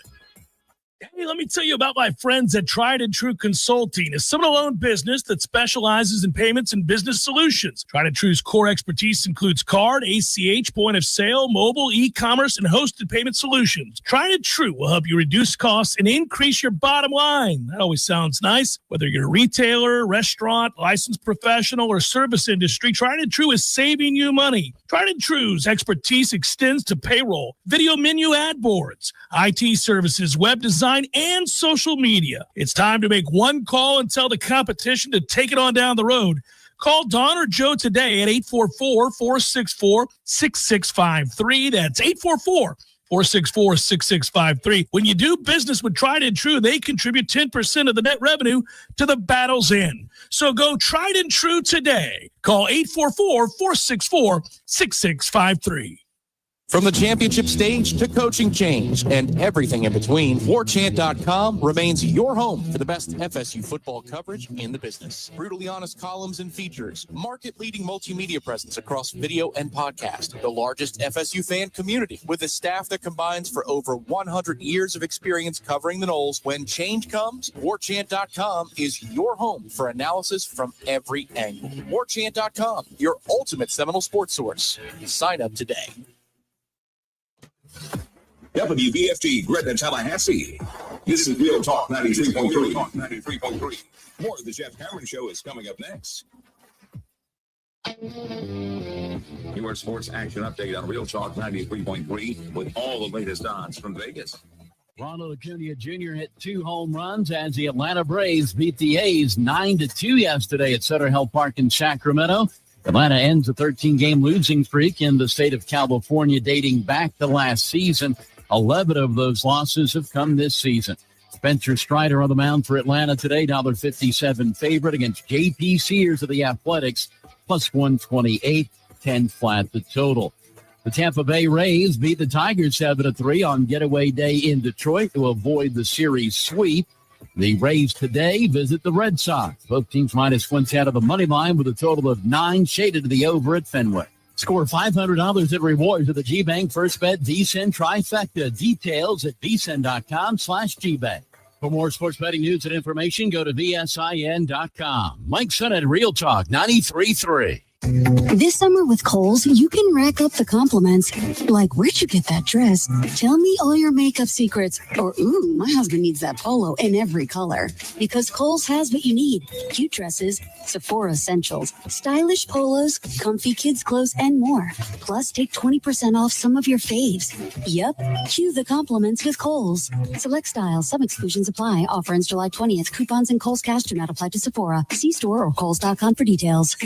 Hey, let me tell you about my friends at Tried and True Consulting, a Seminole-owned business that specializes in payments and business solutions. Tried and True's core expertise includes card, ACH, point of sale, mobile, e-commerce, and hosted payment solutions. Tried and True will help you reduce costs and increase your bottom line. That always sounds nice. Whether you're a retailer, restaurant, licensed professional, or service industry, Tried and True is saving you money. Tried and True's expertise extends to payroll, video menu ad boards, IT services, web design, and social media. It's time to make one call and tell the competition to take it on down the road. Call Don or Joe today at 844-464-6653. That's 844-464-6653. When you do business with Tried and True, they contribute 10% of the net revenue to the battle's end. So go Tried and True today. Call 844-464-6653. From the championship stage to coaching change and everything in between, Warchant.com remains your home for the best FSU football coverage in the business. Brutally honest columns and features, market-leading multimedia presence across video and podcast, the largest FSU fan community with a staff that combines for over 100 years of experience covering the Noles. When change comes, Warchant.com is your home for analysis from every angle. Warchant.com, your ultimate Seminole sports source. Sign up today. WBFT Gretna, Tallahassee. This is Real Talk 93.3. More of the Jeff Cameron Show is coming up next. Your sports action update on Real Talk 93.3 with all the latest odds from Vegas. Ronald Acuna Jr. hit 2 home runs as the Atlanta Braves beat the A's 9-2 yesterday at Sutter Health Park in Sacramento. Atlanta ends a 13-game losing streak in the state of California dating back to last season. 11 of those losses have come this season. Spencer Strider on the mound for Atlanta today, $1.57 favorite against J.P. Sears of the Athletics, plus 128, 10 flat the total. The Tampa Bay Rays beat the Tigers 7-3 on getaway day in Detroit to avoid the series sweep. The Rays today visit the Red Sox. Both teams minus 110 of the money line with a total of 9 shaded to the over at Fenway. Score $500 in rewards at the G-Bank First Bet VSiN Trifecta. Details at vsin.com/GBank. For more sports betting news and information, go to vsin.com. Mike Son at Real Talk 93.3. This summer with Kohl's, you can rack up the compliments. Like, where'd you get that dress? Tell me all your makeup secrets. Or, ooh, my husband needs that polo in every color. Because Kohl's has what you need. Cute dresses, Sephora essentials, stylish polos, comfy kids clothes, and more. Plus, take 20% off some of your faves. Yep, cue the compliments with Kohl's. Select styles, some exclusions apply. Offer ends July 20th. Coupons and Kohl's Cash do not apply to Sephora. See store or kohls.com for details.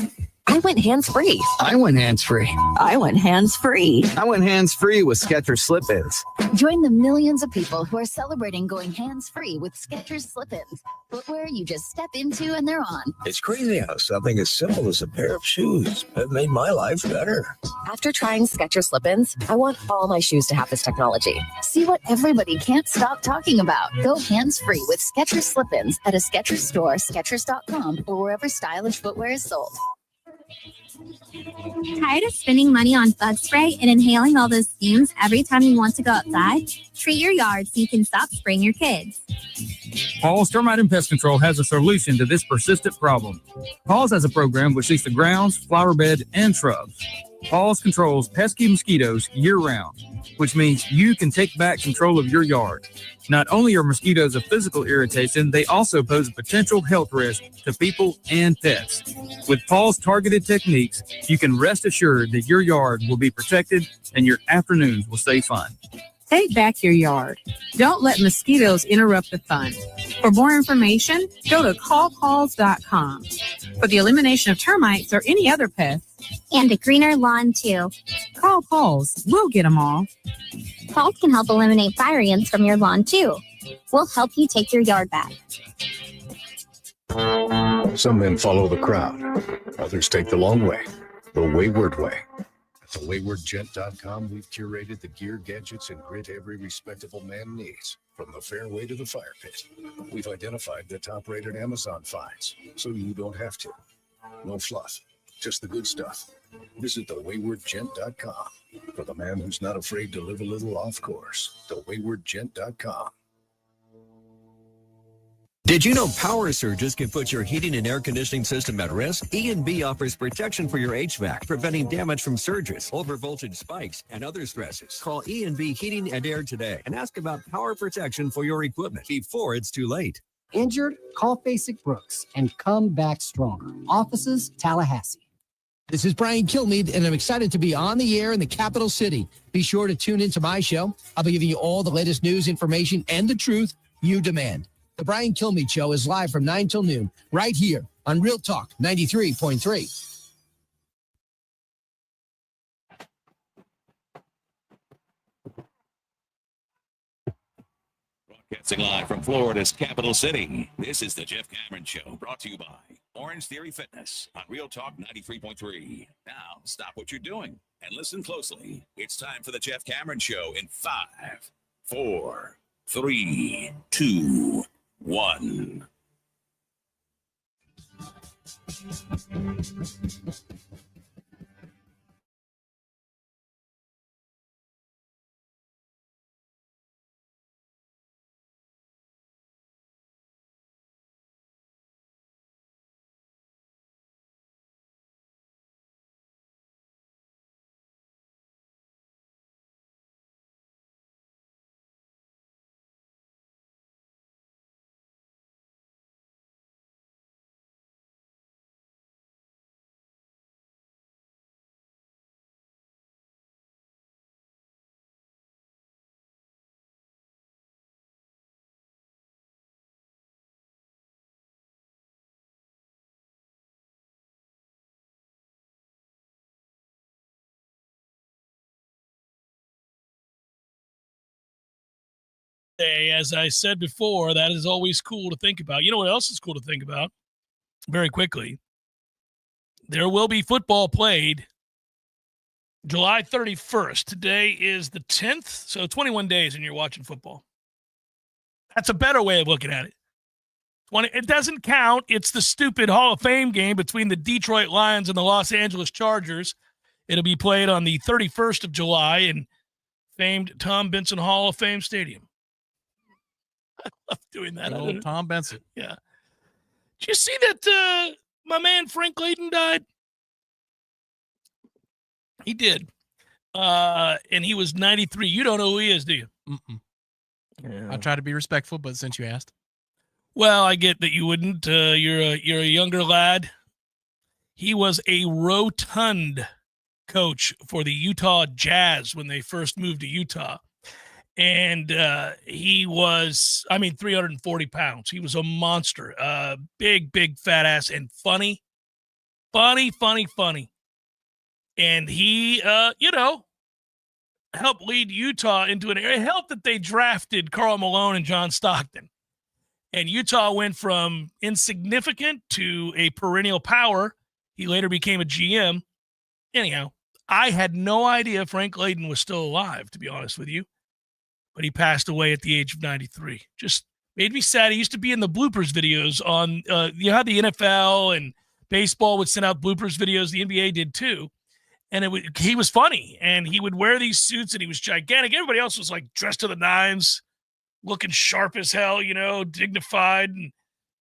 I went hands-free. I went hands-free. I went hands-free. I went hands-free with Skechers Slip-ins. Join the millions of people who are celebrating going hands-free with Skechers Slip-ins. Footwear you just step into and they're on. It's crazy how something as simple as a pair of shoes have made my life better. After trying Skechers Slip-ins, I want all my shoes to have this technology. See what everybody can't stop talking about. Go hands-free with Skechers Slip-ins at a Skechers store, Skechers.com, or wherever stylish footwear is sold. Tired of spending money on bug spray and inhaling all those fumes every time you want to go outside? Treat your yard so you can stop spraying your kids. Paul's Termite and Pest Control has a solution to this persistent problem. Paul's has a program which seeks the grounds, flower bed, and shrubs. Paul's controls pesky mosquitoes year-round, which means you can take back control of your yard. Not only are mosquitoes a physical irritation, they also pose a potential health risk to people and pets. With Paul's targeted techniques, you can rest assured that your yard will be protected and your afternoons will stay fun. Take back your yard. Don't let mosquitoes interrupt the fun. For more information, go to callpauls.com. For the elimination of termites or any other pests. And a greener lawn, too. Call Pauls. We'll get them all. Pauls can help eliminate fire ants from your lawn, too. We'll help you take your yard back. Some men follow the crowd. Others take the long way, the wayward way. At thewaywardgent.com, we've curated the gear, gadgets, and grit every respectable man needs. From the fairway to the fire pit, we've identified the top-rated Amazon finds, so you don't have to. No fluff, just the good stuff. Visit thewaywardgent.com for the man who's not afraid to live a little off course. Thewaywardgent.com. Did you know power surges can put your heating and air conditioning system at risk? E&B offers protection for your HVAC, preventing damage from surges, overvoltage spikes, and other stresses. Call E&B Heating and Air today and ask about power protection for your equipment before it's too late. Injured? Call Basic Brooks and come back stronger. Offices, Tallahassee. This is Brian Kilmeade, and I'm excited to be on the air in the capital city. Be sure to tune into my show. I'll be giving you all the latest news, information, and the truth you demand. The Brian Kilmeade Show is live from 9 till noon, right here on Real Talk 93.3. Broadcasting live from Florida's capital city, this is the Jeff Cameron Show, brought to you by Orange Theory Fitness on Real Talk 93.3. Now, stop what you're doing and listen closely. It's time for the Jeff Cameron Show in 5, 4, 3, 2, 1. As I said before, that is always cool to think about. You know what else is cool to think about? Very quickly, there will be football played July 31st. Today is the 10th, so 21 days and you're watching football. That's a better way of looking at it. It doesn't count. It's the stupid Hall of Fame game between the Detroit Lions and the Los Angeles Chargers. It'll be played on the 31st of July in famed Tom Benson Hall of Fame Stadium. I love doing that. Old Tom Benson. Yeah. Did you see that my man Frank Layden died? He did. And he was 93. You don't know who he is, do you? Mm-mm. Yeah. I try to be respectful, but since you asked. Well, I get that you wouldn't. You're a younger lad. He was a rotund coach for the Utah Jazz when they first moved to Utah. And he was, 340 pounds. He was a monster. Big, fat ass and funny. Funny. And he, helped lead Utah into an area. It helped that they drafted Karl Malone and John Stockton. And Utah went from insignificant to a perennial power. He later became a GM. Anyhow, I had no idea Frank Layden was still alive, to be honest with you. But he passed away at the age of 93. Just made me sad. He used to be in the bloopers videos on, how the NFL and baseball would send out bloopers videos. The NBA did too. And he was funny. And he would wear these suits and he was gigantic. Everybody else was like dressed to the nines, looking sharp as hell, dignified. And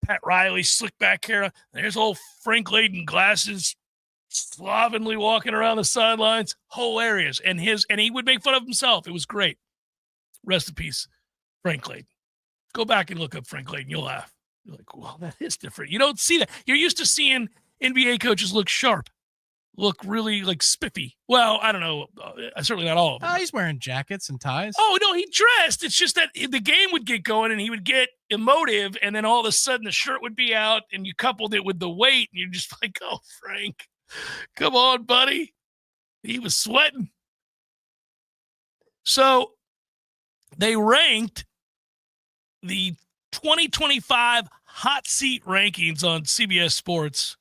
Pat Riley, slick back hair. There's old Frank Layden, glasses, slovenly walking around the sidelines. Hilarious. And he would make fun of himself. It was great. Rest in peace, Frank Layden. Go back and look up Frank Layden. You'll laugh. You're like, well, that is different. You don't see that. You're used to seeing NBA coaches look sharp, look really like spiffy. Well, I don't know. Certainly not all of them. He's wearing jackets and ties. Oh, no, he dressed. It's just that the game would get going and he would get emotive, and then all of a sudden the shirt would be out, and you coupled it with the weight, and you're just like, oh, Frank, come on, buddy. He was sweating. So they ranked the 2025 hot seat rankings on CBS Sports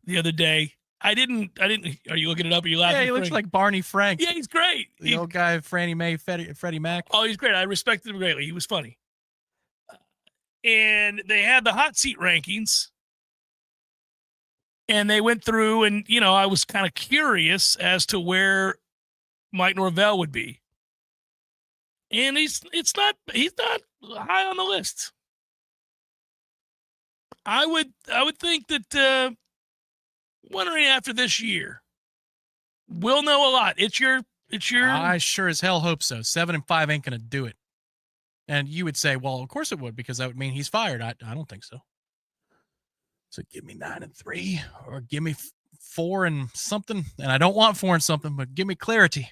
the other day. I didn't. Are you looking it up? Are you laughing? Yeah, he looks like Barney Frank. Yeah, he's great. The old guy, Franny Mae, Freddie Mac. Oh, he's great. I respected him greatly. He was funny. And they had the hot seat rankings. And they went through, and, I was kind of curious as to where Mike Norvell would be. And he's not high on the list. I would think that wondering after this year, we'll know a lot. It's your. I sure as hell hope so. 7-5 ain't gonna do it. And you would say, well, of course it would, because that would mean he's fired. I don't think so. So give me 9-3, or give me 4 and something. And I don't want 4 and something, but give me clarity.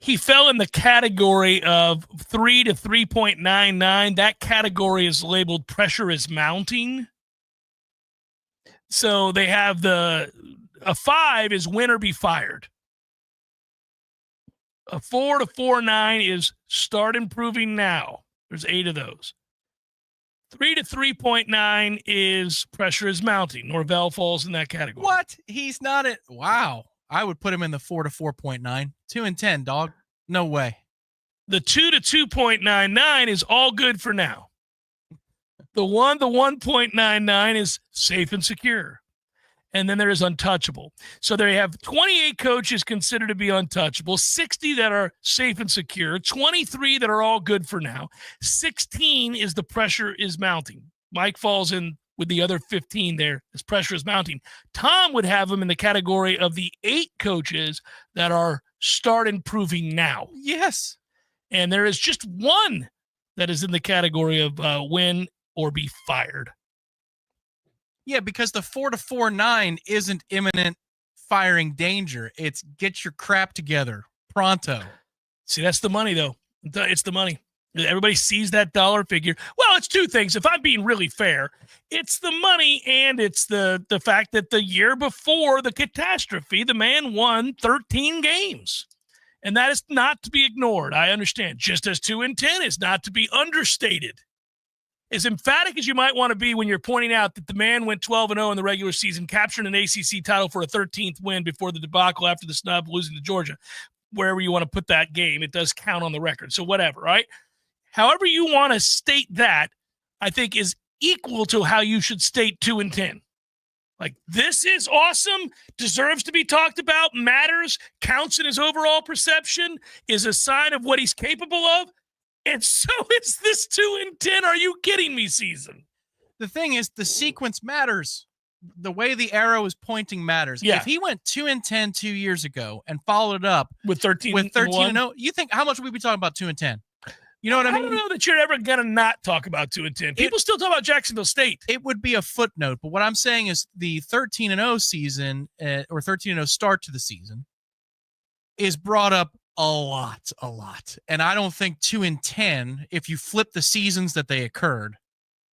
He fell in the category of 3 to 3.99. That category is labeled pressure is mounting. So they have a 5 is win or be fired. A 4 to 4.9 is start improving now. There's 8 of those. 3 to 3.9 is pressure is mounting. Norvell falls in that category. What? He's not at. Wow. I would put him in the 4 to 4.9. 2 and 10, dog. No way. The 2 to 2.99 is all good for now. The 1.99 is safe and secure. And then there is untouchable. So they have 28 coaches considered to be untouchable, 60 that are safe and secure, 23 that are all good for now. 16 is the pressure is mounting. Mike falls in with the other 15 there as pressure is mounting. Tom would have him in the category of the 8 coaches that are start improving now. Yes. And there is just one that is in the category of win or be fired. Yeah, because the 4 to 4.9 isn't imminent firing danger. It's get your crap together pronto. See, that's the money, though. It's the money. Everybody sees that dollar figure. Well, it's two things. If I'm being really fair, it's the money and it's the fact that the year before the catastrophe, the man won 13 games. And that is not to be ignored. I understand. Just as 2 and 10 is not to be understated. As emphatic as you might want to be when you're pointing out that the man went 12-0 in the regular season, captured an ACC title for a 13th win before the debacle after the snub, losing to Georgia, wherever you want to put that game, it does count on the record. So whatever, right? However you want to state that, I think is equal to how you should state 2 and 10. Like, this is awesome, deserves to be talked about, matters, counts in his overall perception, is a sign of what he's capable of. And so it's this 2 and 10. Are you kidding me season? The thing is, the sequence matters. The way the arrow is pointing matters. Yeah. If he went 2 and 10 2 years ago and followed it up with 13 and 0, you think how much would we be talking about 2 and 10? You know what I mean? I don't know that you're ever going to not talk about 2 and 10. People still talk about Jacksonville State. It would be a footnote, but what I'm saying is the 13-0 season or 13-0 start to the season is brought up a lot. And I don't think 2 and 10, if you flip the seasons that they occurred,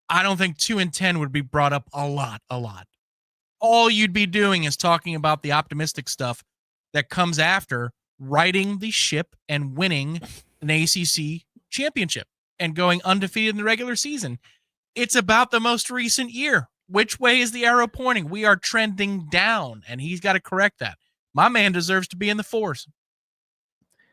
I don't think 2 and 10 would be brought up a lot. All you'd be doing is talking about the optimistic stuff that comes after righting the ship and winning an ACC championship and going undefeated in the regular season. It's about the most recent year. Which way is the arrow pointing? We are trending down, and he's got to correct that. My man deserves to be in the 4s.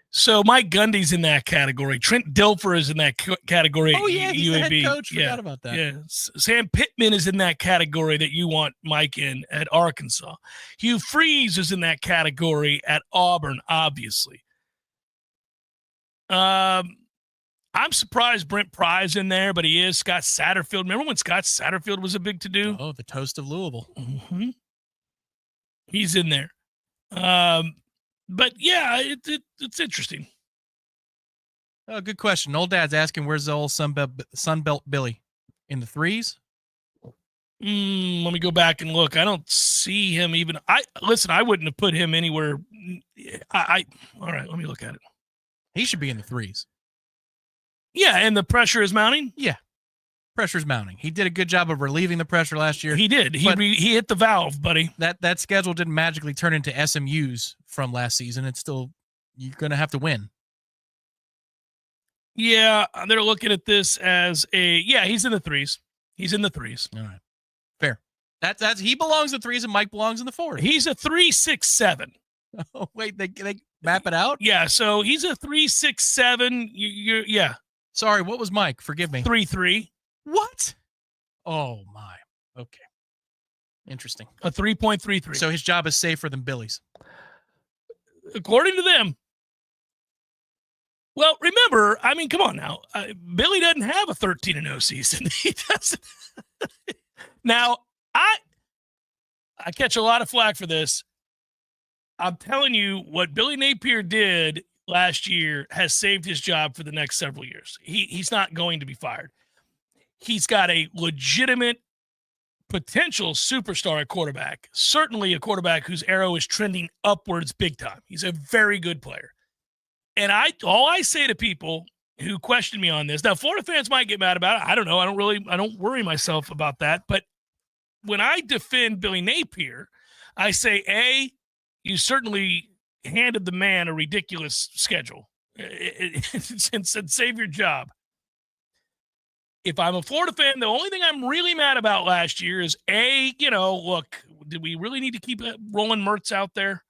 So Mike Gundy's in that category. Trent Dilfer is in that category. Oh, yeah, he's UAB. the head coach. Forgot about that. Yeah. Sam Pittman is in that category that you want Mike in at Arkansas. Hugh Freeze is in that category at Auburn, obviously. I'm surprised Brent Pry's in there, but he is. Scott Satterfield. Remember when Scott Satterfield was a big to-do? Oh, the toast of Louisville. Mm-hmm. He's in there. But yeah, it's interesting. Oh, good question. Old Dad's asking, where's the old Sunbelt Billy? In the 3s? Let me go back and look. I don't see him even. I wouldn't have put him anywhere. All right, let me look at it. He should be in the 3s. Yeah, and the pressure is mounting? Yeah. Pressure's mounting. He did a good job of relieving the pressure last year. He did. He hit the valve, buddy. That schedule didn't magically turn into SMU's from last season. It's still, you're going to have to win. Yeah, they're looking at this as he's in the 3s. He's in the 3s. All right. Fair. That's he belongs in 3s and Mike belongs in the 4s. He's a 3.67. Oh, wait, they map it out? Yeah, so he's a 3.67. Yeah. Sorry, what was Mike? Forgive me. 3.3. What? Oh, my. Okay. Interesting. A 3.33. So his job is safer than Billy's. According to them. Well, remember, I mean, come on now. Billy doesn't have a 13-0 season. He doesn't. Now, I catch a lot of flack for this. I'm telling you, what Billy Napier did last year has saved his job for the next several years. He's not going to be fired. He's got a legitimate potential superstar at quarterback, certainly a quarterback whose arrow is trending upwards big time. He's a very good player. And all I say to people who question me on this, now Florida fans might get mad about it. I don't know. I don't worry myself about that. But when I defend Billy Napier, I say, A, you certainly handed the man a ridiculous schedule and said, save your job. if I'm a Florida fan, the only thing I'm really mad about last year is look, did we really need to keep Roland Mertz out there?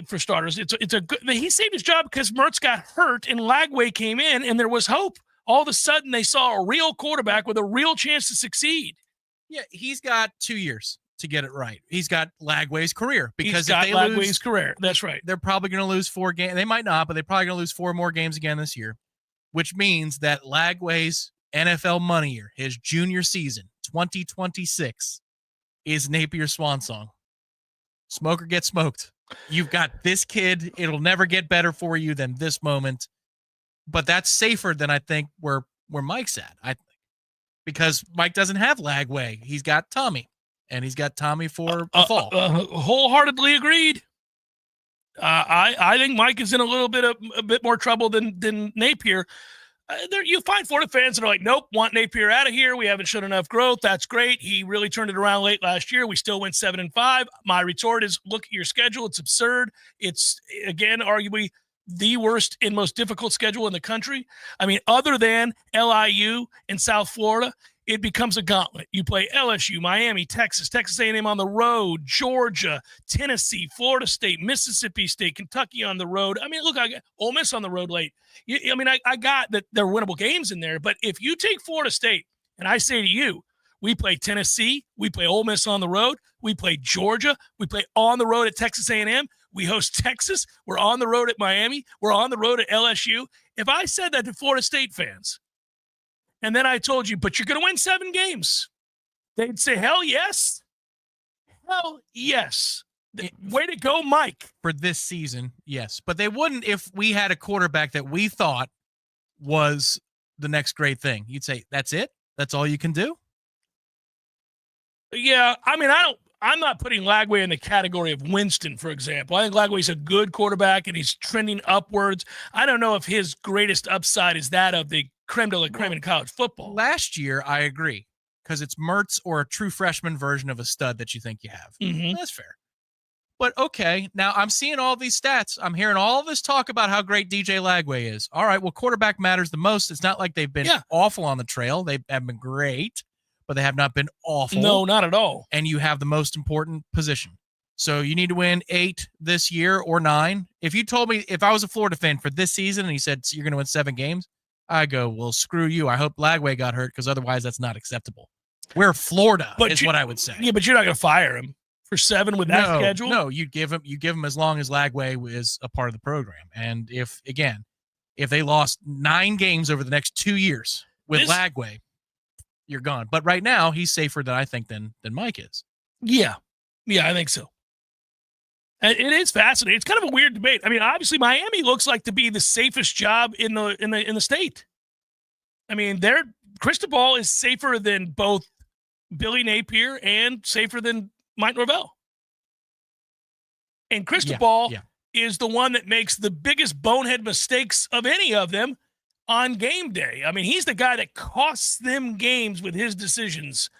For starters, it's a good. He saved his job because Mertz got hurt and Lagway came in, and there was hope. All of a sudden, they saw a real quarterback with a real chance to succeed. Yeah, he's got 2 years to get it right. He's got Lagway's career because if they lose, career. That's right. They're probably going to lose 4 games. They might not, but they're probably going to lose 4 more games again this year, which means that Lagway's NFL money year, his junior season, 2026, is Napier's swan song. Smoke or get smoked. You've got this kid. It'll never get better for you than this moment. But that's safer than I think where Mike's at. I think because Mike doesn't have Lagway. He's got Tommy, and he's got Tommy for the fall. Wholeheartedly agreed. I think Mike is in a bit more trouble than Napier. You find Florida fans that are like, nope, want Napier out of here. We haven't shown enough growth. That's great. He really turned it around late last year. We still went 7-5. My retort is, look at your schedule. It's absurd. It's, again, arguably the worst and most difficult schedule in the country. I mean, other than LIU and South Florida, it becomes a gauntlet. You play LSU, Miami, Texas A&M on the road, Georgia, Tennessee, Florida State, Mississippi State, Kentucky on the road. I mean, look, I got Ole Miss on the road late. I got that there are winnable games in there, but if you take Florida State, and I say to you, we play Tennessee, we play Ole Miss on the road, we play Georgia, we play on the road at Texas A&M, we host Texas, we're on the road at Miami, we're on the road at LSU. If I said that to Florida State fans, and then I told you, but you're going to win 7 games, they'd say, hell yes. Hell yes. Way to go, Mike. For this season, yes. But they wouldn't if we had a quarterback that we thought was the next great thing. You'd say, that's it? That's all you can do? Yeah, I mean, I'm not putting Lagway in the category of Winston, for example. I think Lagway's a good quarterback, and he's trending upwards. I don't know if his greatest upside is that of the creme de la creme in college football. Last year, I agree, because it's Mertz or a true freshman version of a stud that you think you have. Mm-hmm. That's fair. But okay, now I'm seeing all these stats. I'm hearing all this talk about how great DJ Lagway is. All right, well, quarterback matters the most. It's not like they've been awful on the trail. They have been great, but they have not been awful. No, not at all. And you have the most important position. So you need to win 8 this year or 9. If you told me, if I was a Florida fan for this season and you said you're going to win 7 games, I go, well, screw you. I hope Lagway got hurt because otherwise that's not acceptable. We're Florida is what I would say. Yeah, but you're not going to fire him for 7 with that schedule? No, you give him as long as Lagway is a part of the program. And if they lost 9 games over the next 2 years with Lagway, you're gone. But right now, he's safer than I think than Mike is. Yeah, I think so. It is fascinating. It's kind of a weird debate. I mean, obviously, Miami looks like to be the safest job in the state. I mean, Cristobal is safer than both Billy Napier and safer than Mike Norvell. And Cristobal is the one that makes the biggest bonehead mistakes of any of them on game day. I mean, he's the guy that costs them games with his decisions.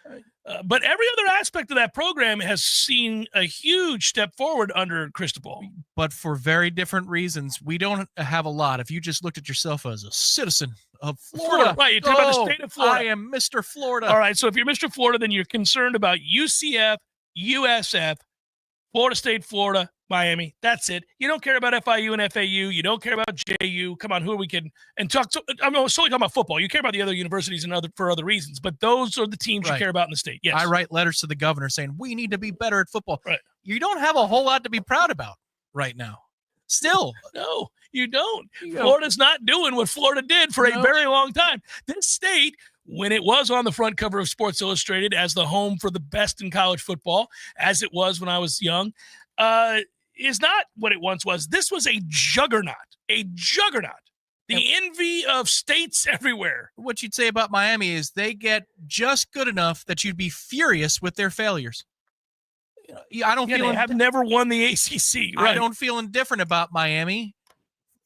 But every other aspect of that program has seen a huge step forward under Cristobal. But for very different reasons. We don't have a lot. If you just looked at yourself as a citizen of Florida. Right, you're talking about the state of Florida. I am Mr. Florida. All right, so if you're Mr. Florida, then you're concerned about UCF, USF, Florida State, Florida, Miami. That's it. You don't care about FIU and FAU. You don't care about JU. Come on, who are we kidding? And I'm solely talking about football. You care about the other universities and for other reasons, but those are the teams you care about in the state. Yes. I write letters to the governor saying we need to be better at football. Right. You don't have a whole lot to be proud about right now. Still. No, you don't. Florida's not doing what Florida did for a very long time. This state, when it was on the front cover of Sports Illustrated as the home for the best in college football, as it was when I was young, is not what it once was. This was a juggernaut. The envy of states everywhere. What you'd say about Miami is they get just good enough that you'd be furious with their failures. They have never won the ACC. Right? I don't feel indifferent about Miami.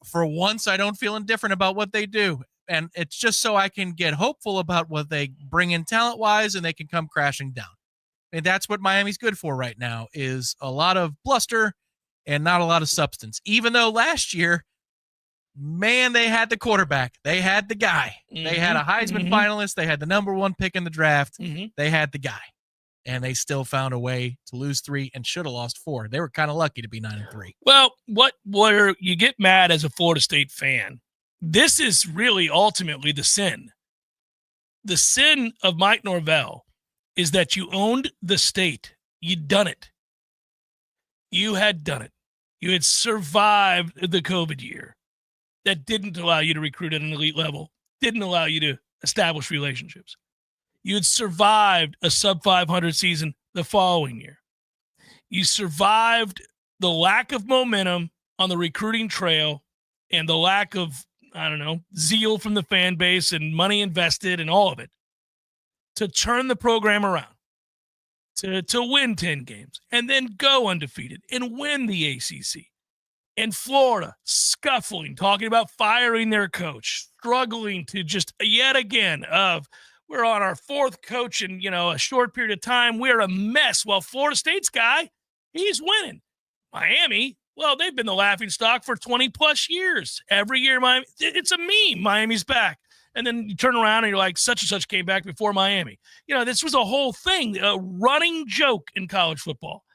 For once, I don't feel indifferent about what they do. And it's just so I can get hopeful about what they bring in talent-wise and they can come crashing down. And that's what Miami's good for right now is a lot of bluster and not a lot of substance. Even though last year man, they had the quarterback. They had the guy. They had a Heisman finalist. They had the number 1 pick in the draft. They had the guy. And they still found a way to lose 3 and should have lost 4. They were kind of lucky to be 9-3. Well, where you get mad as a Florida State fan, this is really ultimately the sin. The sin of Mike Norvell is that you owned the state. You'd done it. You had done it. You had survived the COVID year. That didn't allow you to recruit at an elite level, didn't allow you to establish relationships. You had survived a sub-500 season the following year. You survived the lack of momentum on the recruiting trail and the lack of, zeal from the fan base and money invested and all of it to turn the program around, to win 10 games and then go undefeated and win the ACC. And Florida scuffling, talking about firing their coach, struggling to just yet again we're on our 4th coach in, a short period of time. We're a mess. Well, Florida State's guy, he's winning. Miami, well, they've been the laughingstock for 20-plus years. Every year, Miami, it's a meme. Miami's back. And then you turn around and you're like, such and such came back before Miami. This was a whole thing, a running joke in college football.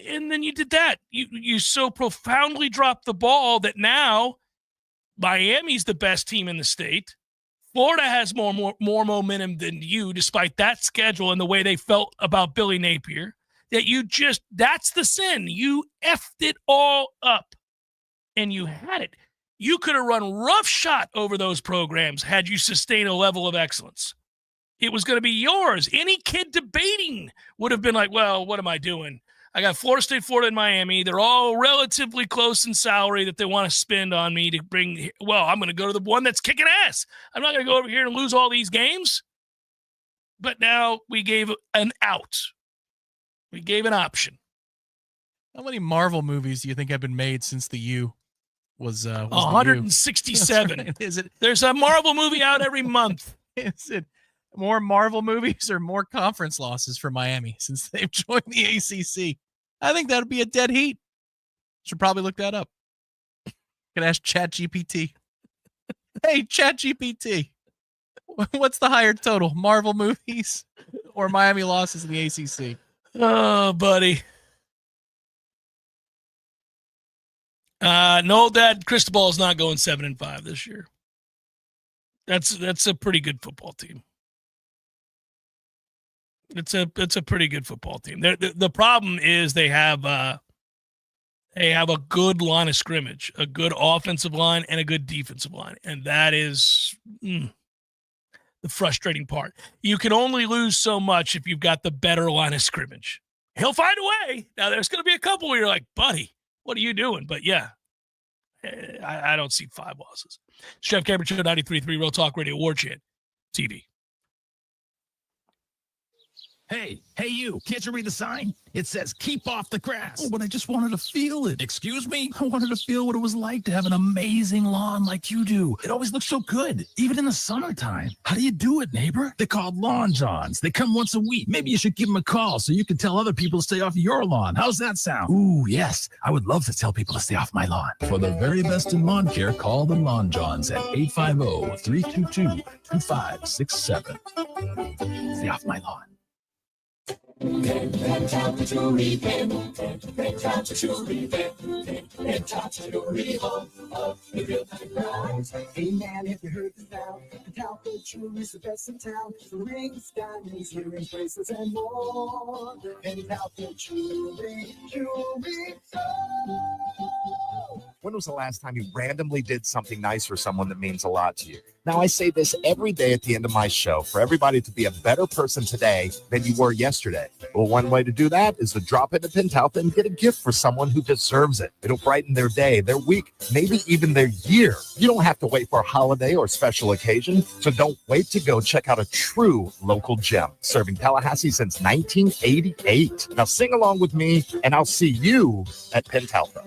And then you did that. You so profoundly dropped the ball that now Miami's the best team in the state. Florida has more momentum than you, despite that schedule and the way they felt about Billy Napier. That's the sin. You effed it all up, and you had it. You could have run roughshod over those programs had you sustained a level of excellence. It was going to be yours. Any kid debating would have been like, well, what am I doing? I got Florida State, Florida, and Miami. They're all relatively close in salary that they want to spend on me to bring. Well, I'm going to go to the one that's kicking ass. I'm not going to go over here and lose all these games. But now we gave an out. We gave an option. How many Marvel movies do you think have been made since the U was 167. Right. Is it? There's a Marvel movie out every month. Is it more Marvel movies or more conference losses for Miami since they've joined the ACC? I think that would be a dead heat. Should probably look that up. Could ask ChatGPT. Hey, ChatGPT, what's the higher total, Marvel movies or Miami losses in the ACC? Oh, buddy. No, that Cristobal's not going 7-5 this year. That's a pretty good football team. It's a pretty good football team. The problem is they have a good line of scrimmage, a good offensive line, and a good defensive line, and that is the frustrating part. You can only lose so much if you've got the better line of scrimmage. He'll find a way. Now, there's going to be a couple where you're like, buddy, what are you doing? But yeah, I don't see 5 losses. Jeff Cameron Show, 93.3 Real Talk Radio, Warchant TV. Hey, you, can't you read the sign? It says, keep off the grass. Oh, but I just wanted to feel it. Excuse me? I wanted to feel what it was like to have an amazing lawn like you do. It always looks so good, even in the summertime. How do you do it, neighbor? They're called Lawn Johns. They come once a week. Maybe you should give them a call so you can tell other people to stay off your lawn. How's that sound? Ooh, yes. I would love to tell people to stay off my lawn. For the very best in lawn care, call the Lawn Johns at 850-322-2567. Stay off my lawn. Hey man, if you heard this now, the Talco Jewelry is the best in town. The rings, diamonds, earrings, bracelets, and more. And Talco Jewelry. When was the last time you randomly did something nice for someone that means a lot to you? Now, I say this every day at the end of my show for everybody to be a better person today than you were yesterday. Well, one way to do that is to drop into Pentalpha and get a gift for someone who deserves it. It'll brighten their day, their week, maybe even their year. You don't have to wait for a holiday or special occasion, so don't wait to go check out a true local gem serving Tallahassee since 1988. Now, sing along with me, and I'll see you at Pentalpha.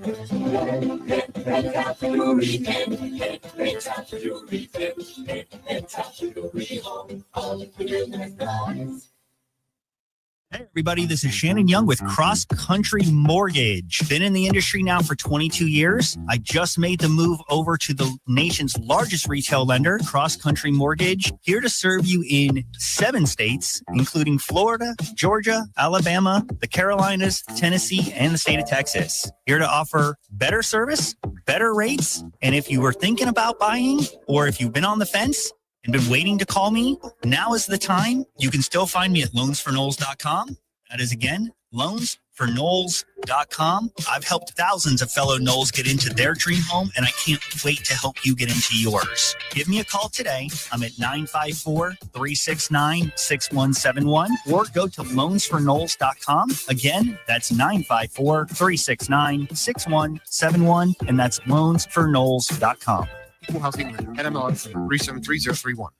Hey everybody, this is Shannon Young with Cross Country Mortgage. Been in the industry now for 22 years. I just made the move over to the nation's largest retail lender, Cross Country Mortgage, here to serve you in 7 states, including Florida, Georgia, Alabama, the Carolinas, Tennessee, and the state of Texas. Here to offer better service, better rates, and if you were thinking about buying or if you've been on the fence and been waiting to call me, now is the time. You can still find me at loansforknowles.com. That is, again, loansforknowles.com. I've helped thousands of fellow Knowles get into their dream home, and I can't wait to help you get into yours. Give me a call today. I'm at 954-369-6171, or go to loansforknowles.com. Again, that's 954-369-6171, and that's loansforknowles.com. Equal housing NMLS 373031.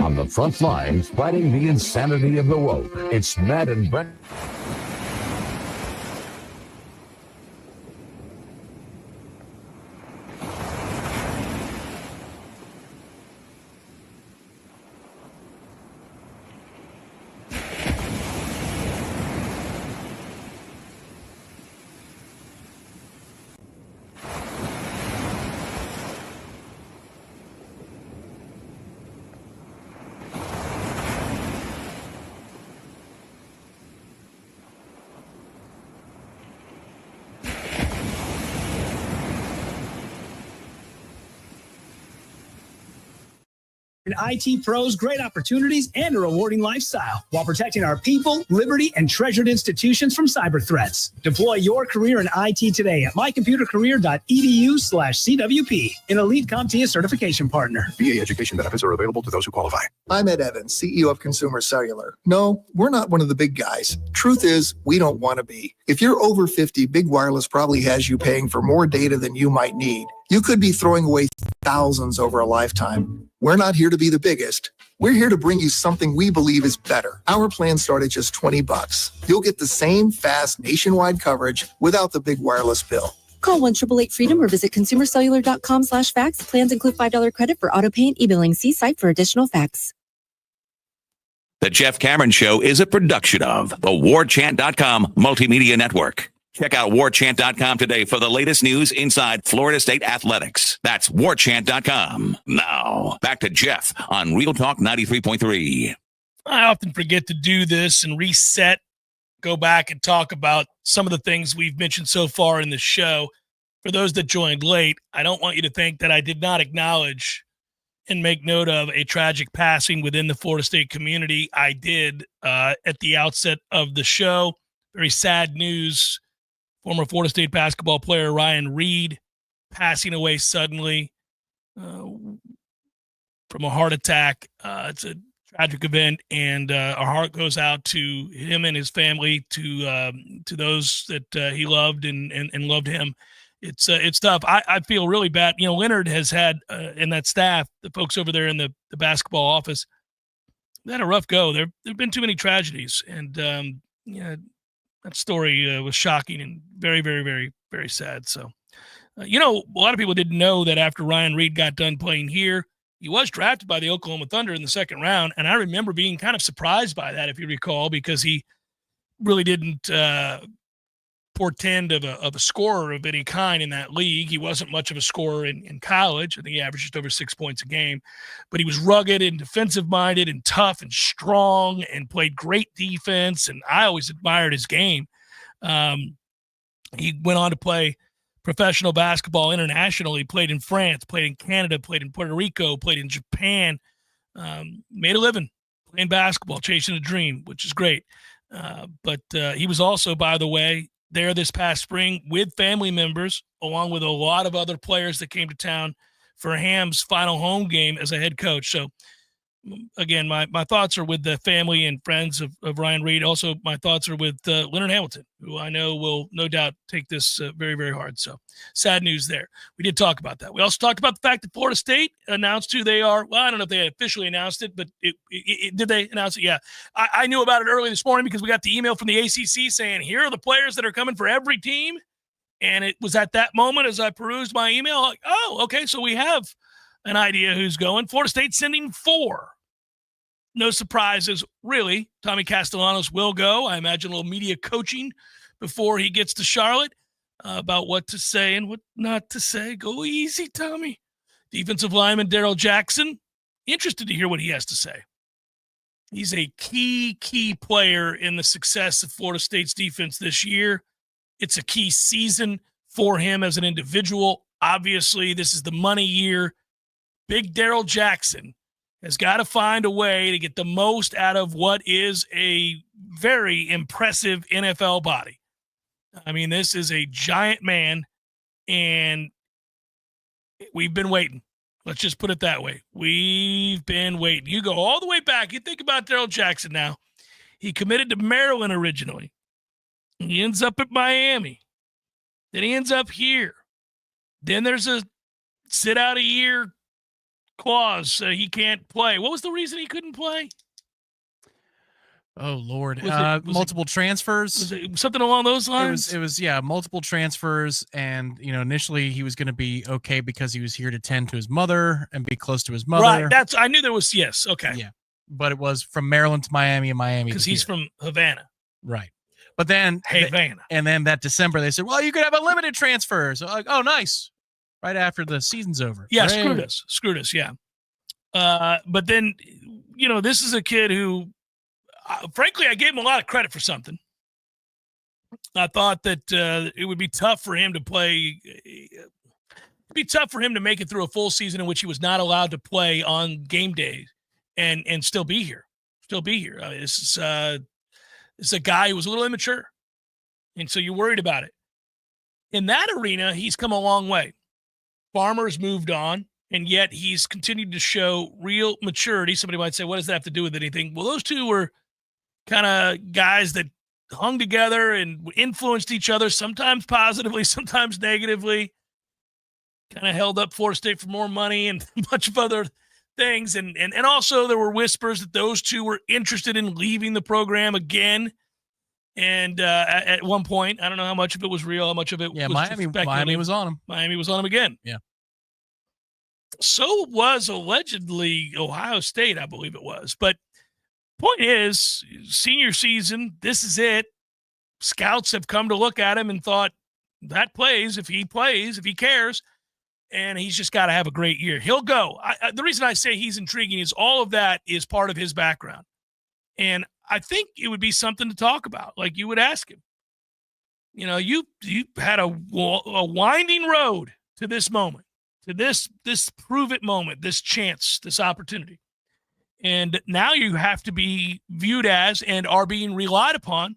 On the front lines, fighting the insanity of the woke, it's Matt and Brent. IT pros, great opportunities, and a rewarding lifestyle while protecting our people, liberty, and treasured institutions from cyber threats. Deploy your career in IT today at mycomputercareer.edu/CWP, an elite CompTIA certification partner. VA education benefits are available to those who qualify. I'm Ed Evans, CEO of Consumer Cellular. No, we're not one of the big guys. Truth is, we don't want to be. If you're over 50, Big Wireless probably has you paying for more data than you might need. You could be throwing away thousands over a lifetime. We're not here to be the biggest. We're here to bring you something we believe is better. Our plans start at just $20. You'll get the same fast nationwide coverage without the big wireless bill. Call 1-888-FREEDOM or visit consumercellular.com/facts. Plans include $5 credit for auto pay and e-billing. See site for additional facts. The Jeff Cameron Show is a production of the Warchant.com Multimedia Network. Check out Warchant.com today for the latest news inside Florida State athletics. That's Warchant.com. Now, back to Jeff on Real Talk 93.3. I often forget to do this and reset, go back and talk about some of the things we've mentioned so far in the show. For those that joined late, I don't want you to think that I did not acknowledge and make note of a tragic passing within the Florida State community. I did at the outset of the show. Very sad news. Former Florida State basketball player Ryan Reed passing away suddenly from a heart attack. It's a tragic event, and our heart goes out to him and his family, to those that he loved and loved him. It's tough. I feel really bad. You know, Leonard has had and that staff, the folks over there in the basketball office, they had a rough go. There've been too many tragedies, and that story was shocking and very, very, very, very sad. So, a lot of people didn't know that after Ryan Reed got done playing here, he was drafted by the Oklahoma Thunder in the second round. And I remember being kind of surprised by that, if you recall, because he really didn't portend of a scorer of any kind in that league. He wasn't much of a scorer in college. I think he averaged just over 6 points a game, but he was rugged and defensive minded and tough and strong and played great defense. And I always admired his game. He went on to play professional basketball internationally, played in France, played in Canada, played in Puerto Rico, played in Japan, made a living playing basketball, chasing a dream, which is great. But he was also, by the way, there this past spring with family members, along with a lot of other players that came to town for Ham's final home game as a head coach. So, again, my thoughts are with the family and friends of Ryan Reed. Also, my thoughts are with Leonard Hamilton, who I know will no doubt take this very, very hard. So, sad news there. We did talk about that. We also talked about the fact that Florida State announced who they are. Well, I don't know if they officially announced it, but did they announce it? Yeah. I knew about it early this morning because we got the email from the ACC saying, here are the players that are coming for every team. And it was at that moment as I perused my email, like, oh, okay, so we have an idea who's going. Florida State sending 4. no surprises, really. Tommy Castellanos will go. I imagine a little media coaching before he gets to Charlotte about what to say and what not to say. Go easy, Tommy. Defensive lineman Darrell Jackson, interested to hear what he has to say. He's a key player in the success of Florida State's defense this year. It's a key season for him as an individual. Obviously, this is the money year. Big Darrell Jackson has got to find a way to get the most out of what is a very impressive NFL body. I mean, this is a giant man, and we've been waiting. Let's just put it that way. We've been waiting. You go all the way back. You think about Darrell Jackson now. He committed to Maryland originally. He ends up at Miami. Then he ends up here. Then there's a sit-out-a-year clause. He can't play. What was the reason he couldn't play? Oh, Lord. Was multiple transfers. Was it something along those lines? It was multiple transfers. And, initially he was going to be okay because he was here to tend to his mother and be close to his mother. Right. I knew there was, yes. Okay. Yeah. But it was from Maryland to Miami and Miami. Because he's from Havana. Right. But then, Havana. And then that December, they said, well, you could have unlimited transfers. So like, oh, nice. Right after the season's over. Yeah, Great. screwed us, yeah. But then, this is a kid who, frankly, I gave him a lot of credit for something. I thought that it would be tough for him to play. It'd be tough for him to make it through a full season in which he was not allowed to play on game days and still be here. This is a guy who was a little immature, and so you're worried about it. In that arena, he's come a long way. Farmer's moved on, and yet he's continued to show real maturity. Somebody might say, what does that have to do with anything? Well, those two were kind of guys that hung together and influenced each other, sometimes positively, sometimes negatively, kind of held up Florida State for more money and a bunch of other things. And also there were whispers that those two were interested in leaving the program again. And at one point, I don't know how much of it was real, how much of it was Miami was on him. Miami was on him again. Yeah. So was allegedly Ohio State, I believe it was. But point is, senior season, this is it. Scouts have come to look at him and thought, that plays, if he cares, and he's just got to have a great year. He'll go. The reason I say he's intriguing is all of that is part of his background. And I think it would be something to talk about. Like you would ask him, you had a winding road to this moment, to this prove it moment, this chance, this opportunity. And now you have to be viewed as and are being relied upon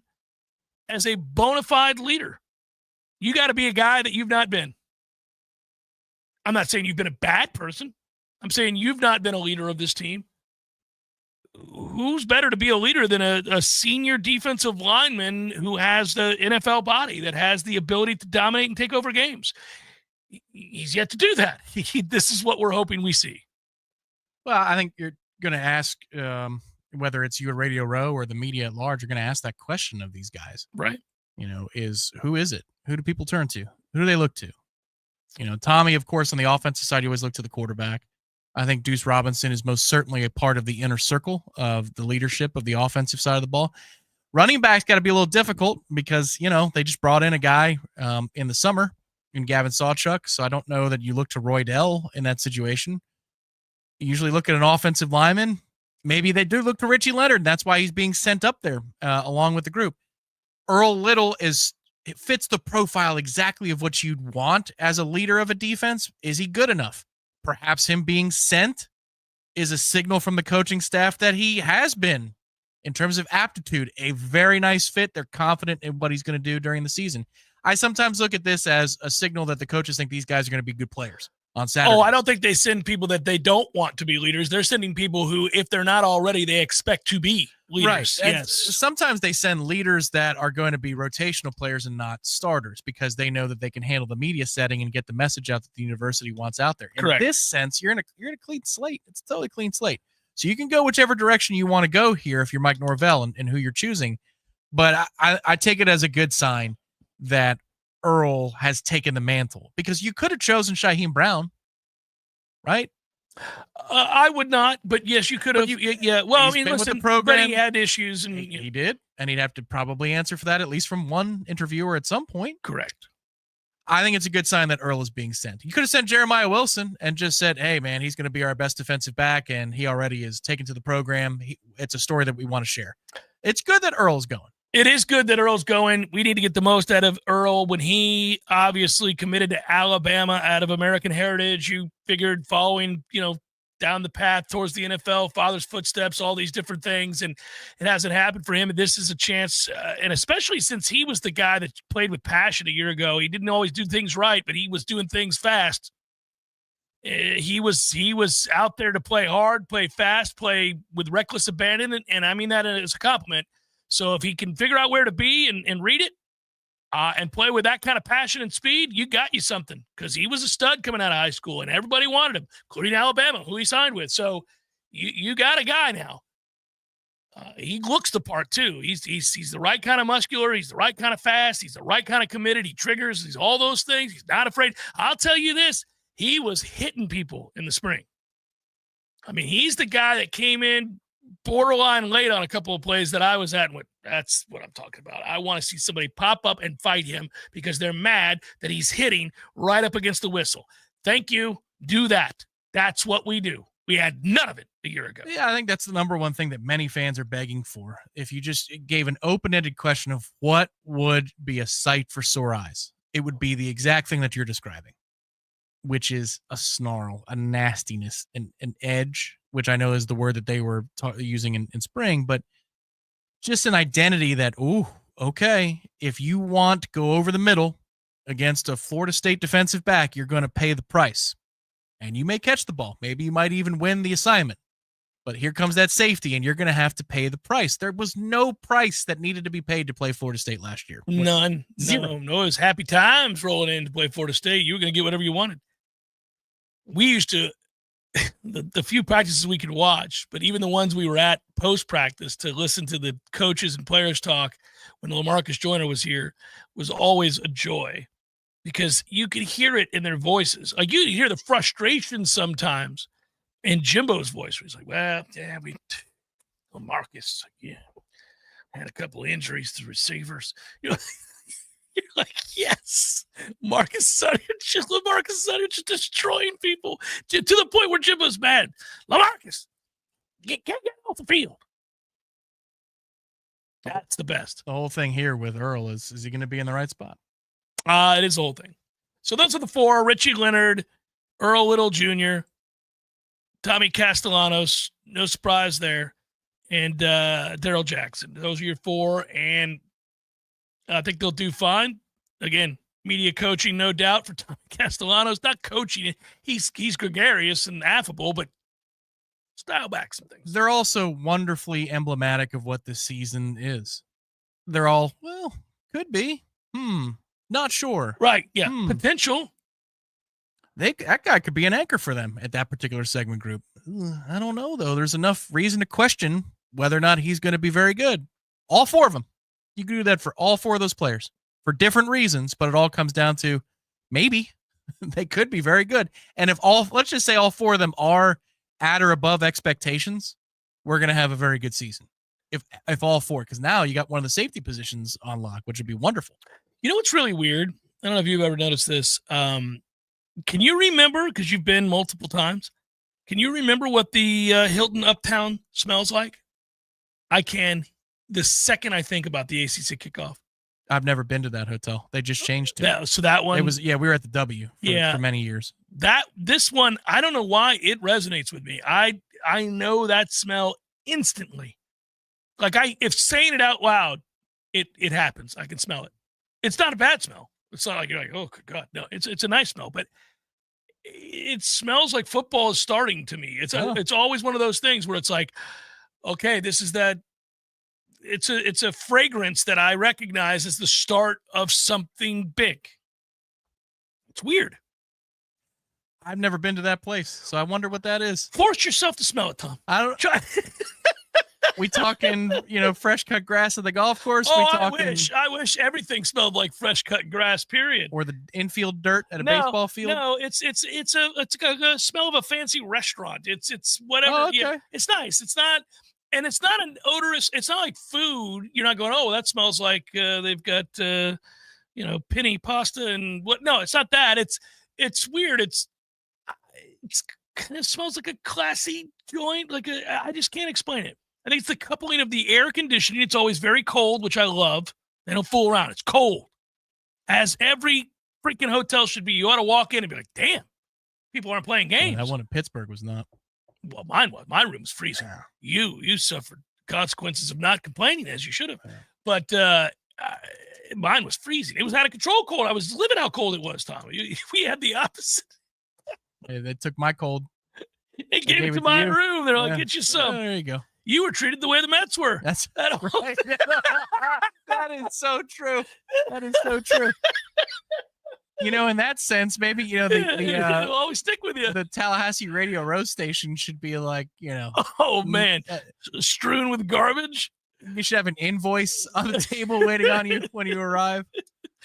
as a bona fide leader. You got to be a guy that you've not been. I'm not saying you've been a bad person. I'm saying you've not been a leader of this team. Who's better to be a leader than a senior defensive lineman who has the NFL body, that has the ability to dominate and take over games? He's yet to do that. This is what we're hoping we see. Well, I think you're going to ask, whether it's you at Radio Row or the media at large, you're going to ask that question of these guys. Right. Who is it? Who do people turn to? Who do they look to? Tommy, of course, on the offensive side, you always look to the quarterback. I think Deuce Robinson is most certainly a part of the inner circle of the leadership of the offensive side of the ball. Running back's got to be a little difficult because, they just brought in a guy in the summer in Gavin Sawchuk. So I don't know that you look to Roy Dell in that situation. You usually look at an offensive lineman. Maybe they do look to Richie Leonard. And that's why he's being sent up there along with the group. Earl Little it fits the profile exactly of what you'd want as a leader of a defense. Is he good enough? Perhaps him being sent is a signal from the coaching staff that he has been, in terms of aptitude, a very nice fit. They're confident in what he's going to do during the season. I sometimes look at this as a signal that the coaches think these guys are going to be good players on Saturday. Oh, I don't think they send people that they don't want to be leaders. They're sending people who, if they're not already, they expect to be leaders. Right. Yes. Sometimes they send leaders that are going to be rotational players and not starters because they know that they can handle the media setting and get the message out that the university wants out there. Correct. In this sense, you're in a clean slate. It's a totally clean slate. So you can go whichever direction you want to go here if you're Mike Norvell and who you're choosing. But I take it as a good sign that Earl has taken the mantle, because you could have chosen Shaheem Brown, right? I would not, but yes, you could have. Yeah. Well, I mean, been with listen, the program. but he had issues, and He did, and he'd have to probably answer for that at least from one interviewer at some point. Correct. I think it's a good sign that Earl is being sent. You could have sent Jeremiah Wilson and just said, hey, man, he's going to be our best defensive back, and he already is taken to the program. It's a story that we want to share. It's good that Earl's going. It is good that Earl's going. We need to get the most out of Earl. When he obviously committed to Alabama out of American heritage, you figured following, down the path towards the NFL, father's footsteps, all these different things, and it hasn't happened for him. And this is a chance, and especially since he was the guy that played with passion a year ago. He didn't always do things right, but he was doing things fast. He was out there to play hard, play fast, play with reckless abandon, and I mean that as a compliment. So if he can figure out where to be and read it, and play with that kind of passion and speed, you got you something, because he was a stud coming out of high school, and everybody wanted him, including Alabama, who he signed with. So you got a guy now. He looks the part too. He's the right kind of muscular. He's the right kind of fast. He's the right kind of committed. He triggers. He's all those things. He's not afraid. I'll tell you this. He was hitting people in the spring. I mean, he's the guy that came in borderline late on a couple of plays that I was at and went, that's what I'm talking about. I want to see somebody pop up and fight him because they're mad that he's hitting right up against the whistle. Thank you. Do that. That's what we do. We had none of it a year ago. Yeah, I think that's the number one thing that many fans are begging for. If you just gave an open-ended question of what would be a sight for sore eyes, it would be the exact thing that you're describing, which is a snarl, a nastiness, an edge, which I know is the word that they were using in spring, but just an identity that, okay, if you want to go over the middle against a Florida State defensive back, you're going to pay the price. And you may catch the ball. Maybe you might even win the assignment. But here comes that safety, and you're going to have to pay the price. There was no price that needed to be paid to play Florida State last year. None. Zero. No, it was happy times rolling in to play Florida State. You were going to get whatever you wanted. We used to, the few practices we could watch, but even the ones we were at post-practice to listen to the coaches and players talk when LaMarcus Joyner was here was always a joy, because you could hear it in their voices. Like, you hear the frustration sometimes in Jimbo's voice. He's like, well, yeah, LaMarcus, yeah, had a couple of injuries to receivers. You're like, yes, LaMarcus Sonny is destroying people to the point where Jimbo's mad. LaMarcus, get off the field. That's the best. The whole thing here with Earl is he going to be in the right spot? It is the whole thing. So those are the four: Richie Leonard, Earl Little Jr., Tommy Castellanos, no surprise there, and Daryl Jackson. Those are your four, and I think they'll do fine. Again, media coaching, no doubt, for Tommy Castellanos. Not coaching. He's gregarious and affable, but style back some things. They're also wonderfully emblematic of what this season is. They're all, well, could be. Not sure. Right, yeah. Potential. That guy could be an anchor for them at that particular segment group. I don't know, though. There's enough reason to question whether or not he's going to be very good. All four of them. You can do that for all four of those players for different reasons, but it all comes down to maybe they could be very good. And if let's just say all four of them are at or above expectations, we're going to have a very good season. If all four, because now you got one of the safety positions on lock, which would be wonderful. You know what's really weird? I don't know if you've ever noticed this. Can you remember, because you've been multiple times, can you remember what the Hilton Uptown smells like? I can. The second I think about the ACC kickoff. I've never been to that hotel. They just changed it. So that one. It was, we were at the W for many years. This one, I don't know why it resonates with me. I know that smell instantly. Like if saying it out loud, it happens. I can smell it. It's not a bad smell. It's not like you're like, oh God, no. It's a nice smell, but it smells like football is starting to me. It's always one of those things where it's like, okay, this is that. It's a fragrance that I recognize as the start of something big. It's weird. I've never been to that place, so I wonder what that is. Force yourself to smell it, Tom. I don't try. We talking, fresh cut grass at the golf course? Oh, We talking, I wish everything smelled like fresh cut grass, period. or the infield dirt at a baseball field? No, it's a smell of a fancy restaurant. It's whatever. Oh, okay. Yeah, it's nice. It's not an odorous. It's not like food. You're not going, oh, that smells like they've got penny pasta and what? No, it's not that. It's weird. It kind of smells like a classy joint. I just can't explain it. I think it's the coupling of the air conditioning. It's always very cold, which I love. They don't fool around. It's cold, as every freaking hotel should be. You ought to walk in and be like, damn, people aren't playing games. That one in Pittsburgh was not. Well, mine was. My room was freezing. You suffered consequences of not complaining, as you should have. But mine was freezing. It was out of control cold. I was living how cold it was, Tommy. We had the opposite. Hey, they took my cold. They gave it to my room. They're like, get you some. There you go. You were treated the way the Mets were. That's right. That is so true. That is so true. In that sense, maybe, it'll always stick with you. The Tallahassee radio roast station should be like, oh man, strewn with garbage. You should have an invoice on the table waiting on you when you arrive.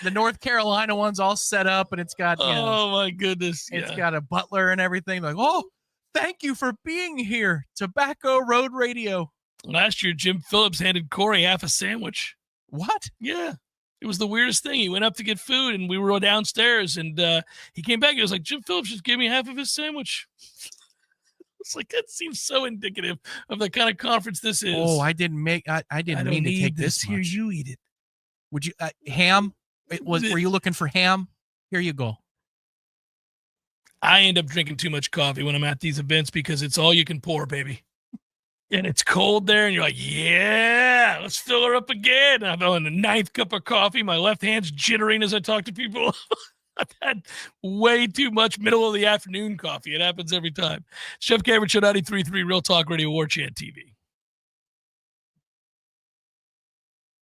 The North Carolina one's all set up, and it's got, oh my goodness, it's got a butler and everything. Like, oh, thank you for being here. Tobacco Road Radio. Last year, Jim Phillips handed Corey half a sandwich. What? Yeah. It was the weirdest thing. He went up to get food, and we were downstairs, and he came back. He was like, Jim Phillips just gave me half of his sandwich. It's like, that seems so indicative of the kind of conference this is. Oh, I didn't mean to take this here. Much. You eat it. Would you ham? Were you looking for ham? Here you go. I end up drinking too much coffee when I'm at these events because it's all you can pour, baby. And it's cold there, and you're like, yeah, let's fill her up again. I'm on the 9th cup of coffee. My left hand's jittering as I talk to people. I've had way too much middle of the afternoon coffee. It happens every time. Jeff Cameron Show 93.3 Real Talk Radio, Warchant TV.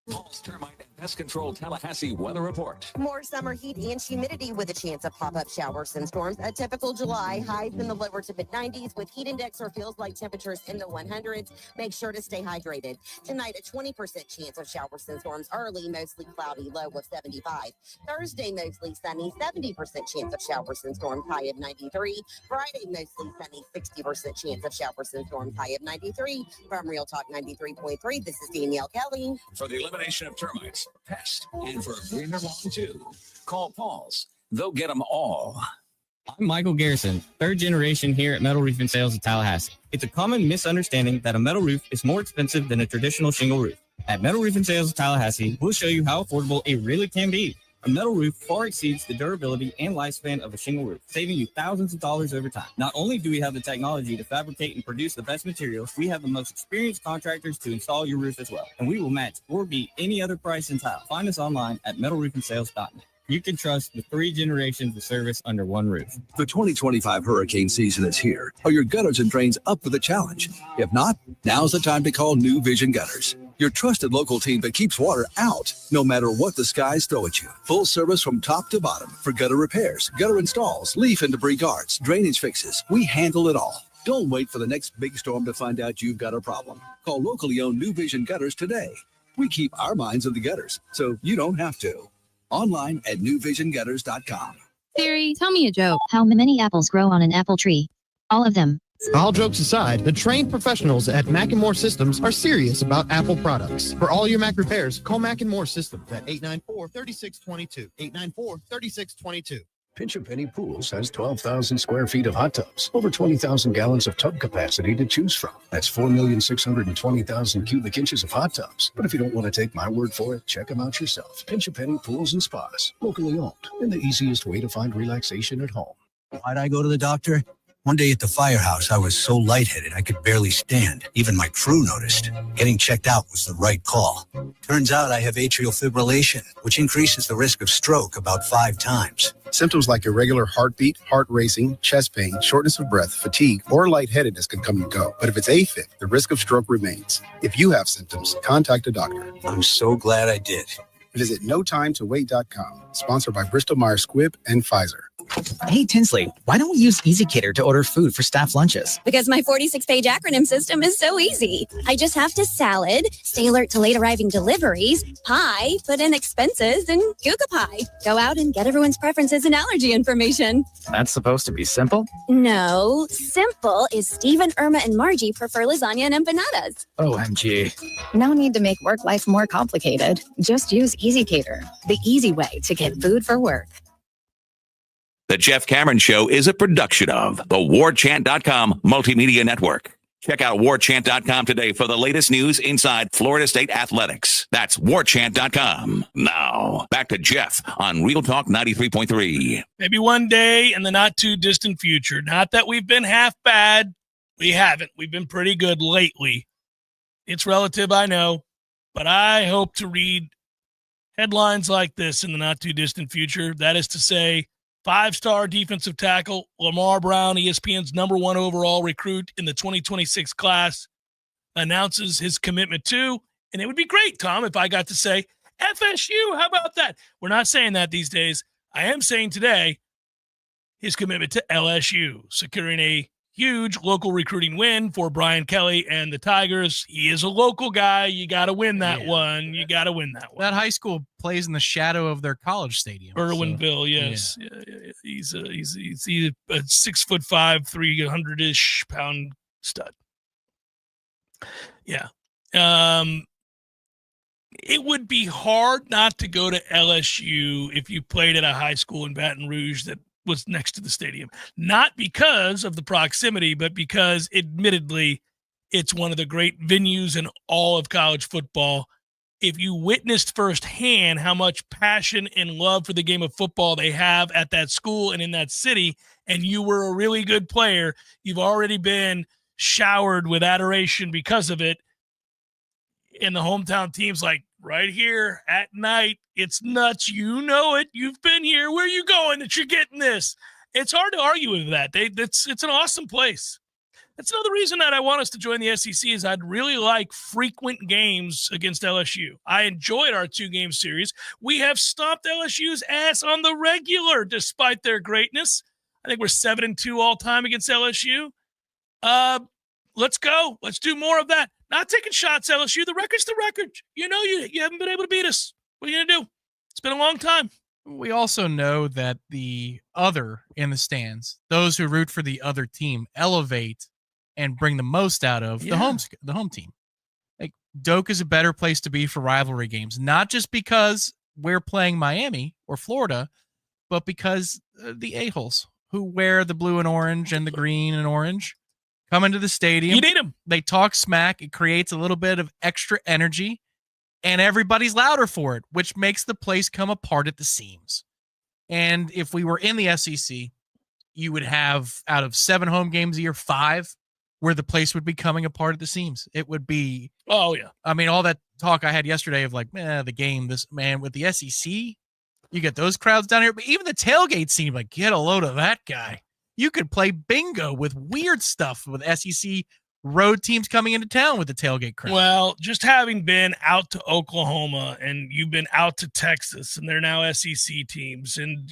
Paul's Termite and Pest Control Tallahassee Weather Report. More summer heat and humidity with a chance of pop-up showers and storms. A typical July, highs in the lower to mid-90s with heat index or feels like temperatures in the 100s. Make sure to stay hydrated. Tonight, a 20% chance of showers and storms early, mostly cloudy, low of 75. Thursday, mostly sunny, 70% chance of showers and storms, high of 93. Friday, mostly sunny, 60% chance of showers and storms, high of 93. From Real Talk 93.3, this is Danielle Kelly. For the elimination of termites, pests, and for a greener lawn too, call Paul's. They'll get them all. I'm Michael Garrison, third generation here at Metal Roofing Sales of Tallahassee. It's a common misunderstanding that a metal roof is more expensive than a traditional shingle roof. At Metal Roofing Sales of Tallahassee, we'll show you how affordable it really can be. A metal roof far exceeds the durability and lifespan of a shingle roof, saving you thousands of dollars over time. Not only do we have the technology to fabricate and produce the best materials, we have the most experienced contractors to install your roof as well. And we will match or beat any other price in tile. Find us online at metalroofingsales.net. You can trust the 3 generations of service under one roof. The 2025 hurricane season is here. Are your gutters and drains up for the challenge? If not, now's the time to call New Vision Gutters. Your trusted local team that keeps water out, no matter what the skies throw at you. Full service from top to bottom for gutter repairs, gutter installs, leaf and debris guards, drainage fixes. We handle it all. Don't wait for the next big storm to find out you've got a problem. Call locally owned New Vision Gutters today. We keep our minds in the gutters, so you don't have to. Online at newvisiongutters.com. Siri, tell me a joke. How many apples grow on an apple tree? All of them. All jokes aside, the trained professionals at Mac & More Systems are serious about Apple products. For all your Mac repairs, call Mac & More Systems at 894-3622. 894-3622. Pinch A Penny Pools has 12,000 square feet of hot tubs, over 20,000 gallons of tub capacity to choose from. That's 4,620,000 cubic inches of hot tubs. But if you don't want to take my word for it, check them out yourself. Pinch A Penny Pools and Spas, locally owned, and the easiest way to find relaxation at home. Why'd I go to the doctor? One day at the firehouse, I was so lightheaded I could barely stand. Even my crew noticed. Getting checked out was the right call. Turns out I have atrial fibrillation, which increases the risk of stroke about 5 times. Symptoms like irregular heartbeat, heart racing, chest pain, shortness of breath, fatigue, or lightheadedness can come and go. But if it's AFib, the risk of stroke remains. If you have symptoms, contact a doctor. I'm so glad I did. Visit NoTimeToWait.com. Sponsored by Bristol Myers Squibb and Pfizer. Hey, Tinsley, why don't we use EasyCater to order food for staff lunches? Because my 46-page acronym system is so easy. I just have to salad, stay alert to late arriving deliveries, pie, put in expenses, and Google Pie. Go out and get everyone's preferences and allergy information. That's supposed to be simple? No, simple is Stephen, Irma, and Margie prefer lasagna and empanadas. OMG. No need to make work life more complicated. Just use EasyCater, the easy way to get food for work. The Jeff Cameron Show is a production of the Warchant.com Multimedia Network. Check out Warchant.com today for the latest news inside Florida State athletics. That's Warchant.com. Now, back to Jeff on Real Talk 93.3. Maybe one day in the not too distant future. Not that we've been half bad. We haven't. We've been pretty good lately. It's relative, I know. But I hope to read headlines like this in the not too distant future. That is to say, 5-star defensive tackle Lamar Brown, ESPN's #1 overall recruit in the 2026 class, announces his commitment to, and it would be great, Tom, if I got to say, FSU, how about that? We're not saying that these days. I am saying today his commitment to LSU, securing a huge local recruiting win for Brian Kelly and the Tigers. He is a local guy. You got to win that one. You got to win that one. That high school plays in the shadow of their college stadium. Irwinville, yes. Yeah. He's a 6'5", 300-ish pound stud. Yeah. It would be hard not to go to LSU if you played at a high school in Baton Rouge that was next to the stadium, not because of the proximity, but because admittedly it's one of the great venues in all of college football. If you witnessed firsthand how much passion and love for the game of football they have at that school and in that city, and you were a really good player, you've already been showered with adoration because of it. And the hometown team's like, right here at night, it's nuts. You know it. You've been here. Where are you going that you're getting this? It's hard to argue with that. It's an awesome place. That's another reason that I want us to join the SEC is I'd really like frequent games against LSU. I enjoyed our 2-game series. We have stomped LSU's ass on the regular despite their greatness. I think we're 7-2 all time against LSU. Let's go. Let's do more of that. Not taking shots, LSU. The record's the record. You know you haven't been able to beat us. What are you going to do? It's been a long time. We also know that the other in the stands, those who root for the other team, elevate and bring the most out of the home team. Like, Doak is a better place to be for rivalry games, not just because we're playing Miami or Florida, but because the a-holes who wear the blue and orange and the green and orange come into the stadium. You need them. They talk smack. It creates a little bit of extra energy, and everybody's louder for it, which makes the place come apart at the seams. And if we were in the SEC, you would have, out of 7 home games a year, 5 where the place would be coming apart at the seams. It would be, oh yeah. I mean, all that talk I had yesterday of like, the game, this man with the SEC, you get those crowds down here, but even the tailgate seemed like, get a load of that guy. You could play bingo with weird stuff with SEC road teams coming into town with the tailgate crowd. Well, just having been out to Oklahoma and you've been out to Texas and they're now SEC teams, and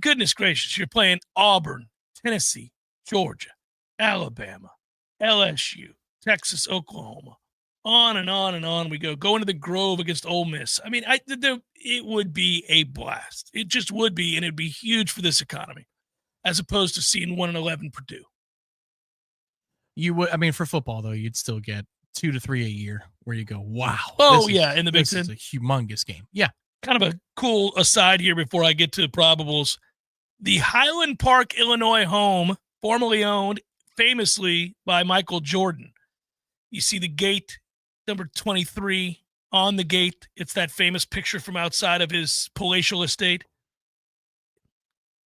goodness gracious, you're playing Auburn, Tennessee, Georgia, Alabama, LSU, Texas, Oklahoma, on and on and on we go. Going to the Grove against Ole Miss. I mean, it would be a blast. It just would be, and it'd be huge for this economy, as opposed to seeing 1-11 Purdue. You would, I mean, for football though, you'd still get 2 to 3 a year where you go, wow. Oh yeah, in the Big Ten, this is a humongous game. Yeah. Kind of a cool aside here before I get to probables. The Highland Park, Illinois home, formerly owned famously by Michael Jordan. You see the gate, number 23 on the gate. It's that famous picture from outside of his palatial estate.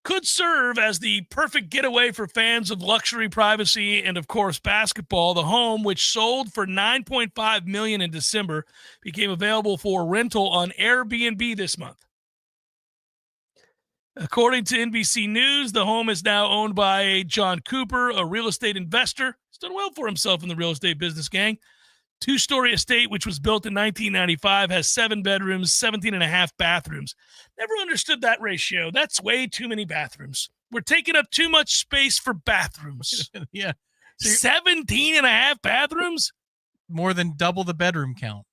Could serve as the perfect getaway for fans of luxury, privacy, and, of course, basketball. The home, which sold for $9.5 million in December, became available for rental on Airbnb this month. According to NBC News, the home is now owned by John Cooper, a real estate investor. He's done well for himself in the real estate business, gang. Two-story estate, which was built in 1995, has 7 bedrooms, 17 and a half bathrooms. Never understood that ratio. That's way too many bathrooms. We're taking up too much space for bathrooms. Yeah. 17 and a half bathrooms? More than double the bedroom count.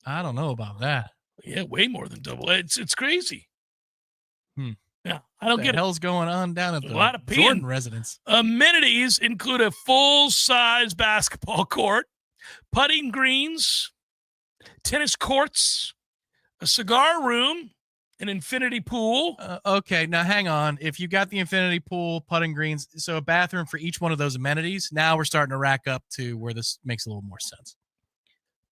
I don't know about that. Yeah, way more than double. It's crazy. Yeah, I don't What get the it. hell's going on down at A the lot of Jordan peeing. residence? Amenities include a full-size basketball court, putting greens, tennis courts, a cigar room, an infinity pool. Okay, now hang on. If you got the infinity pool, putting greens, so a bathroom for each one of those amenities, now we're starting to rack up to where this makes a little more sense.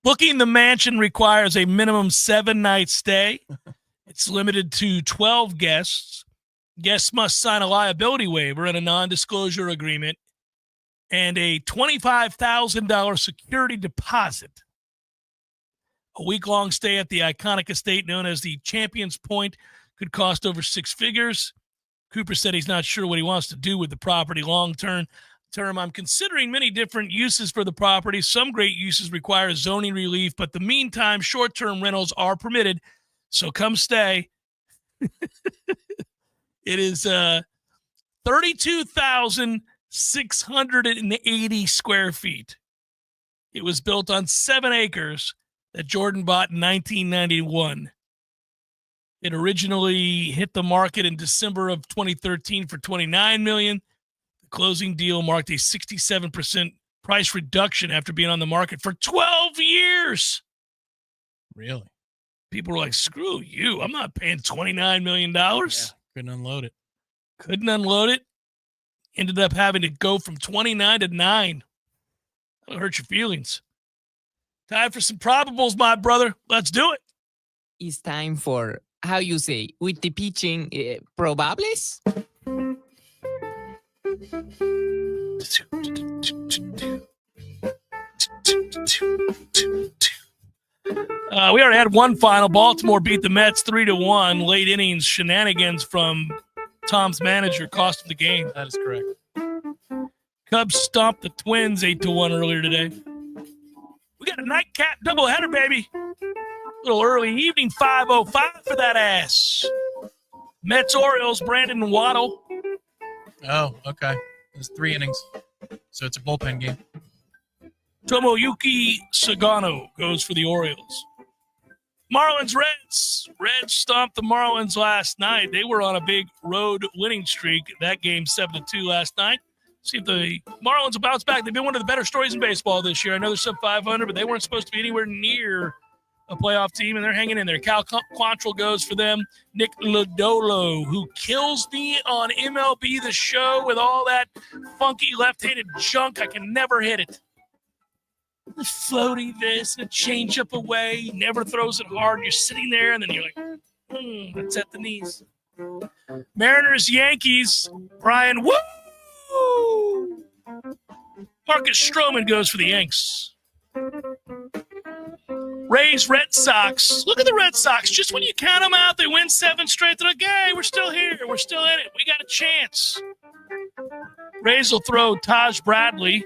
Booking the mansion requires a minimum 7-night stay. It's limited to 12 guests. Guests must sign a liability waiver and a non-disclosure agreement and a $25,000 security deposit. A week-long stay at the iconic estate known as the Champions Point could cost over 6 figures. Cooper said he's not sure what he wants to do with the property long-term. I'm considering many different uses for the property. Some great uses require zoning relief, but in the meantime, short-term rentals are permitted. So come stay. It is 32,680 square feet. It was built on 7 acres that Jordan bought in 1991. It originally hit the market in December of 2013 for $29 million. The closing deal marked a 67% price reduction after being on the market for 12 years. Really? People were like, screw you. I'm not paying $29 million. Couldn't unload it. Couldn't unload it. Ended up having to go from 29 to 9. That'll hurt your feelings. Time for some probables, my brother. Let's do it. It's time for, how you say, with the pitching, probables? We already had one final. Baltimore beat the Mets 3-1. Late innings shenanigans from Tom's manager cost him the game. That is correct. Cubs stomped the Twins 8-1 earlier today. We got a nightcap doubleheader, baby. Little early evening 5:05 for that ass. Mets Orioles, Brandon Waddle. Oh, okay. It's 3 innings. So it's a bullpen game. Tomoyuki Sagano goes for the Orioles. Marlins Reds. Reds stomped the Marlins last night. They were on a big road winning streak. That game 7-2 last night. See if the Marlins will bounce back. They've been one of the better stories in baseball this year. I know they're sub 500, but they weren't supposed to be anywhere near a playoff team, and they're hanging in there. Cal Quantrill goes for them. Nick Lodolo, who kills me on MLB The Show with all that funky left-handed junk. I can never hit it. The floaty this and a changeup away. He never throws it hard. You're sitting there, and then you're like, that's at the knees. Mariners, Yankees. Brian, woo! Marcus Stroman goes for the Yanks. Rays, Red Sox. Look at the Red Sox. Just when you count them out, they win 7 straight. They're like, hey, we're still here. We're still in it. We got a chance. Rays will throw Taj Bradley.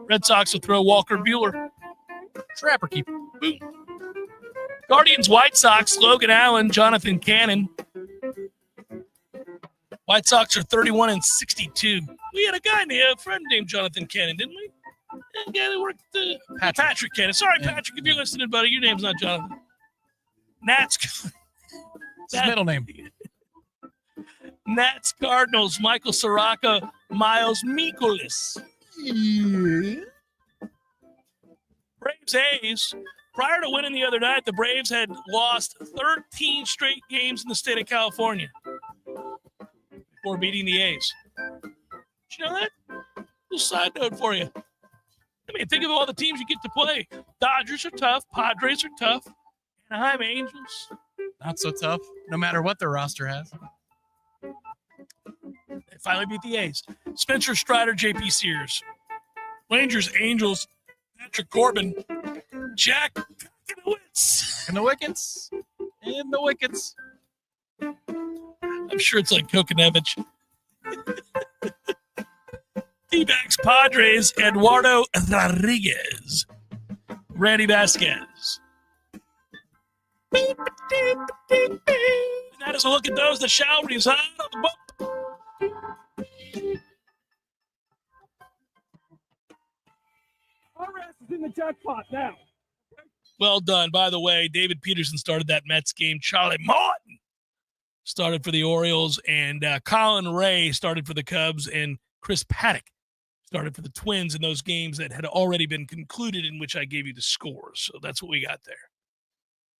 Red Sox will throw Walker Buehler. Trapper keeper. Boom. Guardians, White Sox, Logan Allen, Jonathan Cannon. White Sox are 31-62. We had a guy, a friend named Jonathan Cannon, didn't we? A guy that worked Patrick Cannon. Sorry, Patrick, if you're listening, buddy, your name's not Jonathan. Nats. It's his middle name. Nats, Cardinals, Michael Soraka, Miles Mikolas. Braves, A's. Prior to winning the other night, the Braves had lost 13 straight games in the state of California before beating the A's. Did you know that? Little side note for you. I mean, think of all the teams you get to play. Dodgers are tough. Padres are tough. Anaheim Angels. Not so tough, no matter what their roster has. They finally beat the A's. Spencer Strider, JP Sears. Rangers, Angels, Patrick Corbin, Jack Kowitz. And the Wickets. And the Wickets. I'm sure it's like Kokonevich. D-backs, Padres, Eduardo Rodriguez. Randy Vasquez. And that is a look at those that shall reside on the book. Our ass is in the jackpot now. Well done. By the way, David Peterson started that Mets game. Charlie Morton started for the Orioles, and Colin Ray started for the Cubs, and Chris Paddock started for the Twins in those games that had already been concluded, in which I gave you the scores. So that's what we got there.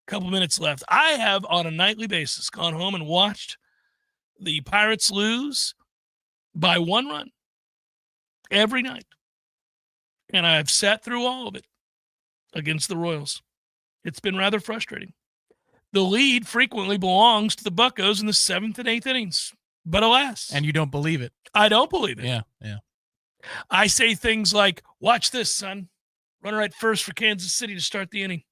A couple minutes left. I have, on a nightly basis, gone home and watched the Pirates lose by 1 run every night. And I've sat through all of it against the Royals. It's been rather frustrating. The lead frequently belongs to the Buccos in the 7th and 8th innings. But alas. And you don't believe it. I don't believe it. Yeah. I say things like, watch this, son. Runner at first for Kansas City to start the inning.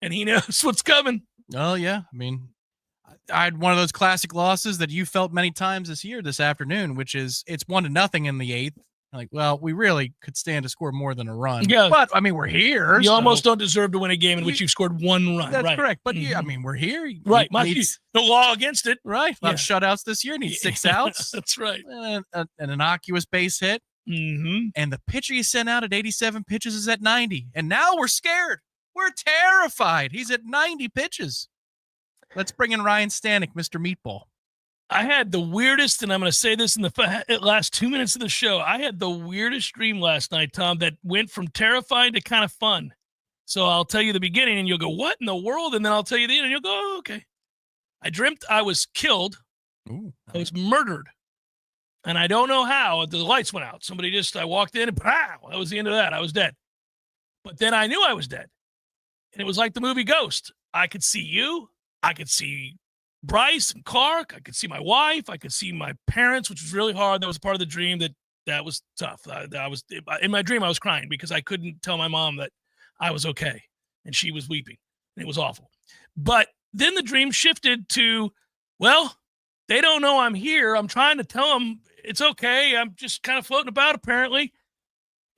And he knows what's coming. Oh, yeah. I mean, I had one of those classic losses that you felt many times this afternoon, which is it's 1-0 in the 8th. Like, well, we really could stand to score more than a run. Yeah. But, I mean, we're here. You almost don't deserve to win a game in which you've scored 1 run. That's right. correct. But, yeah, I mean, we're here. Right. Needs, no law against it. Right. A lot of shutouts this year. Needs 6 outs. That's right. And an innocuous base hit. Mm-hmm. And the pitcher you sent out at 87 pitches is at 90. And now we're scared. We're terrified. He's at 90 pitches. Let's bring in Ryan Stanek, Mr. Meatball. I had the weirdest, and I'm going to say this in the last 2 minutes of the show, I had the weirdest dream last night, Tom, that went from terrifying to kind of fun. So I'll tell you the beginning, and you'll go, what in the world? And then I'll tell you the end, and you'll go, oh, okay. I dreamt I was killed. Ooh. I was murdered. And I don't know how. The lights went out. I walked in, and pow, that was the end of that. I was dead. But then I knew I was dead. And it was like the movie Ghost. I could see you. I could see Bryce and Clark. I could see my wife. I could see my parents, which was really hard. That was part of the dream that was tough. I was in my dream. I was crying because I couldn't tell my mom that I was okay, and she was weeping. And it was awful. But then the dream shifted to, well, they don't know I'm here. I'm trying to tell them it's okay. I'm just kind of floating about apparently.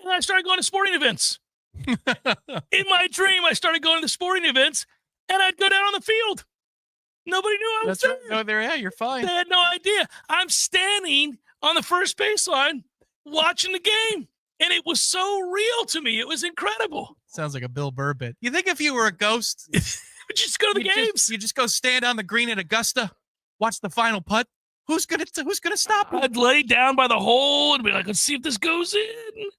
And I started going to sporting events. In my dream, I started going to the sporting events, and I'd go down on the field. Nobody knew I was there. Right. No, there, yeah, you're fine. They had no idea. I'm standing on the first baseline watching the game, and it was so real to me. It was incredible. Sounds like a Bill Burr bit. You think if you were a ghost, would you just go to the games? You just go stand on the green at Augusta, watch the final putt. Who's gonna stop you? I'd lay down by the hole and be like, let's see if this goes in.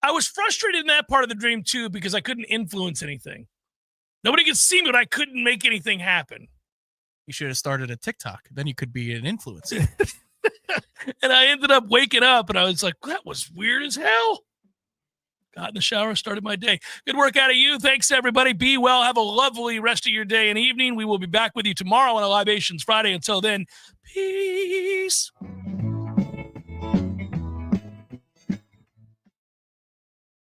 I was frustrated in that part of the dream too because I couldn't influence anything. Nobody could see me, but I couldn't make anything happen. You should have started a TikTok. Then you could be an influencer. And I ended up waking up, and I was like, that was weird as hell. Got in the shower, started my day. Good work out of you. Thanks, everybody. Be well. Have a lovely rest of your day and evening. We will be back with you tomorrow on a Libations Friday. Until then, peace.